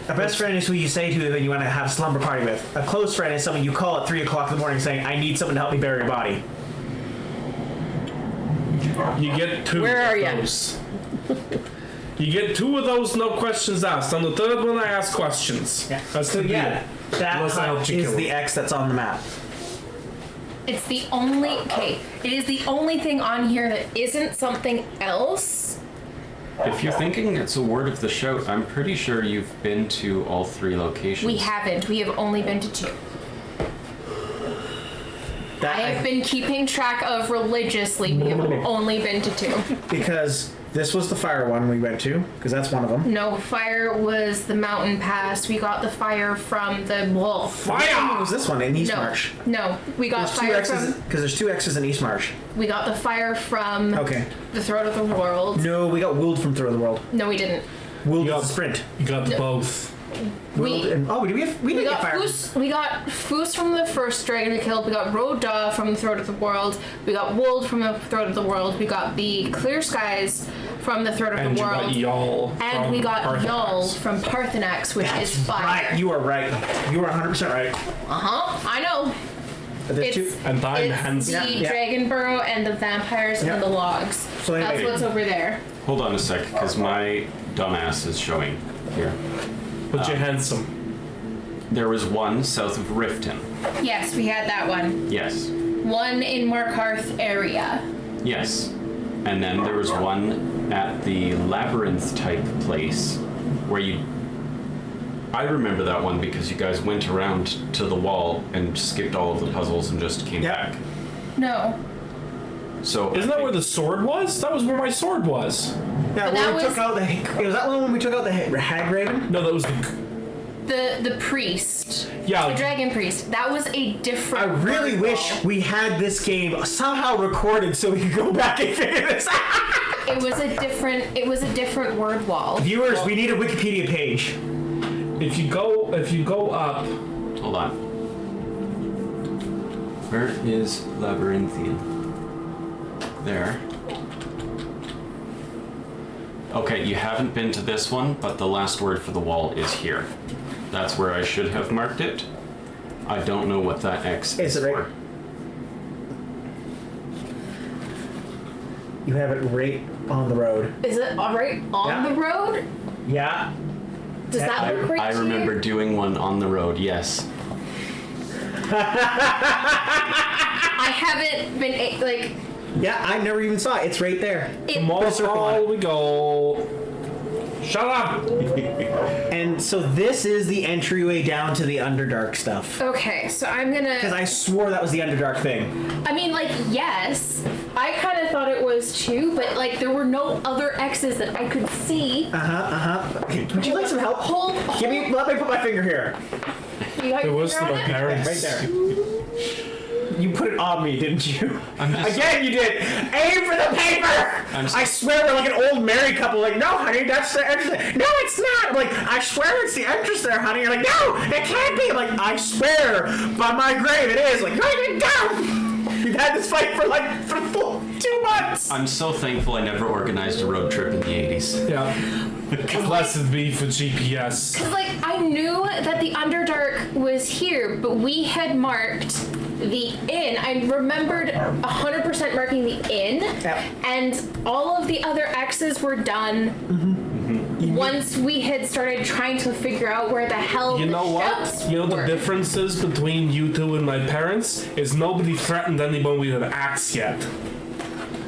A best friend is who you say to when you want to have a slumber party with. A close friend is someone you call at 3 o'clock in the morning saying, I need someone to help me bury your body. You get 2 Where are of ya? those. You get 2 of those, no questions asked. On the 3rd one, I ask questions. Yeah. That's So the yeah, deal. that Unless I hut helped you is kill the him. X that's on the map. It's the only. Okay, it is the only thing on here that isn't something else. If you're thinking it's a word of the shout, I'm pretty sure you've been to all 3 locations. We haven't. We have only been to 2. That I have been keeping track of religiously. We have only been to 2. because this was the fire one we went to, because that's one of them. No, fire was the mountain pass. We got the fire from the wolf. Which one was this one in East No, Marsh? no, we got There's 2 fire X's from. because there's 2 X's in East Marsh. We got the fire from Okay. the throat of the world. No, we got Wooled from Throw of the World. No, we didn't. Wooled Yup. is a sprint. You got both. Wooled We- and we did We get got fire. Foos from the first dragon we killed. We got Roda from the throat of the world. We got Wold from the throat of the world. We got the Clear Skies from the throat of And the you world. got Y'all. And from we got Parthenax. Y'all from Parthenax, which That's is fire. right. You are right. You are 100% right. I know. There's 2. And I'm It's handsome. the Yeah. Dragon Burrow and the vampires Yeah. and the logs. So That's anyway- what's over there. Hold on a sec, because my dumbass is showing here. But you're handsome. There was one south of Riften. Yes, we had that one. Yes. One in Markarth area. Yes. And then there was one at the labyrinth type place where you. I remember that one because you guys went around to the wall and skipped all of the puzzles and just came Yeah. back. No. So Isn't that where the sword was? That was where my sword was. Yeah, But when that we took was- out the. Was that one when we took out the Hag Raven? No, that was the. The priest. Yeah. The dragon priest. That was a different. I really word wish wall. we had this game somehow recorded so we could go back and figure this out. It was a different. It was a different word wall. Viewers, we need a Wikipedia page. If you go up, Hold on. Where is Labyrinthian? There. Okay, you haven't been to this one, but the last word for the wall is here. That's where I should have marked it. I don't know what that X Is is it right? for. You have it right on the road. Is it all right on Yeah. the road? Yeah. Does Yeah, that look right I to remember you? doing one on the road, yes. I haven't been like. Yeah, I never even saw it. It's right there. It, Mall circle on it. we go. Shut up! And so this is the entryway down to the Underdark stuff. okay, so I'm Because gonna. I swore that was the Underdark thing. I mean, like, yes, I kind of thought it was too, but like, there were no other X's that I could see. Okay, would you like some help? Let me put my finger here. You got It your was to finger on my it? parents. Right there. You put it on me, didn't you? I'm just- Again, you did. Aim for the paper. I swear we're like an old married couple. Like, no, honey, that's the entrance. No, it's not. I'm like, I swear it's the entrance there, honey. You're like, no, it can't be. I'm like, I swear by my grave it is. Like, no, we've had this fight for like for full 2 months. I'm so thankful I never organized a road trip in the 80s. Yeah. Blessed be for GPS. Cause like I knew that the Underdark was here, but we had marked the inn. I remembered 100% marking the inn, and all of the other X's were done. Once we had started trying to figure out where the hell You know what? You know the differences between you two and my parents is nobody threatened anyone with an axe yet.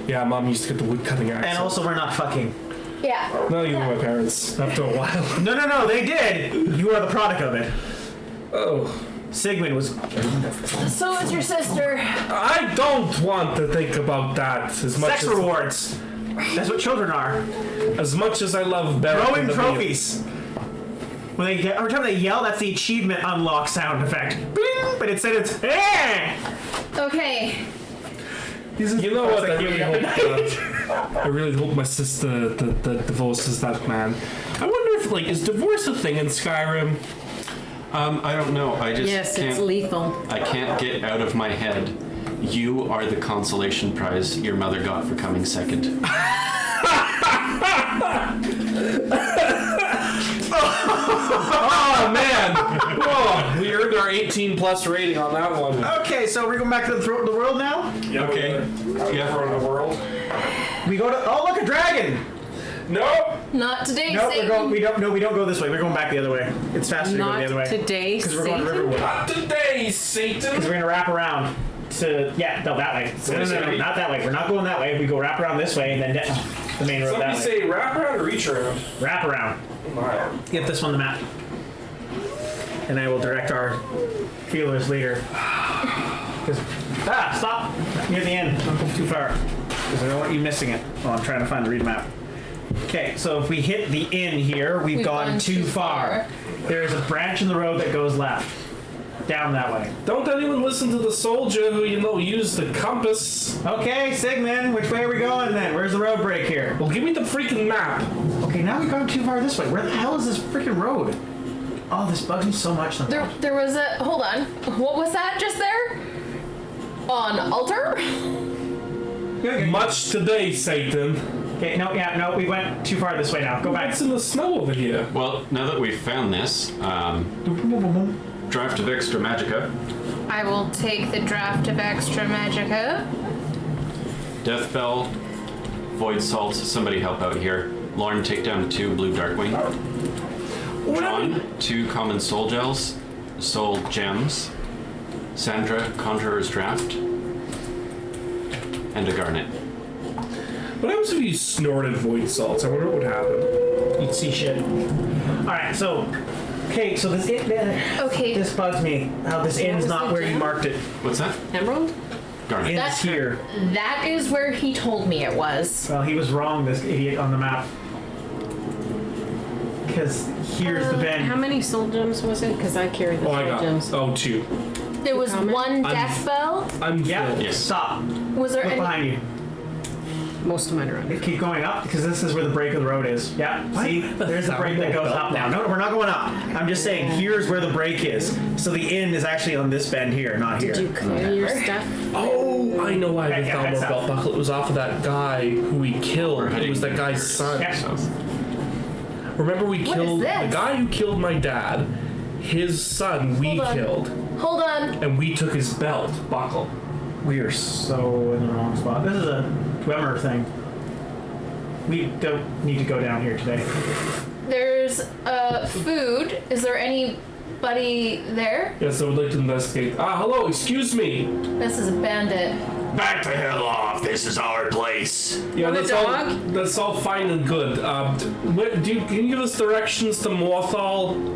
Yeah, Mom used to get the wood cutting axe. And also, we're not fucking. Yeah. No, you were my parents after a while. No, they did. You are the product of it. Oh. Sigmund was. So is your sister. I don't want to think about that as much Sex as rewards. That's what children are. as much as I love Barrett. Throwing and the trophies. When they get, every time they yell, that's the achievement unlock sound effect. Bing! But instead it's Okay. You know what? I really hope my sister divorces that man. I wonder if is divorce a thing in Skyrim? I don't know. I just Yes, can't. it's lethal. I can't get out of my head. You are the consolation prize your mother got for coming second. Oh man! Whoa, we earned our 18+ rating on that one. Okay, so we're going back to the world now? Okay. Yeah. For the world. We go to. Oh, look, a dragon! Nope. Not today, Nope, Satan. we don't go this way. We're going back the other way. It's faster to go the other way. Today, Because we're going to Satan. Riverwood. Not today, Satan. Because we're going to wrap around to. Yeah, no, that way. No, not that way. We're not going that way. We go wrap around this way and then the main road Somebody that way. say wrap around or reach around? Wrap around. Alright. Get this on the map. And I will direct our feelers later. Stop! Near the end. Don't go too far. Because I don't want you missing it. Oh, I'm trying to find the read map. Okay, so if we hit the inn here, we've gone too far. There is a branch in the road that goes left. Down that way. Don't anyone listen to the soldier who, used the compass. Okay, Sigmund, which way are we going then? Where's the road break here? Well, give me the freaking map. Okay, now we've gone too far this way. Where the hell is this freaking road? Oh, this bugs me so much sometimes. There was a. Hold on. What was that just there? On altar? Much today, Satan. Okay, no, we went too far this way now. Go back. It's in the snow over here. Well, now that we've found this, draft of extra magicka, I will take the draft of extra magicka. death bell, void salt. Somebody help out here. Lauren, take down 2 blue darkwing. John, 2 common soul gels, soul gems. Sandra, conjurer's draft, and a garnet. What happens if you snorted void salts? I wonder what would happen. You'd see shit. Alright, so so this Okay. this bugs me. How this inn's was not the where you gem? marked it. What's that? Emerald? Garnet. Inn's That's here. That is where he told me it was. Well, he was wrong, this idiot on the map. Because here's the bend. How many soul gems was it? Because I carry the Oh, I soul got gems. 2. There was comment? one death bell. I'm Yeah, full. Yes. stop. Was there Look any? behind you. Most of mine are under. Keep going up because this is where the break of the road is. Yeah, see, there's the break that goes up now. No, we're not going up. I'm just saying here's where the break is. So the inn is actually on this bend here, not here. Did you clear your stuff? Oh, I know why the Yeah, Thalmor that's belt buckle. It was off of that guy who we killed. It was that guy's son. Yeah. Remember we What killed is this? the guy who killed my dad. His son we Hold on. killed, Hold on. and we took his belt buckle. We are so in the wrong spot. This is a Dwemer thing. We don't need to go down here today. There's food. Is there anybody there? Yes, I would like to investigate. Hello, excuse me. This is a bandit. Back the hell off! This is our place. Yeah, Want a dog? That's all fine and good. Can you give us directions to Morthal?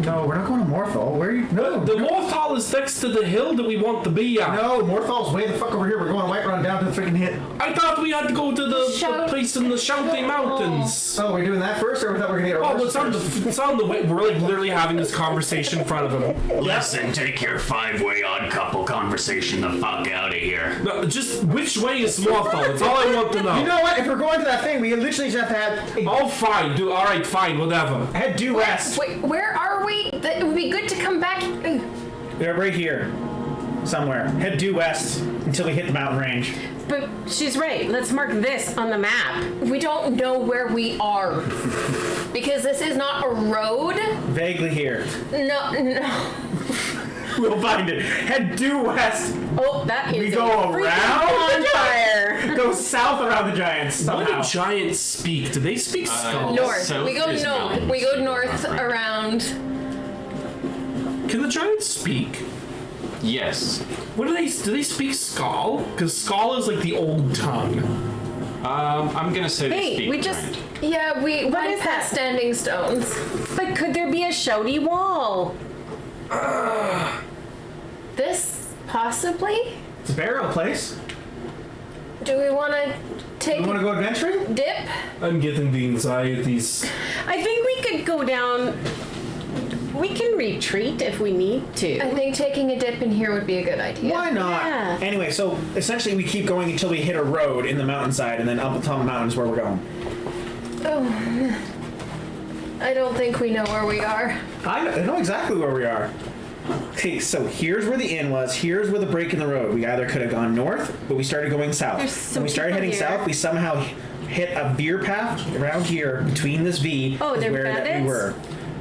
No, we're not going to Morthal. Where are you? No, The Morthal is next to the hill that we want to be at. no, Morthal's way the fuck over here. We're going Whiterun down to the freaking hit. I thought we had to go to the Shout- place in the Shouting Mountains. Oh, we're doing that first, or we thought we were gonna get our Oh, horses it's on first? it's on the way. We're literally having this conversation in front of him. Listen, take your 5-way odd couple conversation the fuck out of here. No, just which way is Morthal? That's all I want to know. You know what? If we're going to that thing, we literally just have to have Oh, fine. All right, fine, whatever. head due west. Wait, where are we? It would be good to come back. They're right here, somewhere. Head due west until we hit the mountain range. But she's right. Let's mark this on the map. We don't know where we are because this is not a road. Vaguely here. No. We'll find it. Head due west. Oh, that is We a go freaking around the bonfire. Go south around the giants What somehow. do giants speak? Do they speak skull? North. South We go is mountains. We go north Right. around. Can the giants speak? Yes. What do they speak skull? Because skull is like the old tongue. I'm gonna say they Hey, speak we just. giant. Yeah, we went is past that? standing stones. But could there be a shouty wall? This possibly? It's a burial place. Do we want to take You want to go adventuring? a dip? I'm getting the anxieties. I think we could go down. We can retreat if we need to. I think taking a dip in here would be a good idea. Why not? Yeah. Anyway, so essentially we keep going until we hit a road in the mountainside, and then up the top of the mountains where we're going. Oh. I don't think we know where we are. I know exactly where we are. Okay, so here's where the inn was. Here's where the break in the road. We either could have gone north, but we started going south. There's some When we started people heading here. south, we somehow hit a veer path around here between this V. Oh, is they're where that we bandits? were.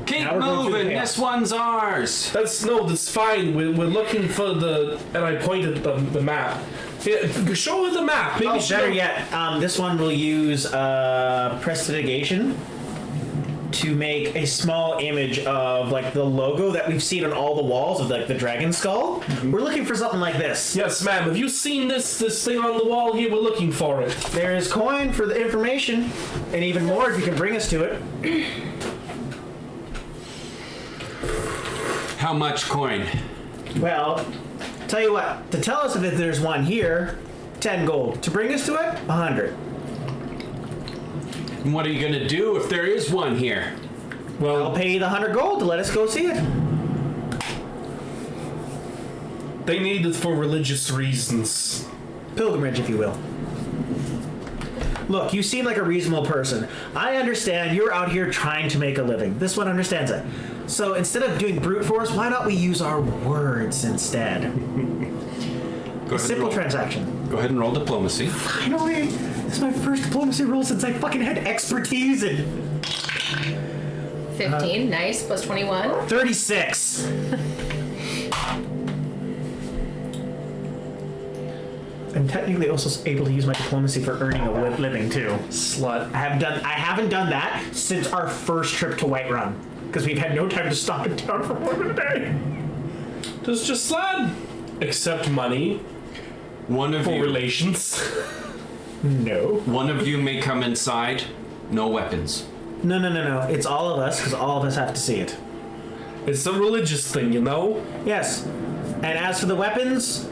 Keep Now we're going through the moving. chaos. This one's ours. That's fine. We're looking for the. And I pointed the map. Yeah, show her the map. Maybe Oh, she better don't- yet, this one will use prestidigitation to make a small image of like the logo that we've seen on all the walls of like the dragon skull. Mm-hmm. We're looking for something like this. Yes, ma'am. Have you seen this thing on the wall here? We're looking for it. There is coin for the information, and even more if you can bring us to it. How much coin? Well, tell you what. To tell us if there's one here, 10 gold. To bring us to it, 100. And what are you gonna do if there is one here? I'll Well, pay you the 100 gold to let us go see it. they need it for religious reasons. Pilgrimage, if you will. Look, you seem like a reasonable person. I understand you're out here trying to make a living. This one understands it. So instead of doing brute force, why not we use our words instead? Go A ahead and simple roll. transaction. Go ahead and roll diplomacy. Finally! This is my first diplomacy roll since I fucking had expertise in 15, nice, plus 21. 36. I'm technically also able to use my diplomacy for earning a living too. Slut. I haven't done that since our first trip to Whiterun because we've had no time to stop in town for more than a day. Does Jaslad accept money One of for you. relations? No. One of you may come inside. No weapons. No. It's all of us because all of us have to see it. It's a religious thing, you know? Yes. And as for the weapons,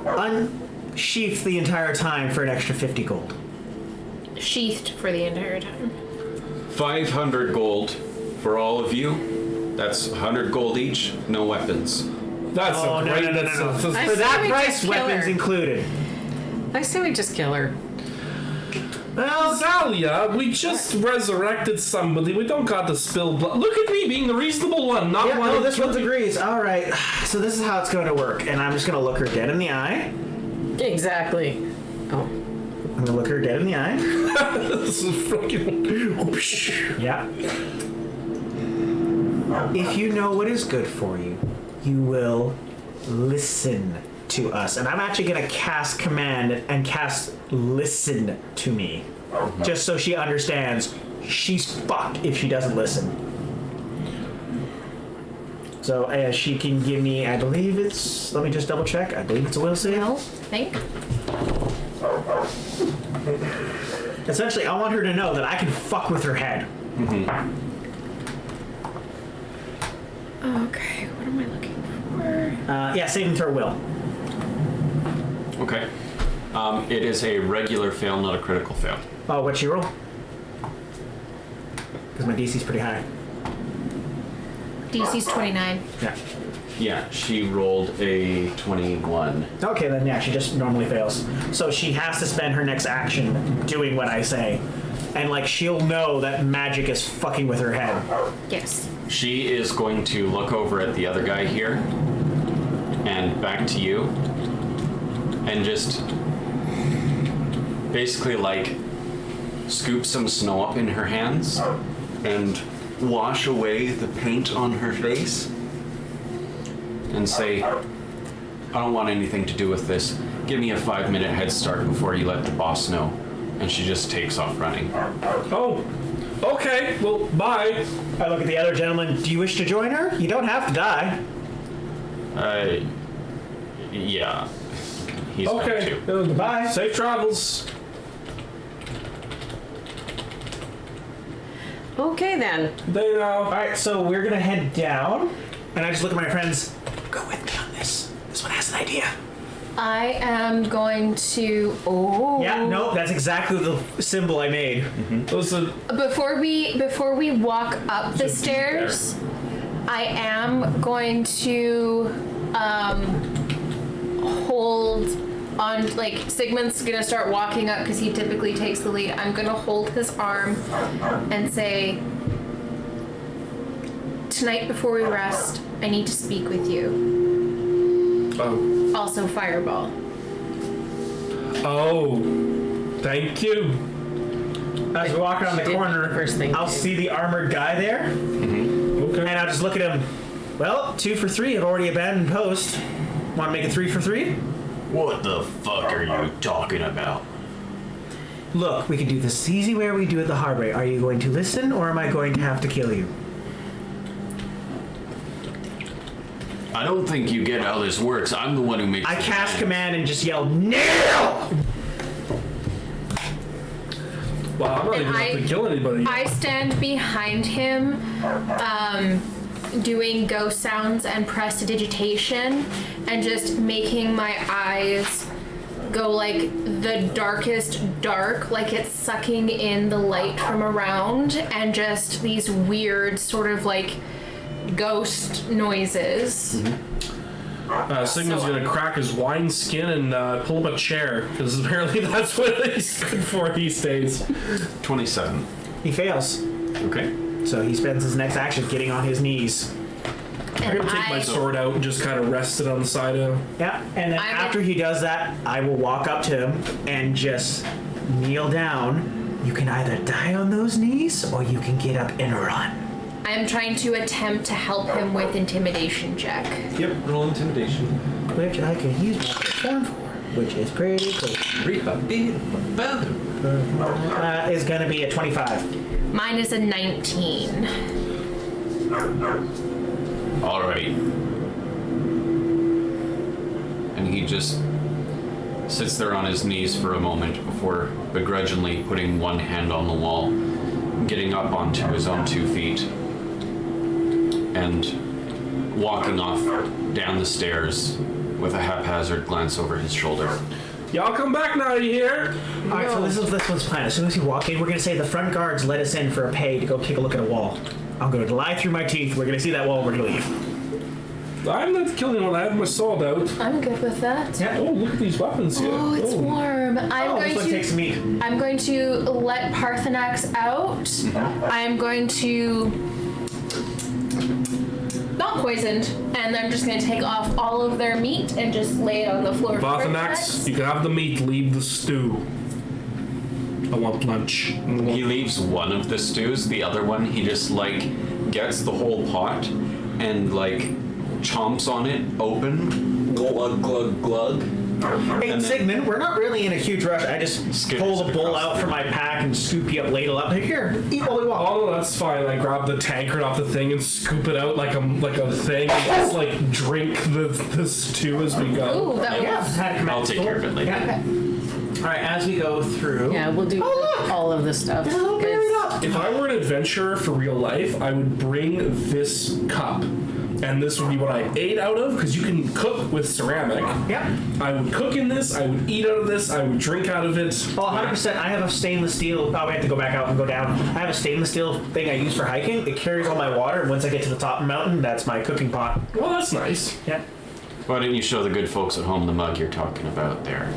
unsheath the entire time for an extra 50 gold. Sheathed for the entire time. 500 gold for all of you. That's 100 gold each. No weapons. That's Oh, a no, great. no. that's I For say that we price, just kill weapons her. included. I say we just kill her. Well, Zalia, we just resurrected somebody. We don't got to spill blood. Look at me being the reasonable one, not yeah, one. no, this one agrees. All right. So this is how it's going to work. And I'm just going to look her dead in the eye. Exactly. Oh. I'm going to look her dead in the eye. This is freaking. Yeah. If you know what is good for you, you will listen to us. And I'm actually going to cast command and cast listen to me. Just so she understands she's fucked if she doesn't listen. So she can give me, I believe it's, let me just double check. I believe it's a will save. I think. Essentially, I want her to know that I can fuck with her head. Okay, what am I looking for? Yeah, saving throw will. Okay. It is a regular fail, not a critical fail. Oh, what'd she roll? Because my DC's pretty high. DC's 29. Yeah. Yeah, she rolled a 21. Okay, then yeah, she just normally fails. So she has to spend her next action doing what I say. And like she'll know that magic is fucking with her head. Yes. She is going to look over at the other guy here and back to you and just basically like scoop some snow up in her hands and wash away the paint on her face and say, I don't want anything to do with this. Give me a 5-minute head start before you let the boss know. And she just takes off running. Oh, okay. Well, bye. I look at the other gentleman. Do you wish to join her? You don't have to die. Yeah. He's back Okay. too. Goodbye. Safe travels. Okay then. They know. All right, so we're gonna head down, and I just look at my friends. Go with me on this. This one has an idea. I am going to. Oh. Yeah, no, that's exactly the symbol I made. Listen, Before we walk up the stairs, I am going to hold on. Like Sigmund's gonna start walking up because he typically takes the lead. I'm gonna hold his arm and say, "Tonight before we rest, I need to speak with you." Also, fireball. Thank you. As we walk around the Did corner, first thing I'll too. see the armored guy there, Okay. and I'll just look at him. Well, 2 for 3 have already abandoned post. Want to make it 3 for 3? What the fuck are you talking about? Look, we can do this easy where we do it the hard way. Are you going to listen, or am I going to have to kill you? I don't think you get how this works. I'm the one who makes I the cast plans. command and just yell, "Nail!" Well, I'm not even I- have to kill anybody. I stand behind him, doing ghost sounds and prestidigitation, and just making my eyes go like the darkest dark, like it's sucking in the light from around, and just these weird sort of like ghost noises. Sigmund's gonna crack his wine skin and pull up a chair, because apparently that's what he's good for these days. 27. He fails. Okay. So he spends his next action getting on his knees. I'm And gonna take my sword out and just kind of rest it on the side of him. Yeah, and then I'm after he does that, I will walk up to him and just kneel down. You can either die on those knees, or you can get up and run. I'm trying to attempt to help him with intimidation check. Yep, roll intimidation. Which I can use my form for, which is pretty cool. Is gonna be a 25. Mine is a 19. All right. And he just sits there on his knees for a moment before begrudgingly putting one hand on the wall, getting up onto his own 2 feet, and walking off down the stairs with a haphazard glance over his shoulder. Y'all come back now, you hear? All right, so this one's plan. As soon as we walk in, we're gonna say the front guards let us in for a pay to go take a look at a wall. I'm gonna lie through my teeth. We're gonna see that wall. We're gonna leave. I'm not killing anyone. I have my sword out. I'm good with that. Yeah. Oh, look at these weapons here. Oh, it's warm. Oh, this one takes meat. I'm going to let Parthenax out. I'm going to not poisoned, and I'm just going to take off all of their meat and just lay it on the floor. for Parthenax, you can have the meat, leave the stew. I want lunch. He leaves one of the stews, the other one, he just like gets the whole pot and like chomps on it open, glug, glug, glug. Hey, And then- Sigmund, we're not really in a huge rush. I just Skitters pull the bowl across out the from my pack and scoop you up, ladle up. Here, eat while we walk. Oh, that's fine. I grab the tankard off the thing and scoop it out like a thing, and just like drink the stew as we go. Ooh, that Yeah, was. had to come out I'll the take door. care of it later. Yeah. All right, as we go through. Yeah, we'll do all of the stuff. It's a little buried up. If I were an adventurer for real life, I would bring this cup. And this would be what I ate out of, because you can cook with ceramic. Yep. I would cook in this, I would eat out of this, I would drink out of it. Oh, 100%. I have a stainless steel. Oh, we have to go back out and go down. I have a stainless steel thing I use for hiking. It carries all my water, and once I get to the top of the mountain, that's my cooking pot. Well, that's nice. Yeah. Why don't you show the good folks at home the mug you're talking about there?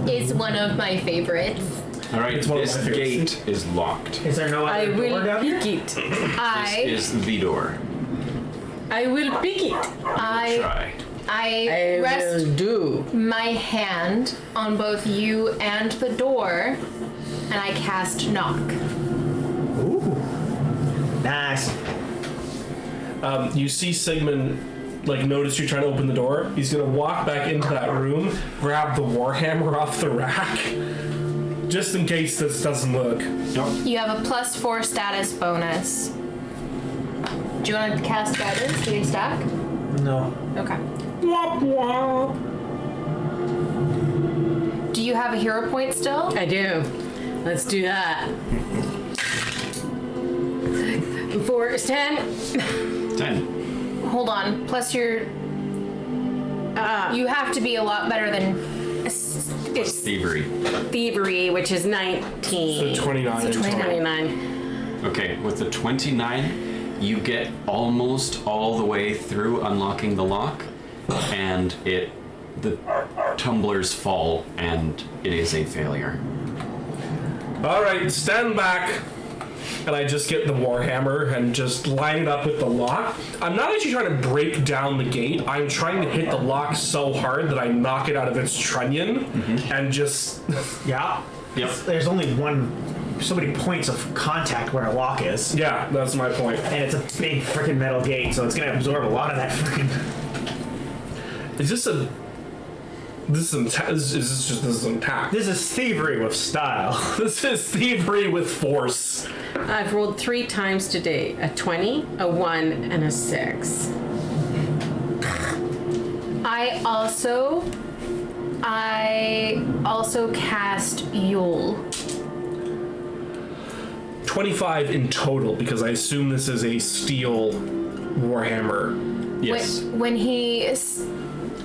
It's one of my favorites. All right, It's one of this my favorites. gate is locked. Is there no I other door will down here? pick it. This is the door. I will pick it. Try. I I rest will do. my hand on both you and the door, and I cast knock. Ooh. Nice. You see Sigmund, like, notice you're trying to open the door. He's gonna walk back into that room, grab the warhammer off the rack, just in case this doesn't work. You have a +4 status bonus. Do you want to cast guidance? Do you stack? No. Okay. Womp womp. Do you have a hero point still? I do. Let's do that. 4 is 10. 10. Hold on. Plus your. You have to be a lot better than. It's Thievery. thievery, which is 19. So 29 in total. 29. Okay, with the 29, you get almost all the way through unlocking the lock, and the tumblers fall, and it is a failure. All right, stand back. And I just get the warhammer and just line it up with the lock. I'm not actually trying to break down the gate. I'm trying to hit the lock so hard that I knock it out of its trunnion and just... Yeah. Yep. There's only so many points of contact where a lock is. Yeah, that's my point. And it's a big freaking metal gate, so it's gonna absorb a lot of that freaking. Is this a... This is intact. This is thievery with style. This is thievery with force. I've rolled 3 times today. A 20, a 1, and a 6. I also cast Yule. 25 in total, because I assume this is a steel warhammer. Yes. When he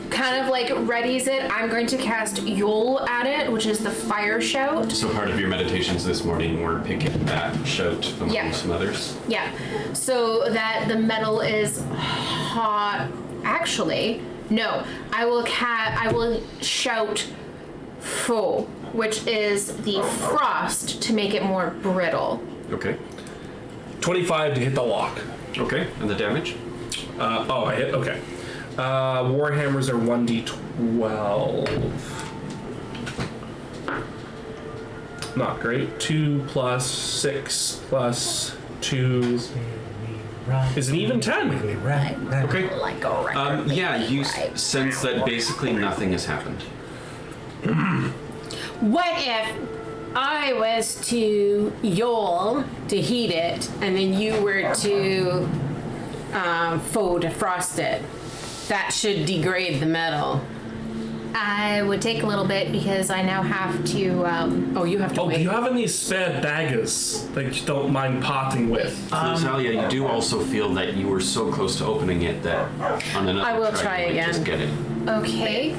kind of like readies it, I'm going to cast Yule at it, which is the fire shout. So part of your meditations this morning were picking that shout among Yeah. some others. Yeah, so that the metal is hot. Actually, no. I will shout Fo, which is the frost to make it more brittle. Okay. 25 to hit the lock. Okay, and the damage? I hit. Okay. Warhammers are 1d12. Not great. 2 plus 6 plus 2 is an even 10. Okay. Yeah, you sense that basically nothing has happened. What if I was to Yule to heat it, and then you were to Foe to frost it? That should degrade the metal. I would take a little bit because I now have to. You have to Oh, wait. do you have any spare daggers that you don't mind parting with? Natalia, you do also feel that you were so close to opening it that on another I will try try you might again. just get it. Okay.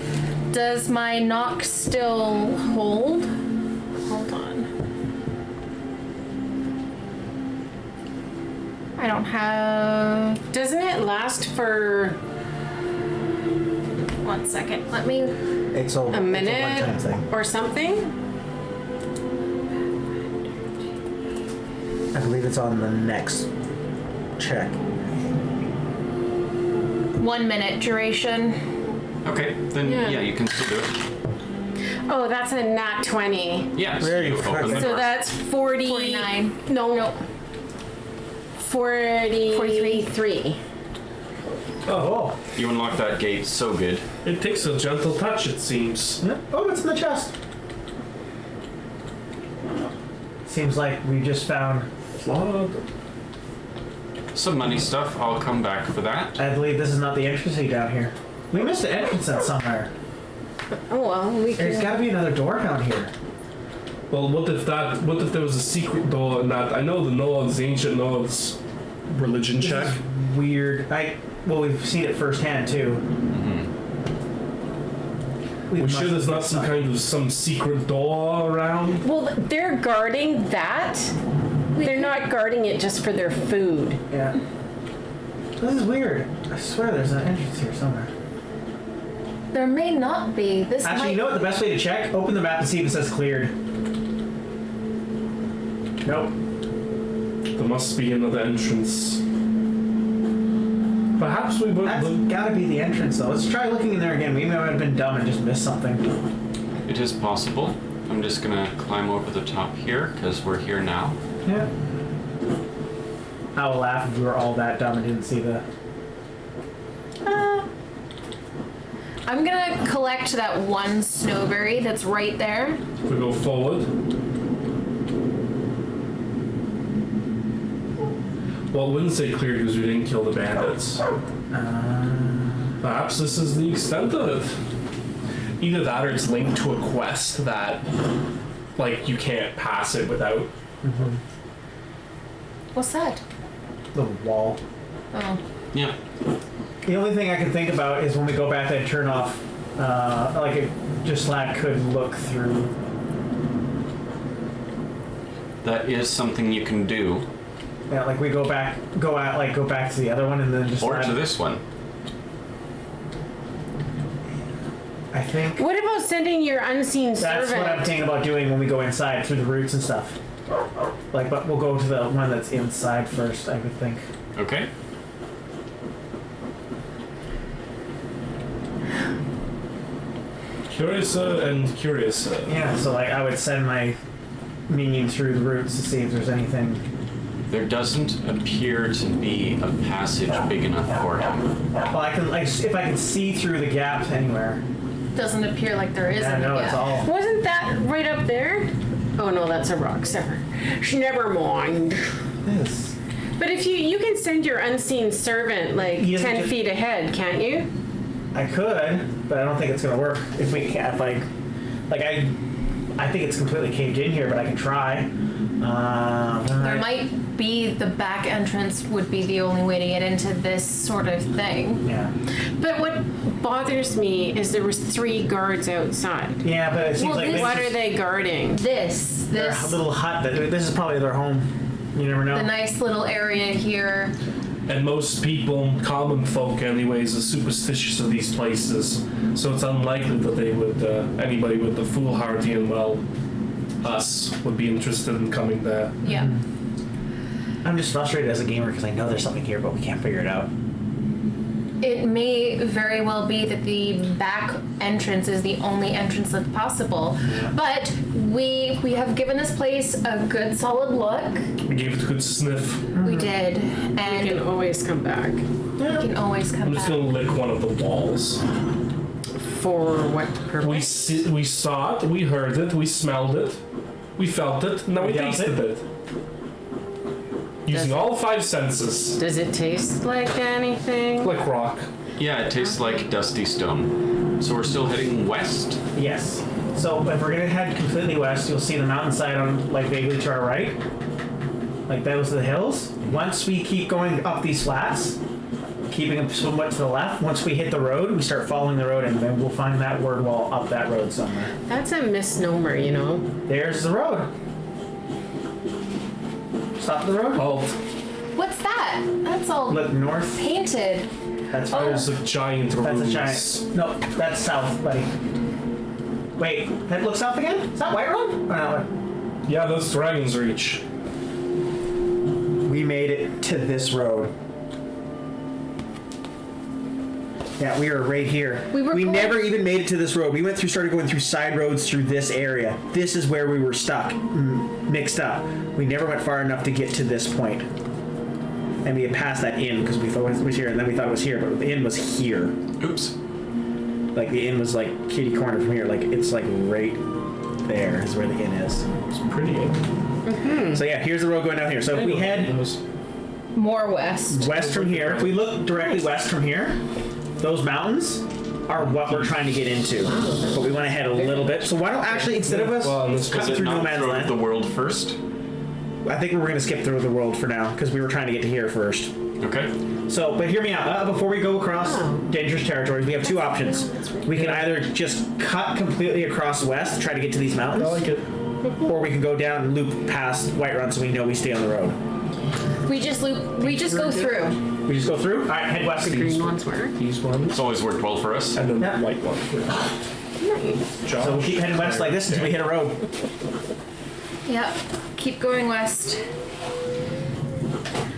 Does my knock still hold? Hold on. I don't have. Doesn't it last for 1 second. Let me. It's a a minute one-time thing. or something? I believe it's on the next check. 1 minute duration. Okay, then Yeah. yeah, you can still do it. Oh, that's a nat 20. Yeah, so Very you open the fucking- So door. that's 40. 49. No. 43. Oh. You unlock that gate so good. It takes a gentle touch, it seems. Yeah. Oh, it's in the chest. Seems like we just found. Flawed. Some money stuff, I'll come back for that. I believe this is not the entrance down here. We missed the entrance in somewhere. Oh, well, we There's can. got to be another door down here. Well, what if there was a secret door in that? I know the ancient Nords religion check. This is weird. We've seen it firsthand too. We sure there's not some secret door around? Well, they're guarding that. They're not guarding it just for their food. Yeah. This is weird. I swear there's an entrance here somewhere. There may not be. This Actually, might. you know what? The best way to check? Open the map and see if it says cleared. Nope. There must be another entrance. Perhaps we would. That's gotta be the entrance though. Let's try looking in there again. Maybe I might have been dumb and just missed something. It is possible. I'm just gonna climb over the top here, because we're here now. Yeah. I will laugh if we were all that dumb and didn't see the... I'm gonna collect that one snowberry that's right there. We go forward. Well, Wednesday cleared because we didn't kill the bandits. Perhaps this is the extent of it. Either that or it's linked to a quest that, like, you can't pass it without. What's that? The wall. Oh. Yeah. The only thing I can think about is when we go back there and turn off, like if just Slack could look through. That is something you can do. Yeah, like we go back to the other one and then just. Or to this one. I think. What about sending your unseen That's servant? what I'm thinking about doing when we go inside through the roots and stuff. Like, but we'll go to the one that's inside first, I would think. Okay. Curiouser and curiouser. Yeah, so like I would send my minion through the roots to see if there's anything. There doesn't appear to be a passage big enough for him. Well, I can like if I can see through the gap anywhere. Doesn't appear like there is Yeah, any no, yet. it's all. Wasn't that right up there? Oh no, that's a rock star. Never mind. This. But if you can send your unseen servant like He doesn't 10 just- feet ahead, can't you? I could, but I don't think it's gonna work if we can't. Like I think it's completely caved in here, but I can try. There might be the back entrance would be the only way to get into this sort of thing. Yeah. But what bothers me is there was 3 guards outside. Yeah, but it seems Well, like this- this What is are they guarding? This their little hut. This is probably their home. You never know. the nice little area here. And most people, common folk anyways, are superstitious of these places. So it's unlikely that they would, anybody with the foolhardy and, well, us, would be interested in coming there. Yeah. I'm just frustrated as a gamer because I know there's something here, but we can't figure it out. It may very well be that the back entrance is the only entrance that's possible. But we have given this place a good solid look. We gave it a good sniff. We did. You And can always come back. we can always I'm come just back. gonna lick one of the walls. For what purpose? We saw it, we heard it, we smelled it, we felt it, now we We felt tasted it. Using all 5 senses. Does it taste like anything? Like rock. Yeah, it tastes like dusty stone. So we're still heading west? Yes. So if we're gonna head completely west, you'll see the mountainside on like vaguely to our right. Like those are the hills. Once we keep going up these flats, keeping them somewhat to the left, once we hit the road, we start following the road and then we'll find that word wall up that road somewhere. That's a misnomer, you know. There's the road. Stop the road. Halt. What's that? That's all Look north. painted. That's There's a giant That's a ruins. giant. No, that's south, buddy. Wait, that looks south again? Is that White Road? Or no? Yeah, that's Dragon's Reach. We made it to this road. Yeah, we were right here. We were going- never even made it to this road. We started going through side roads through this area. This is where we were stuck, mixed up. We never went far enough to get to this point. And we had passed that inn because we thought it was here, and then we thought it was here, but the inn was here. Oops. Like the inn was like kitty corner from here. Like it's like right there is where the inn is. It's pretty. So yeah, here's the road going down here. So if we head More west. west from here, if we look directly west from here, those mountains are what we're trying to get into. But we want to head a little bit. So why don't actually, instead of us Well, this cutting Is it through no not man's throw land, the world first? I think we're going to skip through the world for now because we were trying to get to here first. Okay. So, but hear me out. Before we go across dangerous territories, we have 2 options. We can either just cut completely across west, try to get to these mountains, I like it. or we can go down and loop past Whiterun so we know we stay on the road. We just go through. We just go through? All right, head west. The green ones were. These ones. It's always worked well for us. And then Yeah. the white one. Josh. So we'll keep heading west like this until we hit a road. Yep. Keep going west.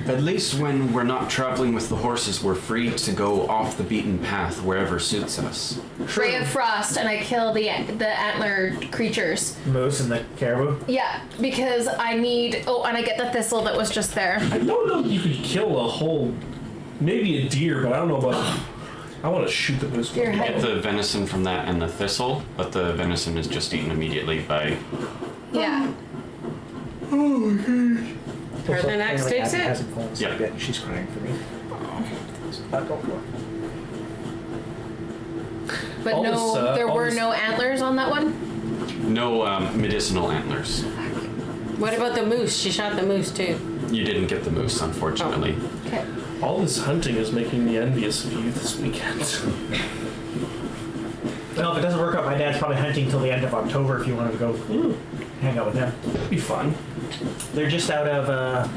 At least when we're not traveling with the horses, we're free to go off the beaten path wherever suits us. Ray of Frost, and I kill the antler creatures. Moose and the caribou. Yeah, because I need. Oh, and I get the thistle that was just there. I don't know if you could kill a whole, maybe a deer, but I don't know about. I want to shoot the moose. Deer head. Get the venison from that and the thistle, but the venison is just eaten immediately by. Yeah. Further next takes it. Hasn't fallen asleep Yeah. yet, and she's crying for me. Go for it. But All no, this, there all were this- no antlers on that one. No medicinal antlers. What about the moose? She shot the moose too. You didn't get the moose, unfortunately. Okay. All this hunting is making me envious of you this weekend. Well, if it doesn't work out, my dad's probably hunting till the end of October if you wanted to go hang out with him. It'd be fun. They're just out of,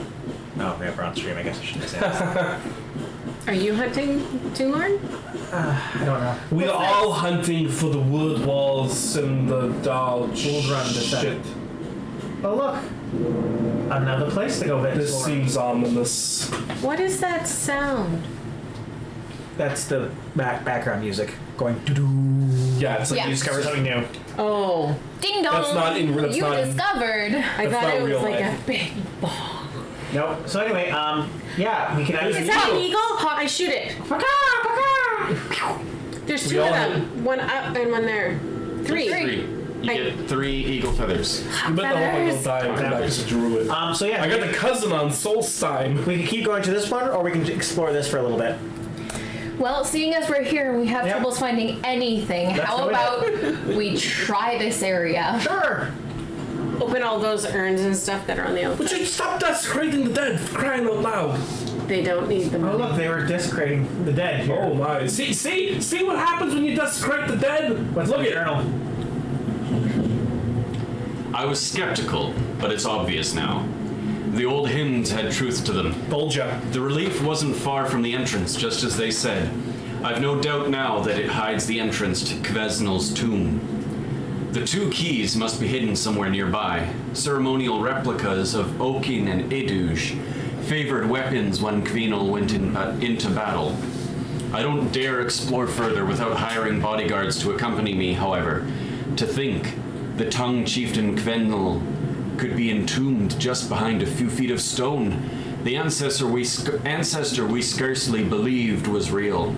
no, we're on stream, I guess I shouldn't say that. Are you hunting too, Lauren? I don't know. We're all hunting for the wood walls and the dog We'll run this shit. Oh, look. Another place to go visit. This seems ominous. What is that sound? That's the background music going doo-doo. Yeah, it's like Yeah. You discover something new. Oh, Ding dong. That's not in- that's you not in- discovered. I That's thought not it was real like life. a big ball. Nope. So anyway, yeah, we can Is either that an eagle? I shoot it. There's We two of all them. One up and one there. Three. You get 3 eagle feathers. You bet the hope I don't Feathers. die and come back as a druid. So yeah, I got the cousin on Solstein. we can keep going to this one, or we can explore this for a little bit. Well, seeing as we're here and we have Yep. troubles finding anything, Let's how go about we try this area? Sure. Open all those urns and stuff that are on the Would outside. you stop desecrating the dead, for crying out loud? They don't need the Oh money. look, they were desecrating the dead here. Oh my. See what happens when you desecrate the dead? What's Look the at journal? I was skeptical, but it's obvious now. The old hymns had truth to them. Told ya. The relief wasn't far from the entrance, just as they said. I've no doubt now that it hides the entrance to Kvesnel's tomb. The 2 keys must be hidden somewhere nearby, ceremonial replicas of Okin and Eduj, favored weapons when Kvenel went into battle. I don't dare explore further without hiring bodyguards to accompany me, however. To think, the tongue chieftain Kvenel could be entombed just behind a few feet of stone. The ancestor we scarcely believed was real.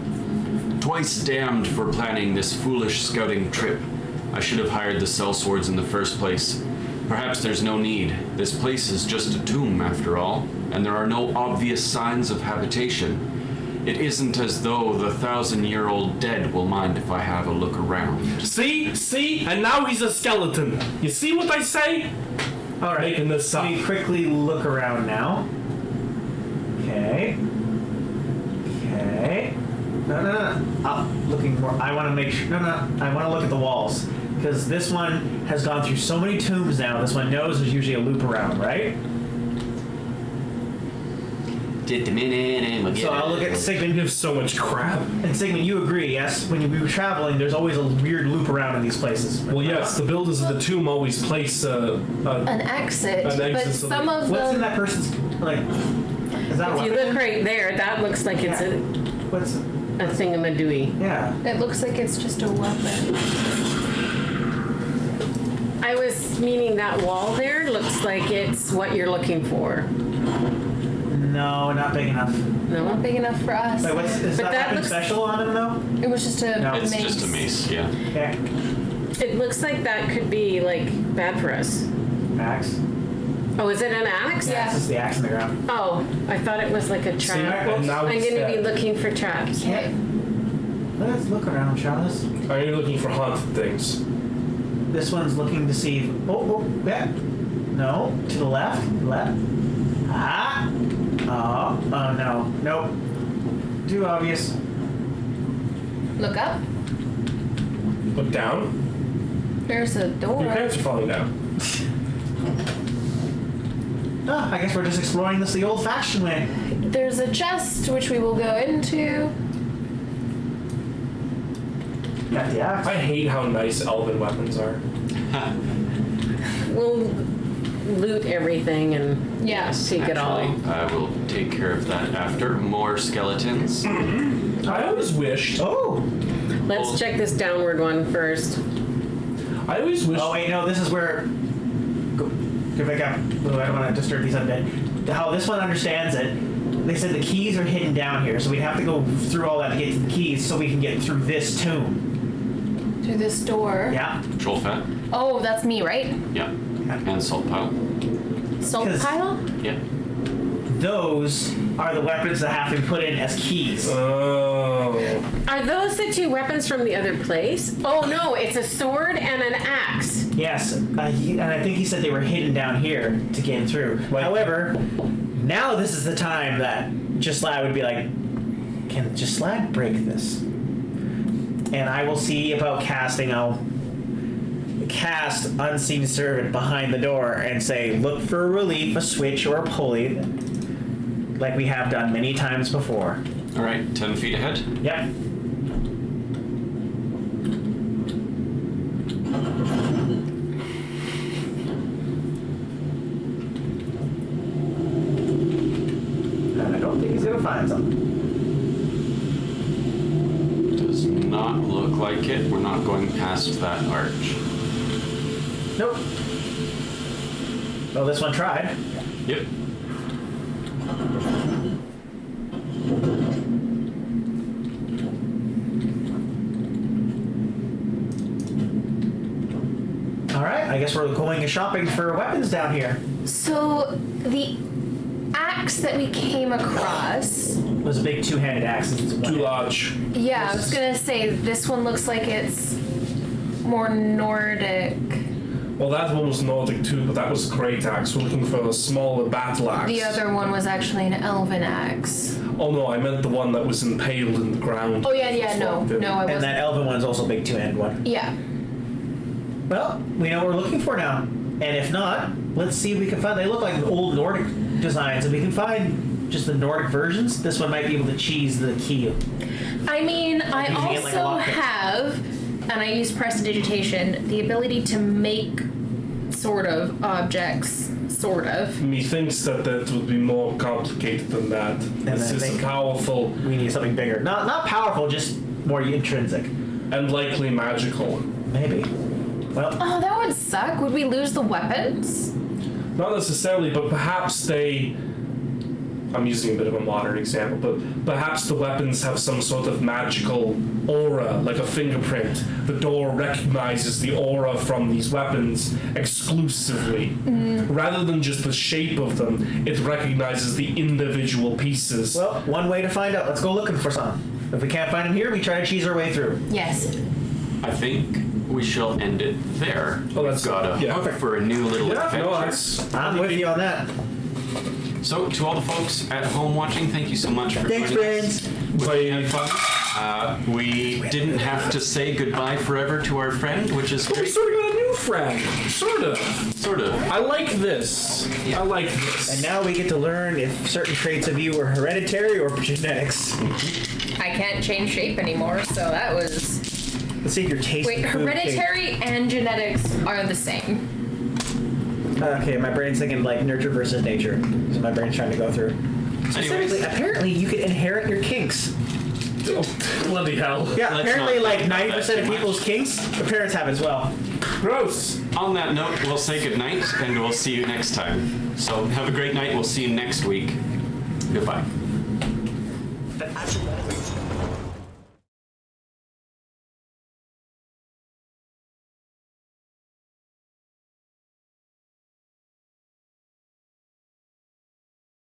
Twice damned for planning this foolish scouting trip. I should have hired the sellswords in the first place. Perhaps there's no need. This place is just a tomb, after all, and there are no obvious signs of habitation. It isn't as though the 1,000-year-old dead will mind if I have a look around. See? And now he's a skeleton. You see what I say? All right. Making this up. Let me quickly look around now. Okay. No. Looking more. I want to make sure. No. I want to look at the walls because this one has gone through so many tombs now. This one knows there's usually a loop around, right? So I'll look at You Sigmund. have so much crap. And Sigmund, you agree, yes? When you were traveling, there's always a weird loop around in these places. Well, yes, the builders of the tomb always place An exit, An exit, but so some of What's in the that person's like? Is that If you look right there, that looks like it's a What's? thingamadooey. Yeah. it looks like it's just a weapon. I was meaning that wall there looks like it's what you're looking for. No, not big enough. No? Not big enough for us. Wait, is But that that weapon looks- special on him though? It was just a No. It's mace. just a mace, yeah. Okay. It looks like that could be like bad for us. Axe. Oh, is it an axe? Yeah. This is the axe in the ground. Oh, I thought it was like a trap. and now I'm it's gonna be dead. looking for traps. Okay. Let's look around, Charles. Are you looking for haunted things? This one's looking to see. Yeah. No, to the left. Left. Ah. Oh no. Nope. Too obvious. Look up. Look down. There's a door. Your pants are falling down. I guess we're just exploring this the old-fashioned way. There's a chest which we will go into. Got the axe. I hate how nice elven weapons are. Well, loot everything and Yeah. take it all. Actually, I will take care of that after. More skeletons. I always wished. Oh! Let's check this downward one first. I always wished. Oh, wait, no, this is where... Go back up. Oh, I don't want to disturb these undead. How this one understands it, they said the keys are hidden down here, so we'd have to go through all that to get to the keys so we can get through this tomb. Through this door. Yeah? Troll fat. Oh, that's me, right? Yeah. And salt pile. Salt 'Cause- pile? Yeah. Those are the weapons that have to be put in as keys. Oh. Are those the two weapons from the other place? Oh no, it's a sword and an axe. Yes, and I think he said they were hidden down here to get through. However, now this is the time that Gislad would be like, can Gislad break this? And I will see about casting. I'll cast Unseen Servant behind the door and say, look for a relief, a switch, or a pulley, like we have done many times before. All right, 10 feet ahead. Yep. And I don't think he's gonna find something. Does not look like it. We're not going past that arch. Nope. Well, this one tried. Yep. All right, I guess we're going shopping for weapons down here. So the axe that we came across. It was a big two-handed axe. It's one Too hand. large. Yeah, I was gonna say this one looks like it's more Nordic. Well, that one was Nordic too, but that was a great axe. We're looking for a smaller battle axe. The other one was actually an elven axe. Oh no, I meant the one that was impaled in the ground. Oh yeah, no, That's what I did. I And wasn't. that elven one's also a big two-handed one. Yeah. Well, we know what we're looking for now. And if not, let's see if we can find... They look like old Nordic designs. If we can find just the Nordic versions, this one might be able to cheese the key. I mean, I using it like a also lockpick. have, and I use prestidigitation, the ability to make sort of objects, sort of. Methinks that would be more complicated than that. This I is think- powerful We need something bigger. Not powerful, just more intrinsic. and likely magical. Maybe. Well, Oh, that would suck. Would we lose the weapons? Not necessarily, but perhaps they... I'm using a bit of a modern example, but perhaps the weapons have some sort of magical aura, like a fingerprint. The door recognizes the aura from these weapons exclusively. Rather than just the shape of them, it recognizes the individual pieces. well, one way to find out. Let's go looking for some. If we can't find them here, we try to cheese our way through. Yes. I think we shall end it there. Oh, that's- We've got a yeah. hook for a new little yeah, adventure. no, that's... I'm with you on that. So, to all the folks at home watching, thank you so much for Thanks, joining us. friends. We had fun. We didn't have to say goodbye forever to our friend, which is We great. sort of got a new friend. Sort of. Sort of. I like this. I like this. And now we get to learn if certain traits of you are hereditary or genetics. I can't change shape anymore, so that was... Let's see if your taste. Wait, hereditary and genetics are the same. Okay, my brain's thinking like nurture versus nature. So my brain's trying to go through. Specifically, Anyways, apparently you can inherit your kinks. Oh, bloody hell. Yeah, Let's apparently not like talk about that 90% of too people's much. kinks, their parents have as well. Gross. on that note, we'll say goodnight and we'll see you next time. So, have a great night. We'll see you next week. Goodbye.